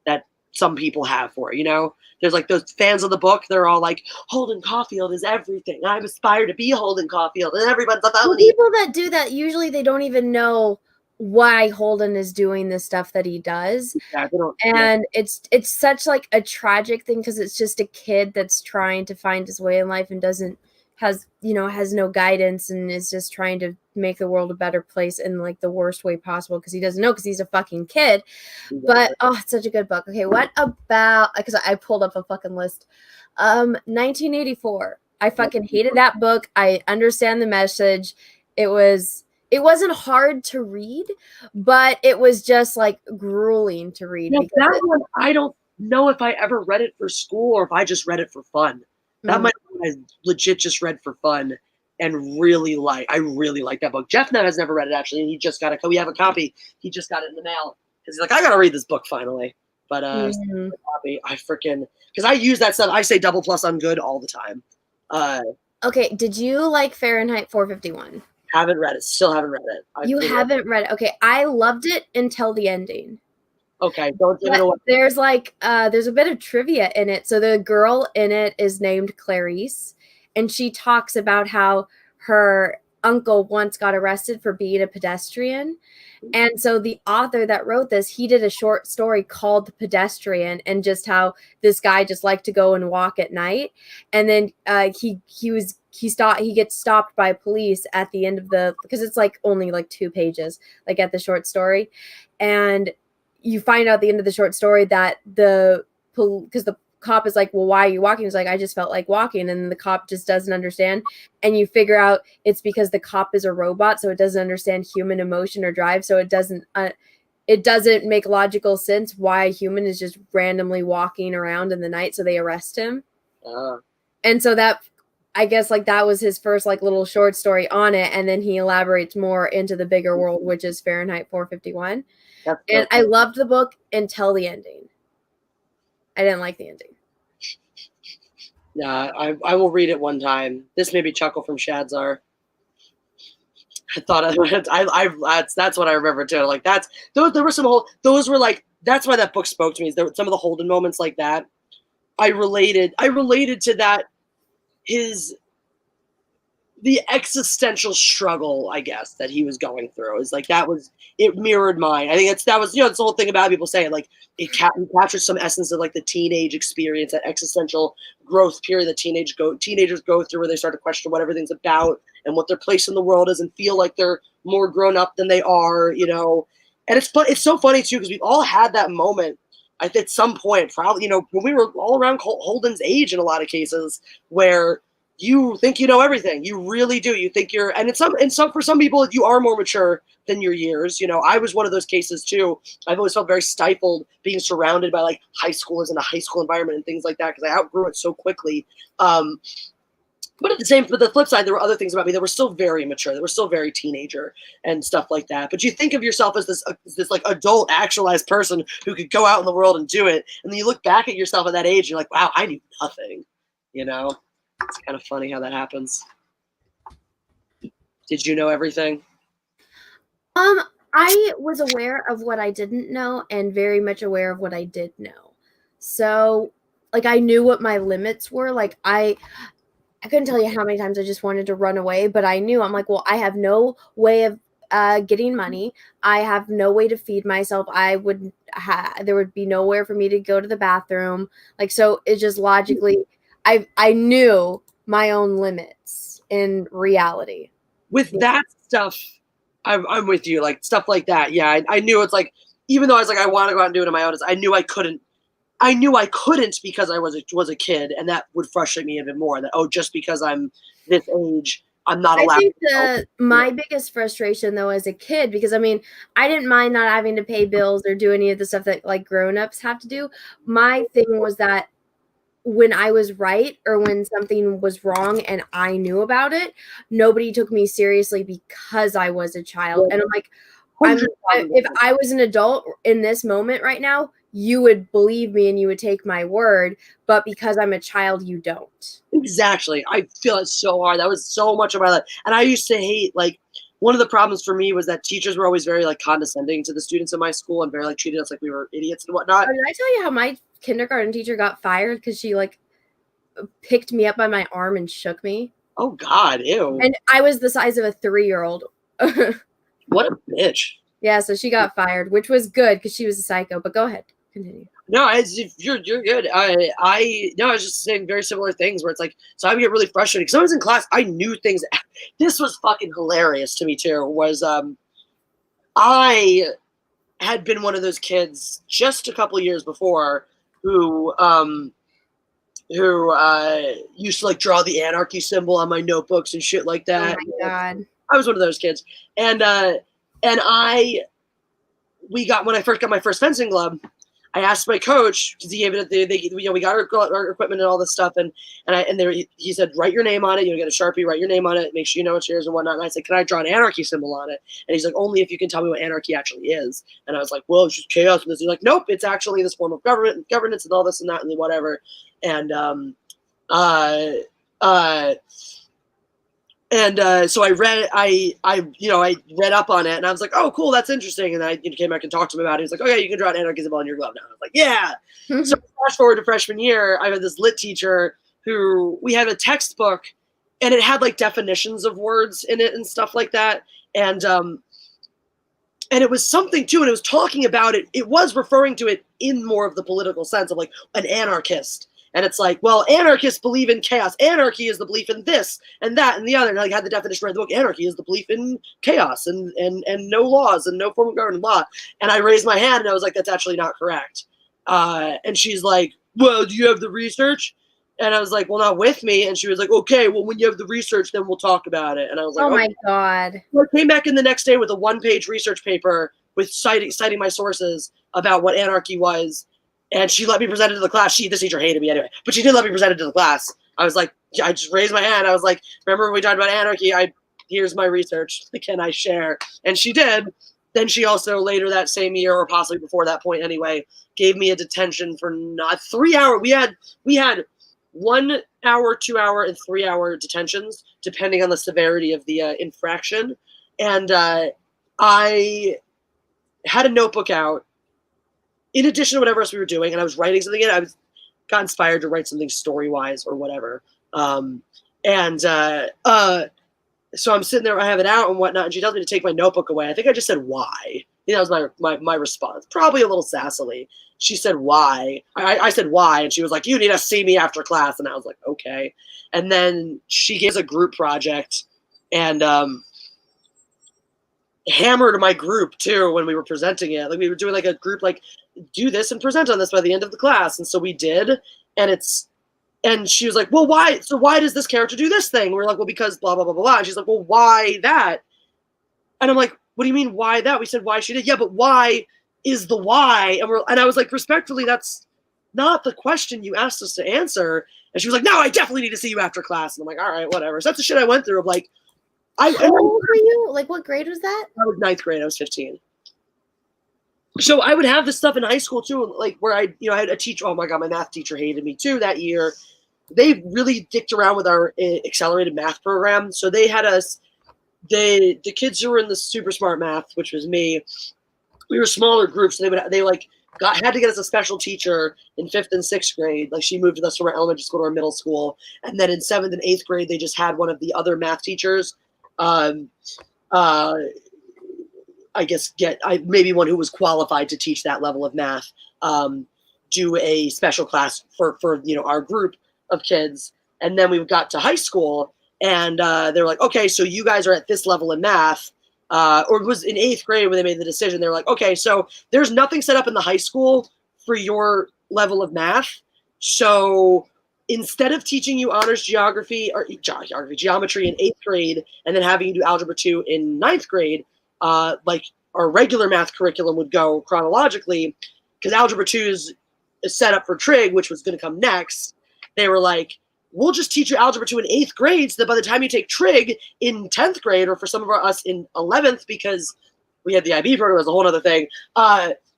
that some people have for it, There's like those fans of the book, they're all like, Holden Caulfield is everything. I aspire to be Holden Caulfield. And everyone's like, people that do that, usually they don't even know why Holden is doing the stuff that he does. Yeah, and it's such like a tragic thing, because it's just a kid that's trying to find his way in life and has no guidance, and is just trying to make the world a better place in like the worst way possible, because he doesn't know, because he's a fucking kid. But it's such a good book. Okay, what about, because I pulled up a fucking list. 1984. I fucking hated that book. I understand the message. It wasn't hard to read, but it was just like grueling to read. Yeah, that one, I don't know if I ever read it for school or if I just read it for fun. That might be what I legit just read for fun and I really like that book. Jeff has never read it actually, and he just got we have a copy. He just got it in the mail because he's like, I gotta read this book finally. But copy, because I use that stuff. I say double plus on good all the time. Okay, did you like Fahrenheit 451? Haven't read it. Still haven't read it. You haven't read it. Okay, I loved it until the ending. Okay, don't give it away. There's a bit of trivia in it. So the girl in it is named Clarice, and she talks about how her uncle once got arrested for being a pedestrian. And so the author that wrote this, he did a short story called The Pedestrian, and just how this guy just liked to go and walk at night. And then he gets stopped by police at the end of because it's like only like 2 pages, like at the short story. And you find out at the end of the short story that because the cop is like, well, why are you walking? He's like, I just felt like walking. And the cop just doesn't understand. And you figure out it's because the cop is a robot, so it doesn't understand human emotion or drive. So it doesn't make logical sense why a human is just randomly walking around in the night. So they arrest him. And so that I guess like that was his first like little short story on it, and then he elaborates more into the bigger world, which is Fahrenheit 451. And I loved the book until the ending. I didn't like the ending. Yeah, I will read it one time. This made me chuckle from Shadzar. I thought that's what I remember too. Like there were those were like, that's why that book spoke to me. There were some of the Holden moments like that. I related to that, the existential struggle, I guess, that he was going through. Is like, it mirrored mine. I think that was it's the whole thing about people saying like it captures some essence of like the teenage experience, that existential growth period that teenagers go through, where they start to question what everything's about and what their place in the world is, and feel like they're more grown up than they are, And it's so funny too, because we've all had that moment at some point, probably, when we were all around Holden's age in a lot of cases, where you think you know everything. You really do. You think for some people, you are more mature than your years. I was one of those cases too. I've always felt very stifled being surrounded by like high schoolers in a high school environment and things like that, because I outgrew it so quickly. But the flip side, there were other things about me that were still very mature, that were still very teenager and stuff like that. But you think of yourself as this like adult, actualized person who could go out in the world and do it. And then you look back at yourself at that age and you're like, wow, I knew nothing, It's kind of funny how that happens. Did you know everything? I was aware of what I didn't know and very much aware of what I did know. So, like, I knew what my limits were. Like, I couldn't tell you how many times I just wanted to run away, but I knew, I'm like, well, I have no way of getting money. I have no way to feed myself. There would be nowhere for me to go to the bathroom. Like, so it just logically, I knew my own limits in reality. With that stuff, I'm with you. Like stuff like that. Yeah, I knew it's like, even though I was like, I want to go out and do it on my own, I knew I couldn't. I knew I couldn't because I was a kid, and that would frustrate me even more. That just because I'm this age, I'm not allowed. I think my biggest frustration though as a kid, because I mean, I didn't mind not having to pay bills or do any of the stuff that like grown-ups have to do. My thing was that when I was right or when something was wrong and I knew about it, nobody took me seriously because I was a child. And I'm like, if I was an adult in this moment right now, you would believe me and you would take my word, but because I'm a child, you don't. Exactly. I feel it so hard. That was so much of my life. And I used to hate, like, one of the problems for me was that teachers were always very like condescending to the students in my school and very like treated us like we were idiots and whatnot. Did I tell you how my kindergarten teacher got fired because she like picked me up by my arm and shook me? Oh God, ew. And I was the size of a 3-year-old. What a bitch. Yeah, so she got fired, which was good because she was a psycho. But go ahead, continue. No, you're good. I was just saying very similar things where it's like, so I would get really frustrated because I was in class. I knew things. This was fucking hilarious to me too. Was I had been one of those kids just a couple years before who used to like draw the anarchy symbol on my notebooks and shit like that. Oh my God. I was one of those kids. And when I first got my first fencing glove, I asked my coach, because he gave it, we got our equipment and all this stuff, and he said, write your name on it. Get a Sharpie, write your name on it, make sure you know it's yours and whatnot. And I said, can I draw an anarchy symbol on it? And he's like, only if you can tell me what anarchy actually is. And I was like, well, it's just chaos. And he's like, nope, it's actually this form of governance and all this and that and whatever. And so I read up on it, and I was like, oh, cool, that's interesting. And I came back and talked to him about it. He's like, okay, you can draw an anarchy symbol on your glove now. I was like, yeah. Mm-hmm. So flash forward to freshman year, I had this lit teacher who we had a textbook, and it had like definitions of words in it and stuff like that. And it was something too, and it was talking about it. It was referring to it in more of the political sense of like an anarchist. And it's like, well, anarchists believe in chaos. Anarchy is the belief in this and that and the other. And I had the definition right in the book. Anarchy is the belief in chaos and no laws and no form of government law. And I raised my hand and I was like, that's actually not correct. And she's like, well, do you have the research? And I was like, well, not with me. And she was like, okay, well, when you have the research, then we'll talk about it. And I was like, oh my God. So I came back in the next day with a 1-page research paper with citing my sources about what anarchy was. And she let me present it to the class. This teacher hated me anyway, but she did let me present it to the class. I was like, I just raised my hand. I was like, remember when we talked about anarchy? Here's my research. Can I share? And she did. Then she also later that same year, or possibly before that point anyway, gave me a detention for not 3 hours. We had 1 hour, 2 hour, and 3 hour detentions, depending on the severity of the infraction. And I had a notebook out in addition to whatever else we were doing, and I was writing something in. I got inspired to write something story-wise or whatever. So I'm sitting there, I have it out and whatnot, and she tells me to take my notebook away. I think I just said, why? That was my response, probably a little sassily. She said, why? I said, why? And she was like, you need to see me after class. And I was like, okay. And then she gives a group project and hammered my group too when we were presenting it. Like we were doing like a group, like do this and present on this by the end of the class. And so we did. And she was like, well, why? So why does this character do this thing? And we're like, well, because blah, blah, blah, blah, blah. And she's like, well, why that? And I'm like, what do you mean, why that? We said, why she did. Yeah, but why is the why? And I was like, respectfully, that's not the question you asked us to answer. And she was like, no, I definitely need to see you after class. And I'm like, all right, whatever. So that's the shit I went through of like, how old were you? Like, what grade was that? I was 9th grade. I was 15. So I would have this stuff in high school too, like where I had a teacher. Oh my God, my math teacher hated me too that year. They really dicked around with our accelerated math program. So they had us, the kids who were in the super smart math, which was me, we were smaller groups. So had to get us a special teacher in 5th and 6th grade. Like she moved us from our elementary school to our middle school. And then in 7th and 8th grade, they just had one of the other math teachers, I guess maybe one who was qualified to teach that level of math, do a special class for our group of kids. And then we got to high school and they were like, okay, so you guys are at this level in math, or it was in 8th grade when they made the decision. They were like, okay, so there's nothing set up in the high school for your level of math. So instead of teaching you honors geometry in 8th grade and then having you do algebra 2 in 9th grade, like our regular math curriculum would go chronologically, because algebra 2 is set up for trig, which was going to come next. They were like, we'll just teach you algebra 2 in 8th grade, so that by the time you take trig in 10th grade, or for some of us in 11th, because we had the IB program as a whole other thing,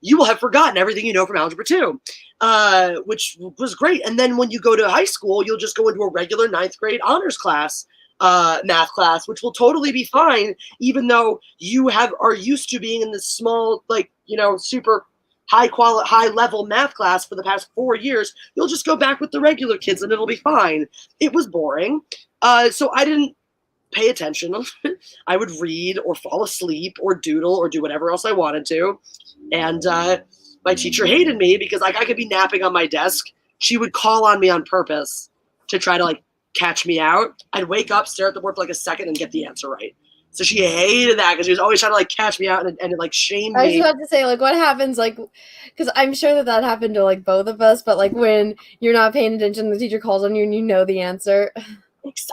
you will have forgotten everything you know from algebra 2, which was great. And then when you go to high school, you'll just go into a regular 9th grade honors class, math class, which will totally be fine, even though you are used to being in this small, like, super high level math class for the past 4 years. You'll just go back with the regular kids and it'll be fine. It was boring. So I didn't pay attention. I would read or fall asleep or doodle or do whatever else I wanted to. And my teacher hated me because I could be napping on my desk. She would call on me on purpose to try to catch me out. I'd wake up, stare at the board for a second and get the answer right. So she hated that because she was always trying to catch me out and shame me. I was about to say, what happens, because I'm sure that happened to both of us, but when you're not paying attention, the teacher calls on you and you know the answer.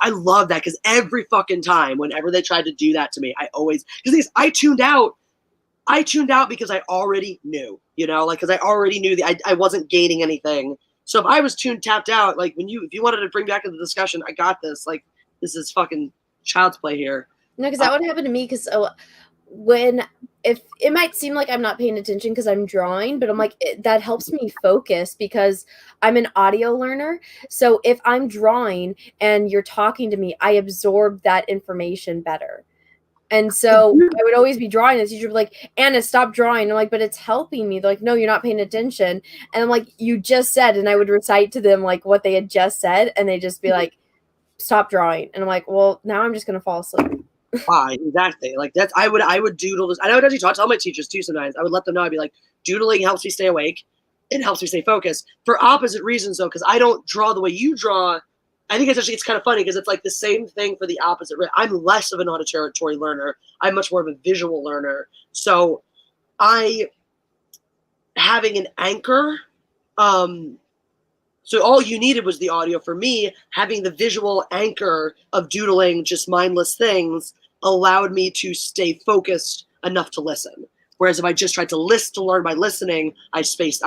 I love that because every fucking time, whenever they tried to do that to me, because I tuned out. I tuned out because I already knew, because I already knew I wasn't gaining anything. So if I was tapped out, if you wanted to bring back into the discussion, I got this. This is fucking child's play here. No, because that would happen to me. Because if it might seem like I'm not paying attention because I'm drawing, but I'm that helps me focus because I'm an audio learner. So if I'm drawing and you're talking to me, I absorb that information better. And so I would always be drawing. The teacher would be like, Anna, stop drawing. I'm like, but it's helping me. They're like, no, you're not paying attention. And I'm like, you just said, and I would recite to them what they had just said, and they'd just be like, stop drawing. And I'm like, well, now I'm just gonna fall asleep. Why exactly? That's I would doodle this. I would actually tell my teachers too sometimes. I would let them know. I'd be like, doodling helps me stay awake. It helps me stay focused for opposite reasons though, because I don't draw the way you draw. I think it's kind of funny because it's the same thing for the opposite. I'm less of an auditory learner. I'm much more of a visual learner. So having an anchor, so all you needed was the audio. For me, having the visual anchor of doodling just mindless things allowed me to stay focused enough to listen. Whereas if I just tried to learn by listening, I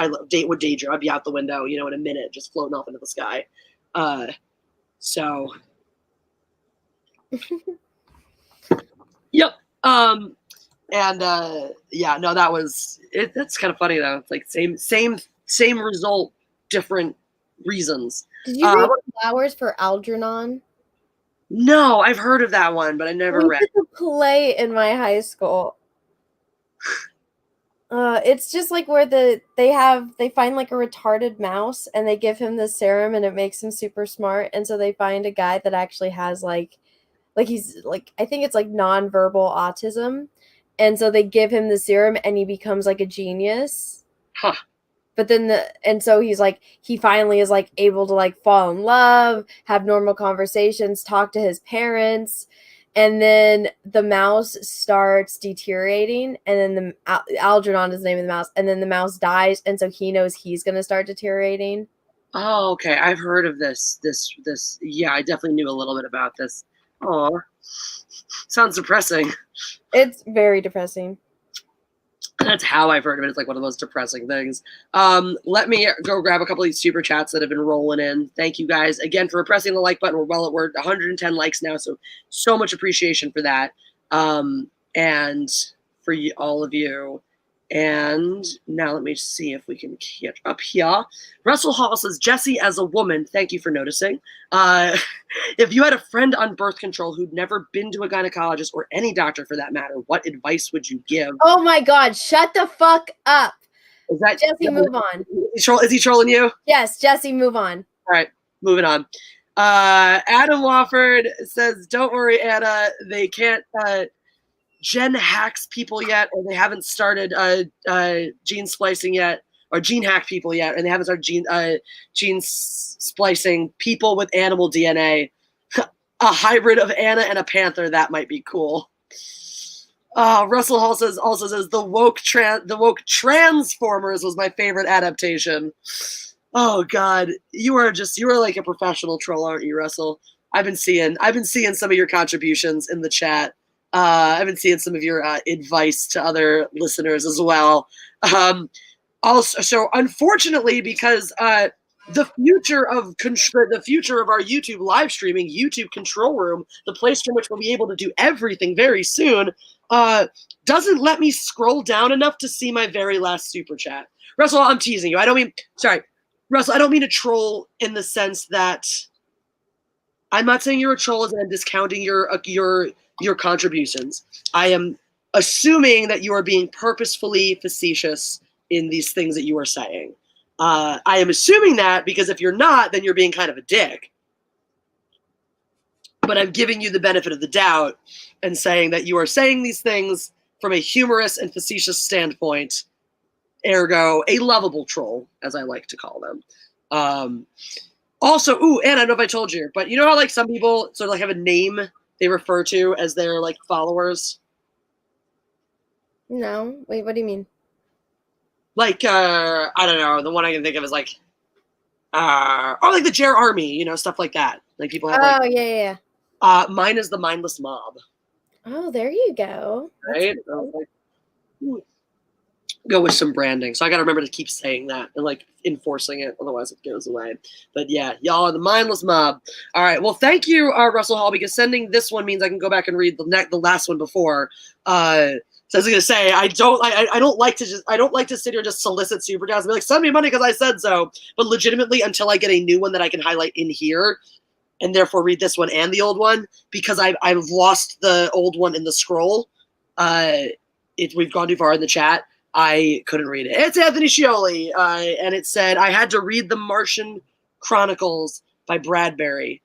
would daydream. I'd be out the window, in a minute, just floating off into the sky. So, yep. Yeah, no, that was it. That's kind of funny though. It's like same result, different reasons. Did you read Flowers for Algernon? No, I've heard of that one, but I never read. We did a play in my high school. It's just like where they find like a retarded mouse and they give him the serum and it makes him super smart, and so they find a guy that actually has like he's like, I think it's like nonverbal autism, and so they give him the serum and he becomes like a genius. Huh. But then so he's like, he finally is like able to like fall in love, have normal conversations, talk to his parents, and then the mouse starts deteriorating, and then Algernon is the name of the mouse, and then the mouse dies, and so he knows he's going to start deteriorating. Oh, okay. I've heard of this. Yeah, I definitely knew a little bit about this. Oh, sounds depressing. It's very depressing. That's how I've heard of it. It's like one of the most depressing things. Let me go grab a couple of these super chats that have been rolling in. Thank you guys again for pressing the like button. We're 110 likes now, so much appreciation for that. And for all of you. And now let me see if we can get up here. Russell Hall says, Jesse, as a woman, thank you for noticing. If you had a friend on birth control who'd never been to a gynecologist or any doctor for that matter, what advice would you give? Oh my God, shut the fuck up. Is that Jesse, move on. Is he trolling you? Yes, Jesse, move on. All right, moving on. Adam Wofford says, don't worry, Anna. They can't gen hacks people yet, or they haven't started gene splicing yet, or gene hack people yet, and they haven't started gene splicing people with animal DNA. A hybrid of Anna and a panther, that might be cool. Russell Hall also says the woke Transformers was my favorite adaptation. Oh God, you are like a professional troll, aren't you, Russell? I've been seeing some of your contributions in the chat. I've been seeing some of your advice to other listeners as well. Also, so unfortunately, because the future of our YouTube live streaming, YouTube Control Room, the place from which we'll be able to do everything very soon, doesn't let me scroll down enough to see my very last super chat. Russell, I'm teasing you. Russell, I don't mean to troll in the sense that I'm not saying you're a troll as I'm discounting your contributions. I am assuming that you are being purposefully facetious in these things that you are saying. I am assuming that because if you're not, then you're being kind of a dick. But I'm giving you the benefit of the doubt and saying that you are saying these things from a humorous and facetious standpoint, ergo a lovable troll, as I like to call them. Also, and I don't know if I told you, but you know how like some people sort of like have a name they refer to as their like followers? No. Wait, what do you mean? Like, I don't know. The one I can think of is like, or like the Jer Army, stuff like that. Like people have like, yeah. Mine is the Mindless Mob. Oh, there you go. Right? Go with some branding. So I got to remember to keep saying that and like enforcing it. Otherwise it goes away. But yeah, y'all are the Mindless Mob. All right. Well, thank you, Russell Hall, because sending this one means I can go back and read the last one before. So I was gonna say I don't like to sit here and just solicit super chats and be like, send me money because I said so. But legitimately, until I get a new one that I can highlight in here, and therefore read this one and the old one, because I've lost the old one in the scroll. We've gone too far in the chat. I couldn't read it. It's Anthony Scioli, and it said I had to read The Martian Chronicles by Bradbury.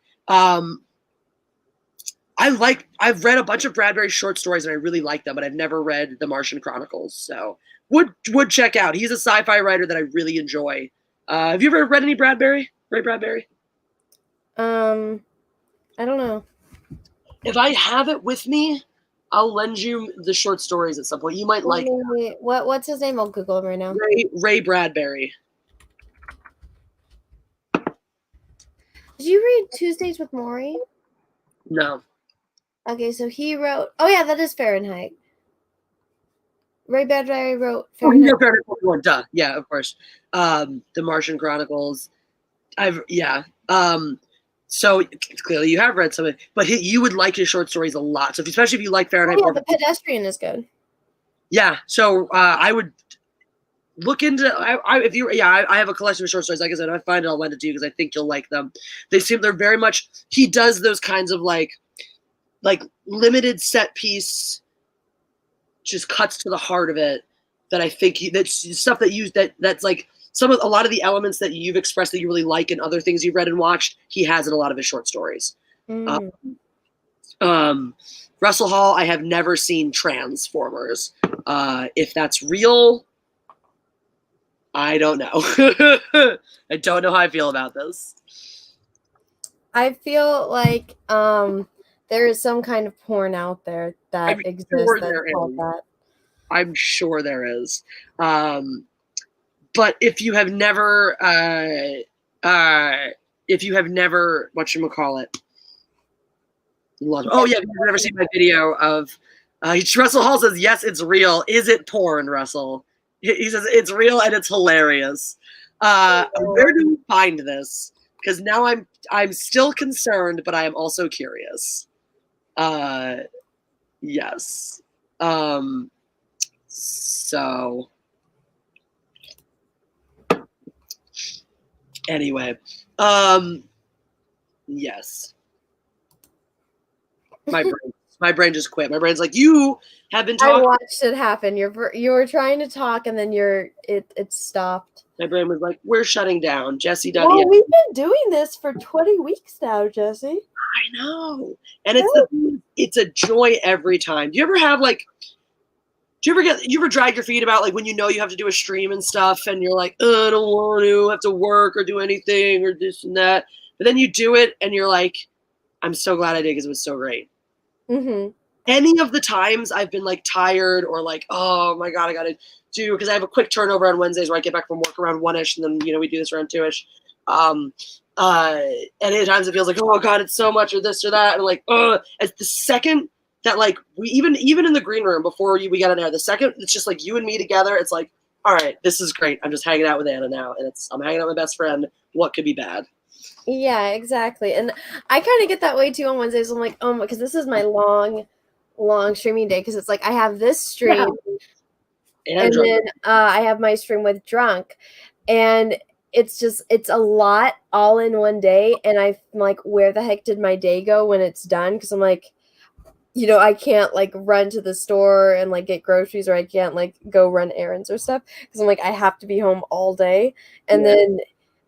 I've read a bunch of Bradbury short stories and I really like them, but I've never read The Martian Chronicles. So would check out. He's a sci-fi writer that I really enjoy. Have you ever read any Bradbury? Ray Bradbury? I don't know. If I have it with me, I'll lend you the short stories at some point. You might like it. What's his name? I'll Google him right now. Ray Bradbury. Did you read Tuesdays with Morrie? No. Okay, so he wrote. Oh yeah, that is Fahrenheit. Ray Bradbury wrote Fahrenheit. Oh, Fahrenheit. Duh. Yeah, of course. The Martian Chronicles. So clearly you have read some of it, but you would like his short stories a lot. So especially if you like Fahrenheit. Oh, yeah, The Pedestrian is good. Yeah. So I would look into. I have a collection of short stories. Like I said, if I find it, I'll lend it to you because I think you'll like them. They're very much. He does those kinds of like limited set piece, just cuts to the heart of it. That I think that's stuff that's like a lot of the elements that you've expressed that you really like and other things you've read and watched. He has in a lot of his short stories. Russell Hall, I have never seen Transformers. If that's real, I don't know. I don't know how I feel about this. I feel like there is some kind of porn out there that exists that's called that. I'm sure there is. But if you have never, whatchamacallit? Oh, yeah, you've never seen my video of, Russell Hall says, yes, it's real. Is it porn, Russell? He says, it's real and it's hilarious. Where do we find this? Because now I'm still concerned, but I am also curious. Yes. So anyway, yes. My brain just quit. My brain's like, you have been talking. I watched it happen. You were trying to talk, and then it stopped. My brain was like, we're shutting down. Jesse. Well, we've been doing this for 20 weeks now, Jesse. I know, and it's a joy every time. Do you ever have do you ever drag your feet about when you have to do a stream and stuff, and you're like, I don't want to have to work or do anything or this and that, but then you do it, and you're like, I'm so glad I did because it was so great. Mm-hmm. Any of the times I've been tired or oh my God, I gotta do, because I have a quick turnover on Wednesdays where I get back from work around 1-ish, and then we do this around 2-ish. Any of the times it feels like, oh God, it's so much or this or that, and at the second that we even in the green room before we got in there, the second it's just you and me together, it's like, all right, this is great. I'm just hanging out with Anna now, and I'm hanging out with my best friend. What could be bad? Yeah, exactly. And I kind of get that way too on Wednesdays. I'm like, oh, because this is my long streaming day, because it's I have this stream, and then I have my stream with Drunk, and it's a lot all in one day, and I'm like, where the heck did my day go when it's done? Because I'm like, I can't run to the store and get groceries, or I can't go run errands or stuff, because I'm I have to be home all day, and then.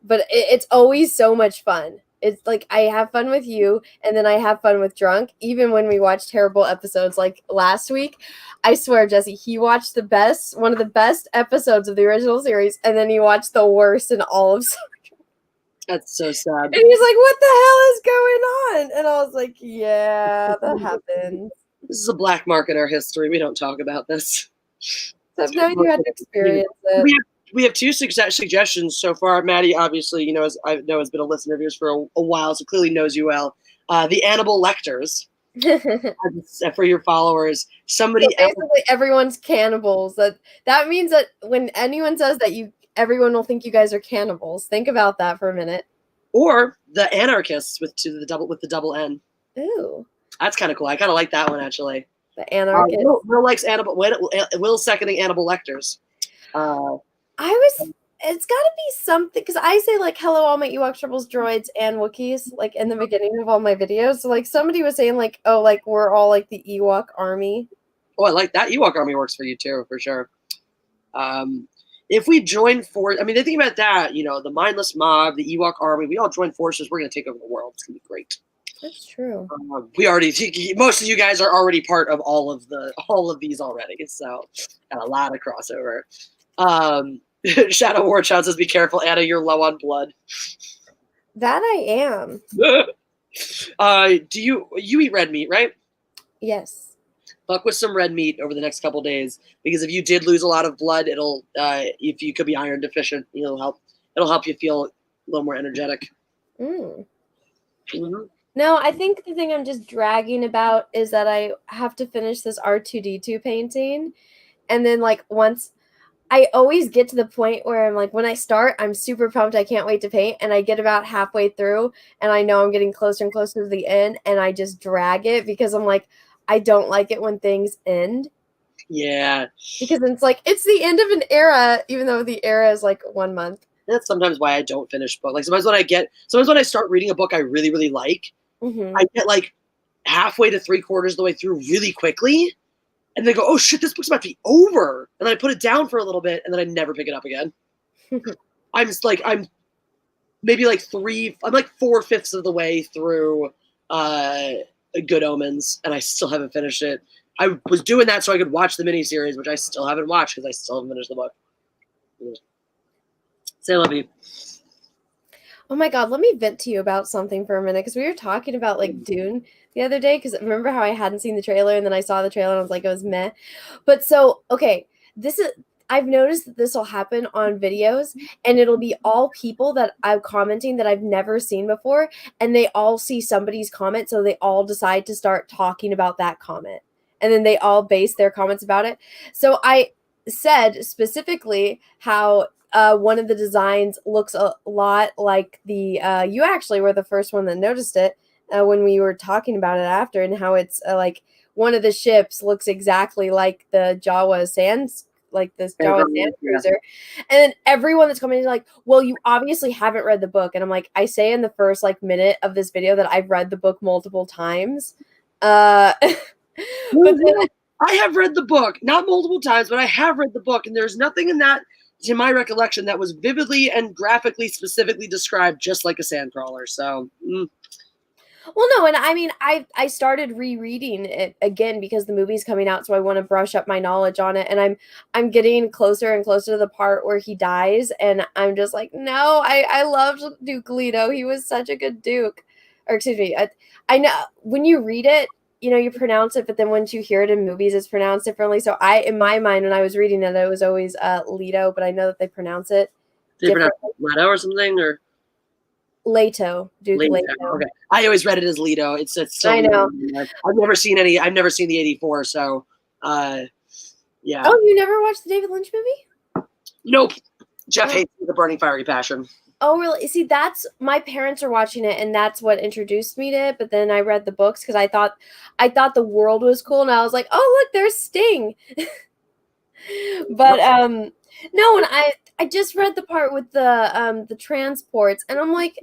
But it's always so much fun. It's I have fun with you, and then I have fun with Drunk. Even when we watch terrible episodes like last week, I swear, Jesse, he watched one of the best episodes of the original series, and then he watched the worst in all of Summer. That's so sad. And he's like, what the hell is going on? And I was like, yeah, that happens. This is a black mark in our history. We don't talk about this. So now you had to experience it. We have two suggestions so far. Maddie, obviously, as I know, has been a listener of yours for a while, so clearly knows you well. The Annibal Lectors. For your followers, somebody basically everyone's cannibals. That means that when anyone says that, everyone will think you guys are cannibals. Think about that for a minute. Or the anarchists with the double N. Ooh, that's kind of cool. I kind of like that one actually. The anarchists. Will likes Annibal. Will seconding Annibal Lectors. It's got to be something, because I say hello all my Ewok tribbles, droids, and Wookiees in the beginning of all my videos. So somebody was saying we're all the Ewok army. Oh, I like that. Ewok army works for you too, for sure. If we join forces, the thing about that, the mindless mob, the Ewok army, we all join forces, we're gonna take over the world. It's gonna be great. That's true. Most of you guys are already part of all of these already, so got a lot of crossover. Shadow War Child says, be careful, Anna, you're low on blood. That I am. Do you eat red meat, right? Yes. Fuck with some red meat over the next couple days, because if you did lose a lot of blood, it'll if you could be iron deficient, it'll help you feel a little more energetic. Mm-hmm. No, I think the thing I'm just dragging about is that I have to finish this R2-D2 painting, and then once I always get to the point where I'm like, when I start, I'm super pumped. I can't wait to paint. And I get about halfway through and I know I'm getting closer and closer to the end. And I just drag it because I'm like, I don't like it when things end. Yeah. Because it's like, it's the end of an era, even though the era is like 1 month. That's sometimes why I don't finish books. Like sometimes when I start reading a book I really, really like, I get like halfway to 3/4 of the way through really quickly. And they go, oh shit, this book's about to be over. And then I put it down for a little bit and then I never pick it up again. I'm maybe like 4/5 of the way through Good Omens and I still haven't finished it. I was doing that so I could watch the miniseries, which I still haven't watched because I still haven't finished the book. Say I love you. Oh my God, let me vent to you about something for a minute because we were talking about like Dune the other day because remember how I hadn't seen the trailer and then I saw the trailer and I was like, it was meh. But so, okay, I've noticed that this will happen on videos and it'll be all people that I'm commenting that I've never seen before and they all see somebody's comment so they all decide to start talking about that comment and then they all base their comments about it. So I said specifically how one of the designs looks a lot like the you actually were the first one that noticed it when we were talking about it after and how it's like one of the ships looks exactly like the Jawa sands like this Jawa sand cruiser and then everyone that's commenting like well you obviously haven't read the book and I'm like I say in the first like minute of this video that I've read the book multiple times but then, I have read the book, not multiple times, but I have read the book, and there's nothing in that, to my recollection, that was vividly and graphically specifically described just like a sandcrawler. So, well, no, and I mean, I started rereading it again because the movie's coming out, so I want to brush up my knowledge on it, and I'm getting closer and closer to the part where he dies, and I'm just like, no, I loved Duke Leto. He was such a good Duke, or excuse me, I know when you read it. You know, you pronounce it, but then once you hear it in movies, it's pronounced differently. So in my mind, when I was reading it, it was always Leto, but I know that they pronounce it different. Leto or something, or Leto, Duke Leto. Okay, I always read it as Leto. It's so I know. I've never seen the '84, so yeah. Oh, you never watched the David Lynch movie? Nope. Jeff hates The Burning Fiery Passion. Oh, really? See, that's my parents are watching it, and that's what introduced me to it. But then I read the books because I thought the world was cool, and I was like, oh, look, there's Sting. But no, and I just read the part with the transports, and I'm like,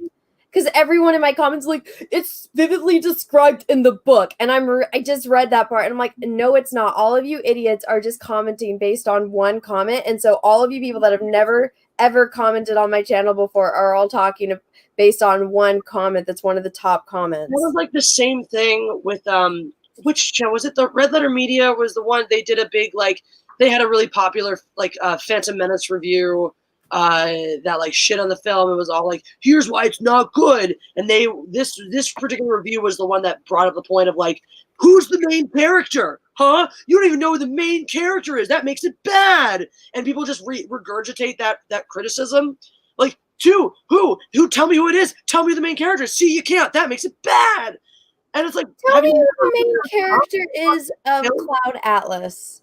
because everyone in my comments like it's vividly described in the book, and I just read that part, and I'm like, no, it's not. All of you idiots are just commenting based on one comment, and so all of you people that have never ever commented on my channel before are all talking based on one comment that's one of the top comments. It was like the same thing with which channel was it? The Red Letter Media was the one. They did a big they had a really popular Phantom Menace review that shit on the film. It was all like, here's why it's not good. And this particular review was the one that brought up the point of who's the main character? Huh? You don't even know who the main character is. That makes it bad. And people just regurgitate that criticism. Who? Tell me who it is. Tell me who the main character is. See, you can't. That makes it bad. And it's like, tell me who the main character is of Cloud Atlas.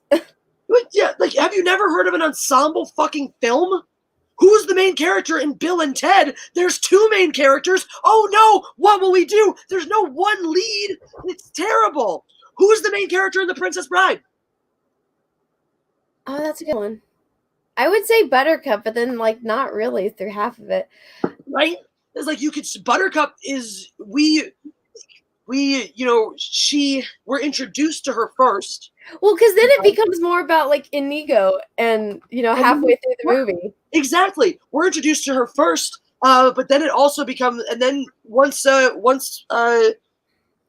Yeah, have you never heard of an ensemble fucking film? Who's the main character in Bill and Ted? There's two main characters. Oh no, what will we do? There's no one lead. It's terrible. Who's the main character in The Princess Bride? Oh, that's a good one. I would say Buttercup, but then not really through half of it. Right? It's Buttercup is we're introduced to her first. Well, because then it becomes more about Inigo and halfway through the movie. Exactly. We're introduced to her first, but then it also becomes, and then once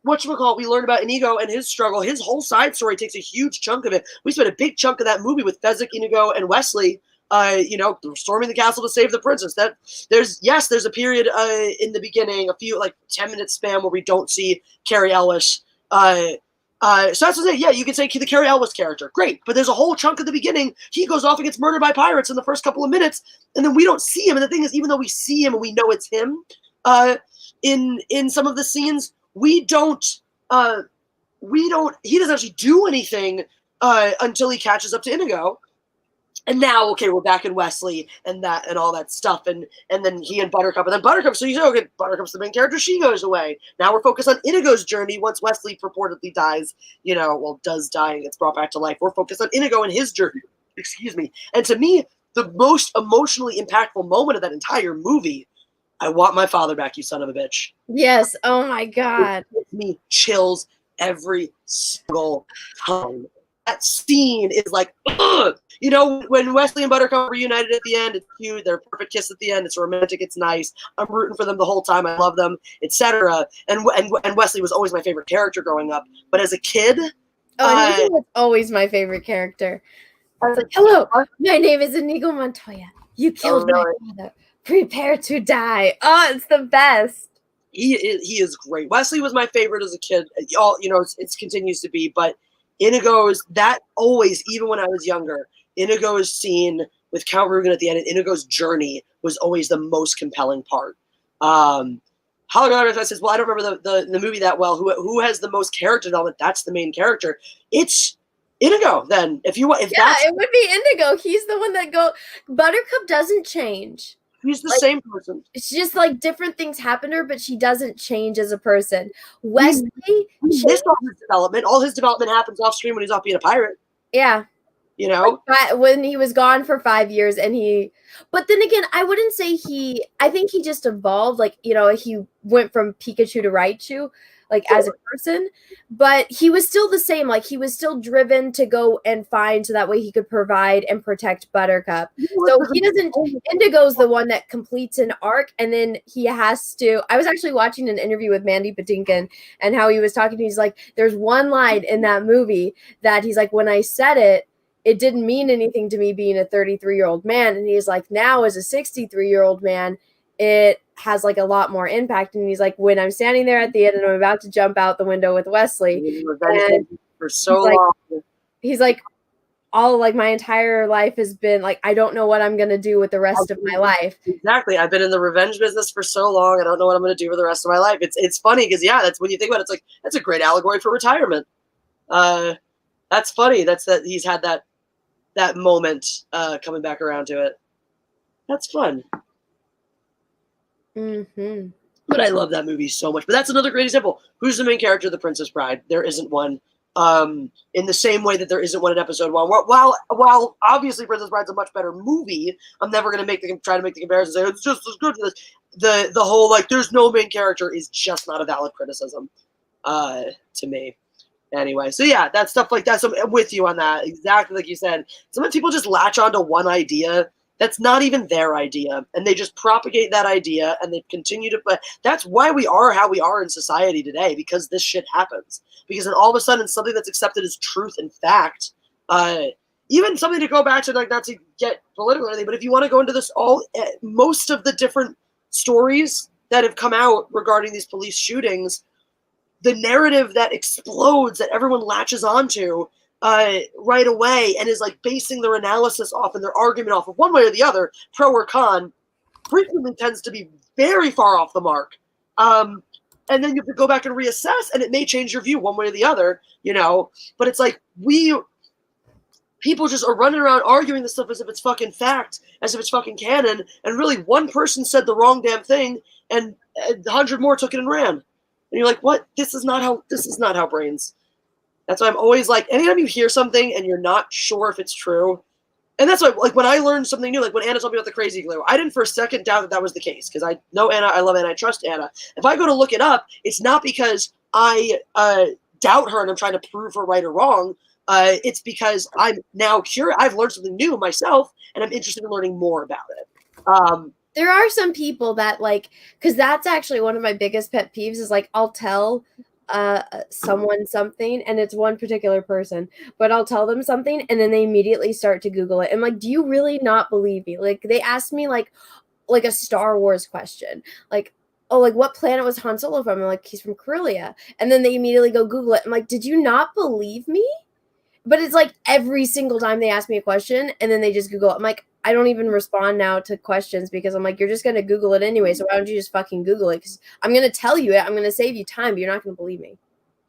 whatchamacallit, we learn about Inigo and his struggle. His whole side story takes a huge chunk of it. We spent a big chunk of that movie with Fezzik, Inigo, and Wesley, storming the castle to save the princess. There's a period in the beginning, a few 10-minute span where we don't see Carrie Ellis. So that's what I'm saying. Yeah, you can say the Carrie Ellis character. Great. But there's a whole chunk at the beginning. He goes off and gets murdered by pirates in the first couple of minutes, and then we don't see him. And the thing is, even though we see him and we know it's him, in some of the scenes, he doesn't actually do anything until he catches up to Inigo. And now, okay, we're back in Wesley and that and all that stuff, and then he and Buttercup, and then Buttercup. So you say, okay, Buttercup's the main character. She goes away. Now we're focused on Inigo's journey. Once Wesley purportedly dies, does die and gets brought back to life. We're focused on Inigo and his journey. Excuse me. And to me, the most emotionally impactful moment of that entire movie, I want my father back, you son of a bitch. Yes. Oh my God. It gives me chills every single time. That scene is like, ugh! When Wesley and Buttercup are reunited at the end, it's cute. They're a perfect kiss at the end. It's romantic. It's nice. I'm rooting for them the whole time. I love them, etc. And Wesley was always my favorite character growing up. But as a kid, Inigo was always my favorite character. It's like, hello, my name is Inigo Montoya. You killed my father. Prepare to die. Oh, it's the best. He is great. Wesley was my favorite as a kid. It continues to be, but Inigo's, that always, even when I was younger, Inigo's scene with Count Rugen at the end and Inigo's journey was always the most compelling part. Hologram says, well, I don't remember the movie that well. Who has the most character development? That's the main character. It's Inigo, then. It would be Inigo. He's the one that Buttercup doesn't change. He's the same person. It's just like different things happen to her, but she doesn't change as a person. Wesley, all his development happens off screen when he's off being a pirate. Yeah. When he was gone for 5 years but then again, I wouldn't say I think he just evolved. Like, he went from Pikachu to Raichu, like as a person, but he was still the same. Like he was still driven to go and find so that way he could provide and protect Buttercup. So Indigo's the one that completes an arc, and then he has to. I was actually watching an interview with Mandy Patinkin and how he was talking. He's like, there's one line in that movie that he's like, when I said it didn't mean anything to me being a 33-year-old man. And he's like, now as a 63-year-old man, it has like a lot more impact. And he's like, when I'm standing there at the end and I'm about to jump out the window with Wesley, and for so long, he's like, all like my entire life has been like, I don't know what I'm going to do with the rest of my life. Exactly. I've been in the revenge business for so long. I don't know what I'm going to do for the rest of my life. It's funny because that's when you think about it, it's like, that's a great allegory for retirement. That's funny. That he's had that moment coming back around to it. That's fun. Mm-hmm. But I love that movie so much. But that's another great example. Who's the main character of The Princess Bride? There isn't one. In the same way that there isn't one in episode 1. While obviously Princess Bride's a much better movie, I'm never going to try to make the comparison and say it's just as good as this. The whole like there's no main character is just not a valid criticism to me. Anyway, so yeah, that stuff like that. So I'm with you on that. Exactly like you said. Sometimes people just latch onto one idea that's not even their idea, and they just propagate that idea, and they continue to. But that's why we are how we are in society today, because this shit happens. Because then all of a sudden, something that's accepted as truth and fact, even something to go back to, like not to get political or anything, but if you want to go into this, most of the different stories that have come out regarding these police shootings, the narrative that explodes, that everyone latches onto right away and is like basing their analysis off and their argument off of one way or the other, pro or con, frequently tends to be very far off the mark. And then you have to go back and reassess, and it may change your view one way or the other, but it's like people just are running around arguing this stuff as if it's fucking fact, as if it's fucking canon, and really one person said the wrong damn thing and 100 more took it and ran. And you're like, what? This is not how brains. That's why I'm always like, anytime you hear something and you're not sure if it's true, and that's why, like, when I learned something new, like when Anna told me about the crazy glue, I didn't for a second doubt that was the case, because I know Anna, I love Anna, I trust Anna. If I go to look it up, it's not because I doubt her and I'm trying to prove her right or wrong. It's because I'm now curious. I've learned something new myself, and I'm interested in learning more about it. There are some people that like, because that's actually one of my biggest pet peeves is like, I'll tell someone something, and it's one particular person, but I'll tell them something and then they immediately start to Google it. I'm like, do you really not believe me? Like they asked me like a Star Wars question, like, oh, like what planet was Han Solo from? I'm like, he's from Corellia. And then they immediately go Google it. I'm like, did you not believe me? But it's like every single time they ask me a question and then they just Google it. I'm like, I don't even respond now to questions because I'm like, you're just going to Google it anyway. So why don't you just fucking Google it? Because I'm going to tell you it. I'm going to save you time, but you're not going to believe me.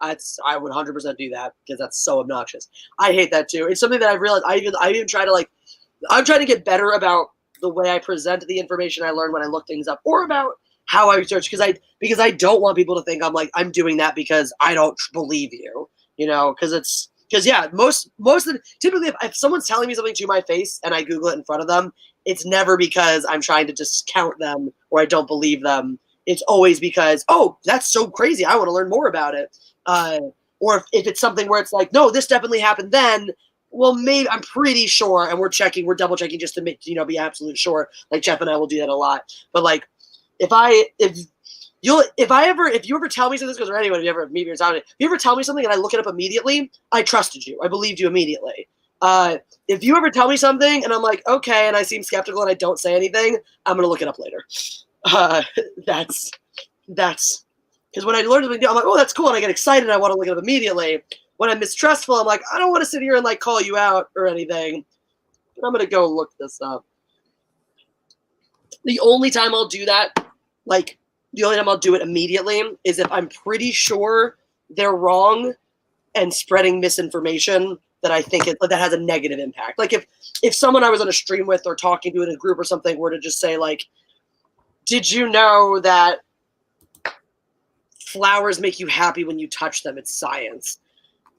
I would 100% do that because that's so obnoxious. I hate that too. It's something that I've realized. I even try to like I'm trying to get better about the way I present the information I learn when I look things up, or about how I research, because I don't want people to think I'm doing that because I don't believe you, because yeah, most of the, typically if someone's telling me something to my face and I Google it in front of them, it's never because I'm trying to discount them or I don't believe them. It's always because, oh, that's so crazy, I want to learn more about it. Or if it's something where it's like, no, this definitely happened then. Well, maybe I'm pretty sure, and we're double checking just to make, be absolute sure. Like Jeff and I will do that a lot. But like, if you ever tell me something, this goes for anyone, if you ever meet me or something, if you ever tell me something and I look it up immediately, I trusted you. I believed you immediately. If you ever tell me something and I'm like, okay, and I seem skeptical and I don't say anything, I'm gonna look it up later. That's because when I learn something new, I'm like, oh, that's cool, and I get excited and I want to look it up immediately. When I'm mistrustful, I'm like, I don't want to sit here and like call you out or anything. But I'm gonna go look this up. The only time I'll do that, the only time I'll do it immediately, is if I'm pretty sure they're wrong and spreading misinformation that I think that has a negative impact. Like if someone I was on a stream with or talking to in a group or something were to just say like, did you know that flowers make you happy when you touch them? It's science.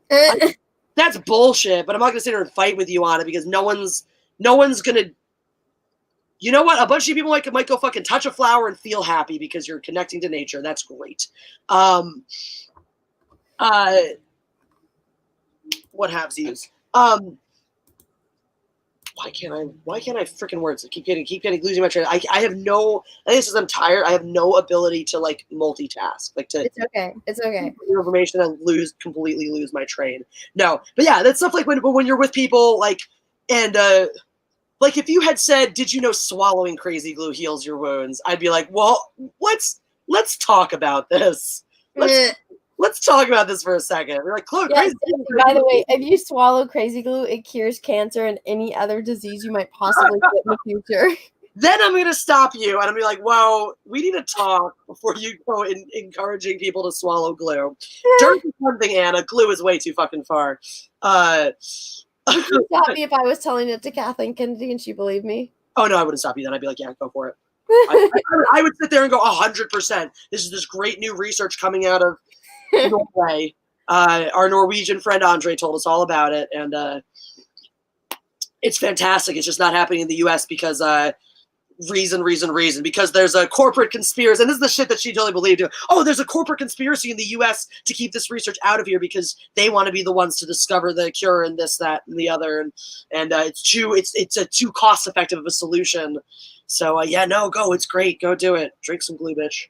That's bullshit, but I'm not going to sit here and fight with you on it because no one's going to, you know what? A bunch of people might go fucking touch a flower and feel happy because you're connecting to nature. That's great. What have yous? Why can't I freaking words? I keep getting losing my train. I think it's just I'm tired. I have no ability to like multitask. It's okay. Information and completely lose my train. No, but yeah, that's stuff like when you're with people and like if you had said, did you know swallowing crazy glue heals your wounds? I'd be like, well, let's talk about this. Let's talk about this for a second. We're like, crazy. By the way, if you swallow crazy glue, it cures cancer and any other disease you might possibly get in the future. Then I'm going to stop you and I'm going to be like, well, we need to talk before you go encouraging people to swallow glue. Dirt is one thing, Anna. Glue is way too fucking far. Would you stop me if I was telling it to Kathleen Kennedy and she believed me? Oh, no, I wouldn't stop you then. I'd be like, yeah, go for it. I would sit there and go 100%. This is this great new research coming out of Norway. Our Norwegian friend Andre told us all about it, and it's fantastic. It's just not happening in the U.S. because reason, because there's a corporate conspiracy, and this is the shit that she totally believed in. Oh, there's a corporate conspiracy in the U.S. to keep this research out of here because they want to be the ones to discover the cure and this, that, and the other, and it's a too cost effective of a solution. So yeah, no, go. It's great. Go do it. Drink some glue, bitch.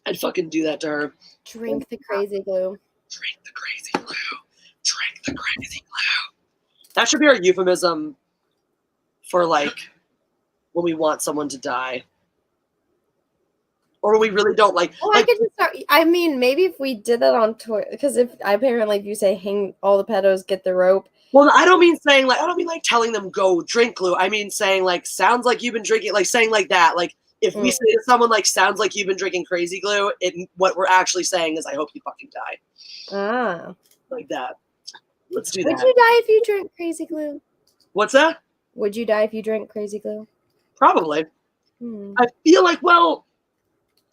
I'd fucking do that to her. Drink the crazy glue. Drink the crazy glue. Drink the crazy glue. That should be our euphemism for like when we want someone to die. Or when we really don't like. Well, I could just start. I mean, maybe if we did that on tour, because if you say hang all the pedos, get the rope. Well, I don't mean like telling them go drink glue. I mean saying like sounds like you've been drinking, like saying like that. Like if we say to someone like sounds like you've been drinking crazy glue, what we're actually saying is I hope you fucking die. Ah. Like that. Let's do that. Would you die if you drank crazy glue? What's that? Would you die if you drank crazy glue? Probably. I feel like, well,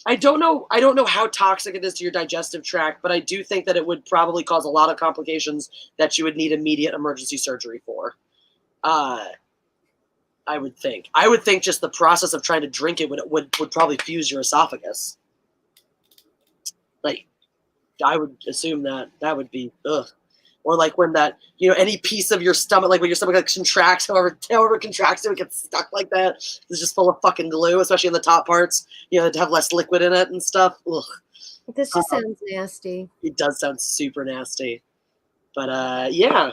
I don't know how toxic it is to your digestive tract, but I do think that it would probably cause a lot of complications that you would need immediate emergency surgery for. I would think. Just the process of trying to drink it would probably fuse your esophagus. Like, I would assume that would be ugh. Or like when that, any piece of your stomach, like when your stomach contracts, however contracts it gets stuck like that. It's just full of fucking glue, especially in the top parts, to have less liquid in it and stuff. Ugh. This just sounds nasty. It does sound super nasty. But yeah.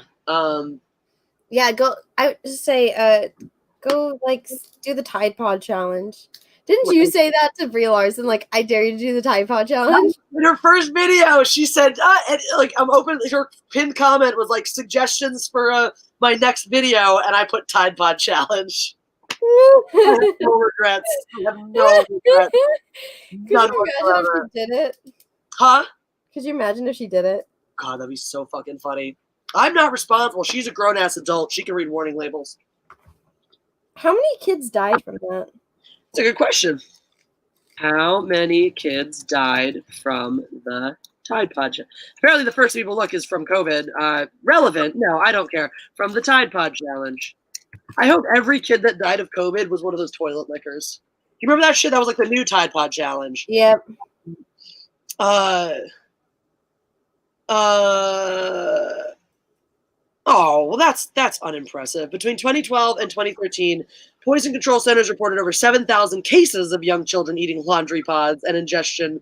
Yeah, go, I would just say, go like do the Tide Pod challenge. Didn't you say that to Brie Larson? Like, I dare you to do the Tide Pod challenge? In her first video, she said, I'm open. Her pinned comment was like suggestions for my next video, and I put Tide Pod challenge. I have no regrets. None whatsoever. If she did it? Huh? Could you imagine if she did it? God, that'd be so fucking funny. I'm not responsible. She's a grown-ass adult. She can read warning labels. How many kids died from that? It's a good question. How many kids died from the Tide Pod? Apparently, the first people look is from COVID. Relevant? No, I don't care. From the Tide Pod challenge. I hope every kid that died of COVID was one of those toilet lickers. You remember that shit? That was like the new Tide Pod challenge. Yep. Oh, well, that's unimpressive. Between 2012 and 2013, Poison Control Centers reported over 7,000 cases of young children eating laundry pods, and ingestion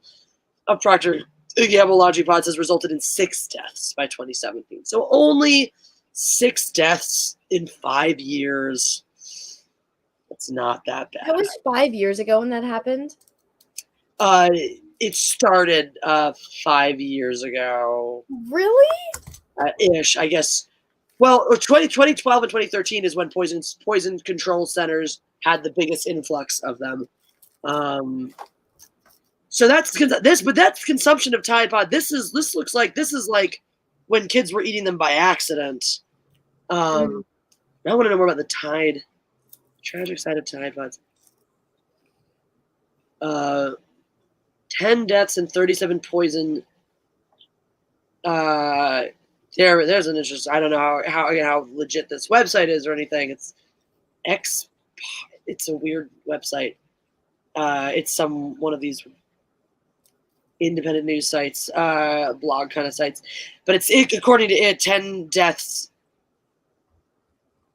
of Procter & Gamble laundry pods has resulted in 6 deaths by 2017. So only 6 deaths in 5 years. That's not that bad. That was 5 years ago when that happened. It started 5 years ago. Really? Ish, I guess. Well, 2012 and 2013 is when poison control centers had the biggest influx of them. So that's consumption of Tide Pod. This looks like when kids were eating them by accident. I want to know more about the Tide. Tragic side of Tide Pods. 10 deaths and 37 poison. There's an interest. I don't know how legit this website is or anything. It's a weird website. It's one of these independent news sites, blog kind of sites. But according to it, 10 deaths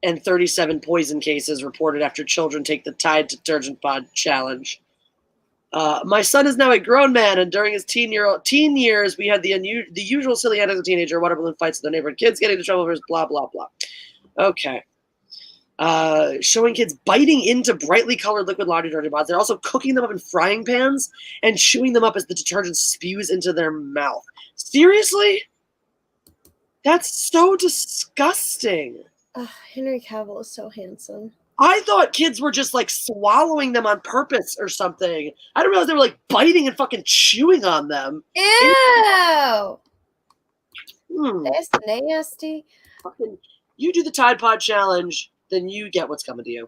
and 37 poison cases reported after children take the Tide detergent pod challenge. My son is now a grown man, and during his teen years, we had the usual silly antics of a teenager, water balloon fights with the neighborhood kids, getting into trouble for his blah, blah, blah. Okay. Showing kids biting into brightly colored liquid laundry detergent pods. They're also cooking them up in frying pans and chewing them up as the detergent spews into their mouth. Seriously? That's so disgusting. Henry Cavill is so handsome. I thought kids were just like swallowing them on purpose or something. I didn't realize they were like biting and fucking chewing on them. Ew! That's nasty. Fucking, you do the Tide Pod challenge, then you get what's coming to you.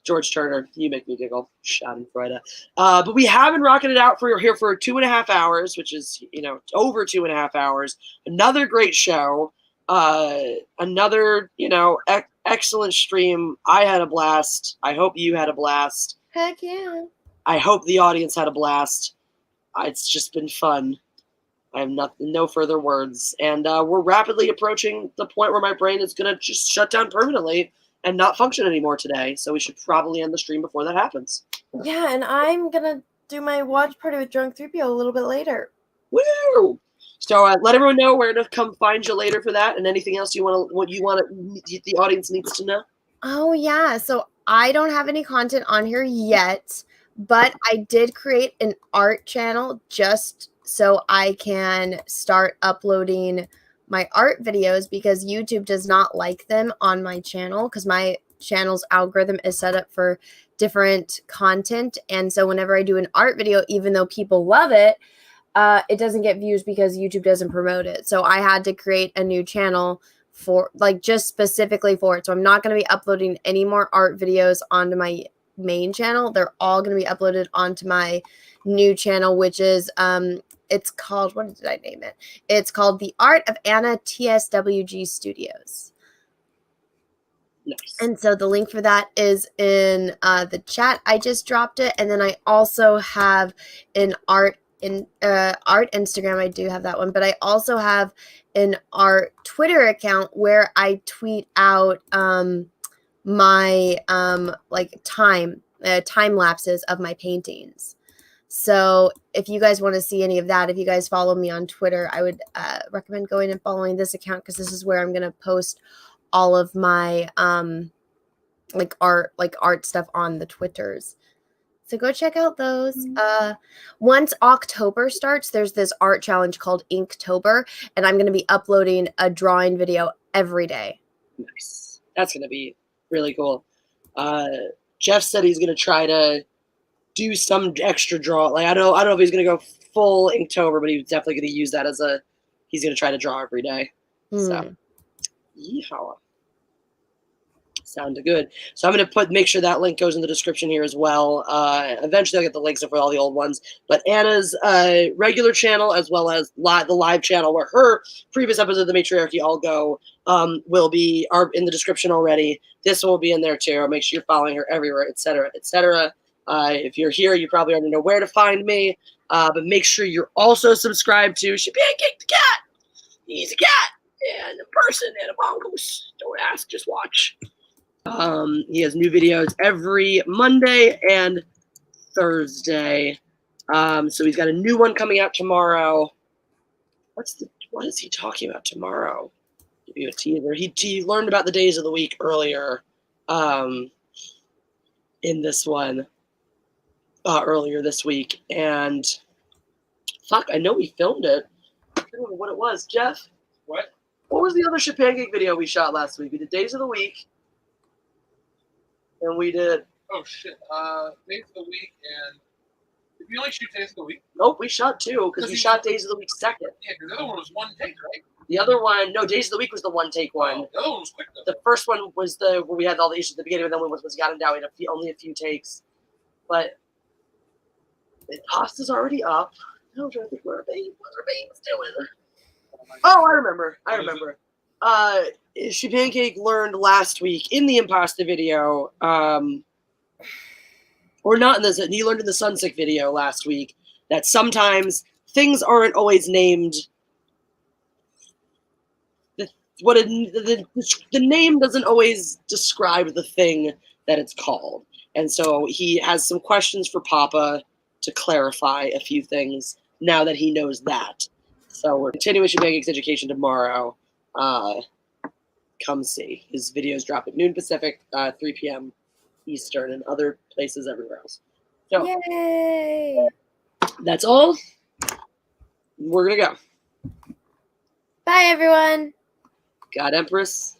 George Turner, you make me giggle. Schadenfreude. But we have been rocking it out here for 2.5 hours, which is, over 2.5 hours. Another great show. Another, excellent stream. I had a blast. I hope you had a blast. Heck yeah. I hope the audience had a blast. It's just been fun. I have no further words. And we're rapidly approaching the point where my brain is going to just shut down permanently and not function anymore today. So we should probably end the stream before that happens. Yeah, and I'm going to do my watch party with Drunk 3PO a little bit later. Woo! So let everyone know where to come find you later for that, and anything else the audience needs to know. Oh yeah, so I don't have any content on here yet, but I did create an art channel just so I can start uploading my art videos because YouTube does not like them on my channel because my channel's algorithm is set up for different content, and so whenever I do an art video, even though people love it, it doesn't get views because YouTube doesn't promote it. So I had to create a new channel for just specifically for it. So I'm not going to be uploading any more art videos onto my main channel. They're all going to be uploaded onto my new channel, which is, it's called, what did I name it? It's called The Art of Anna TSWG Studios. Nice. And so the link for that is in the chat. I just dropped it. And then I also have an art Instagram. I do have that one, but I also have an art Twitter account where I tweet out my time lapses of my paintings. So if you guys want to see any of that, if you guys follow me on Twitter, I would recommend going and following this account because this is where I'm going to post all of my art stuff on the Twitters. So go check out those. Once October starts, there's this art challenge called Inktober, and I'm going to be uploading a drawing video every day. Nice. That's going to be really cool. Jeff said he's going to try to do some extra draw. I don't know if he's going to go full Inktober, but he's definitely going to use that as a he's going to try to draw every day. So, Hmm. yeehaw. Sounded good. So I'm going to make sure that link goes in the description here as well. Eventually I'll get the links for all the old ones. But Anna's regular channel, as well as the live channel where her previous episodes of the Matriarchy all go, are in the description already. This one will be in there too. Make sure you're following her everywhere, etc., etc. If you're here, you probably already know where to find me. But make sure you're also subscribed to Pancake the Cat. He's a cat and a person and a mongoose. Don't ask, just watch. He has new videos every Monday and Thursday. So he's got a new one coming out tomorrow. What is he talking about tomorrow? Give you a teaser. He learned about the days of the week earlier. In this one, earlier this week, and fuck, I know we filmed it. I don't know what it was, Jeff. What? What was the other Pancake video we shot last week? We did days of the week. And we did. Oh shit! Days of the week, and did we only shoot days of the week? Nope, we shot two because we shot days of the week second. Yeah, because the other one was one take, right? The other one, no, days of the week was the one take one. Oh, the other one was quick though. The first one was where we had all the issues at the beginning, and then when was gotten down, we had only a few takes. But the pasta's already up. I'm trying to think what our baby's doing. Oh, I remember. Pancake learned last week in the Impasta video, or not in this, he learned in the Sunsick video last week that sometimes things aren't always named. The name doesn't always describe the thing that it's called. And so he has some questions for Papa to clarify a few things now that he knows that. So we're continuing Pancake's education tomorrow. Come see. His videos drop at noon Pacific, 3 p.m. Eastern, and other places everywhere else. So Yay! that's all. We're going to go. Bye, everyone. God Empress.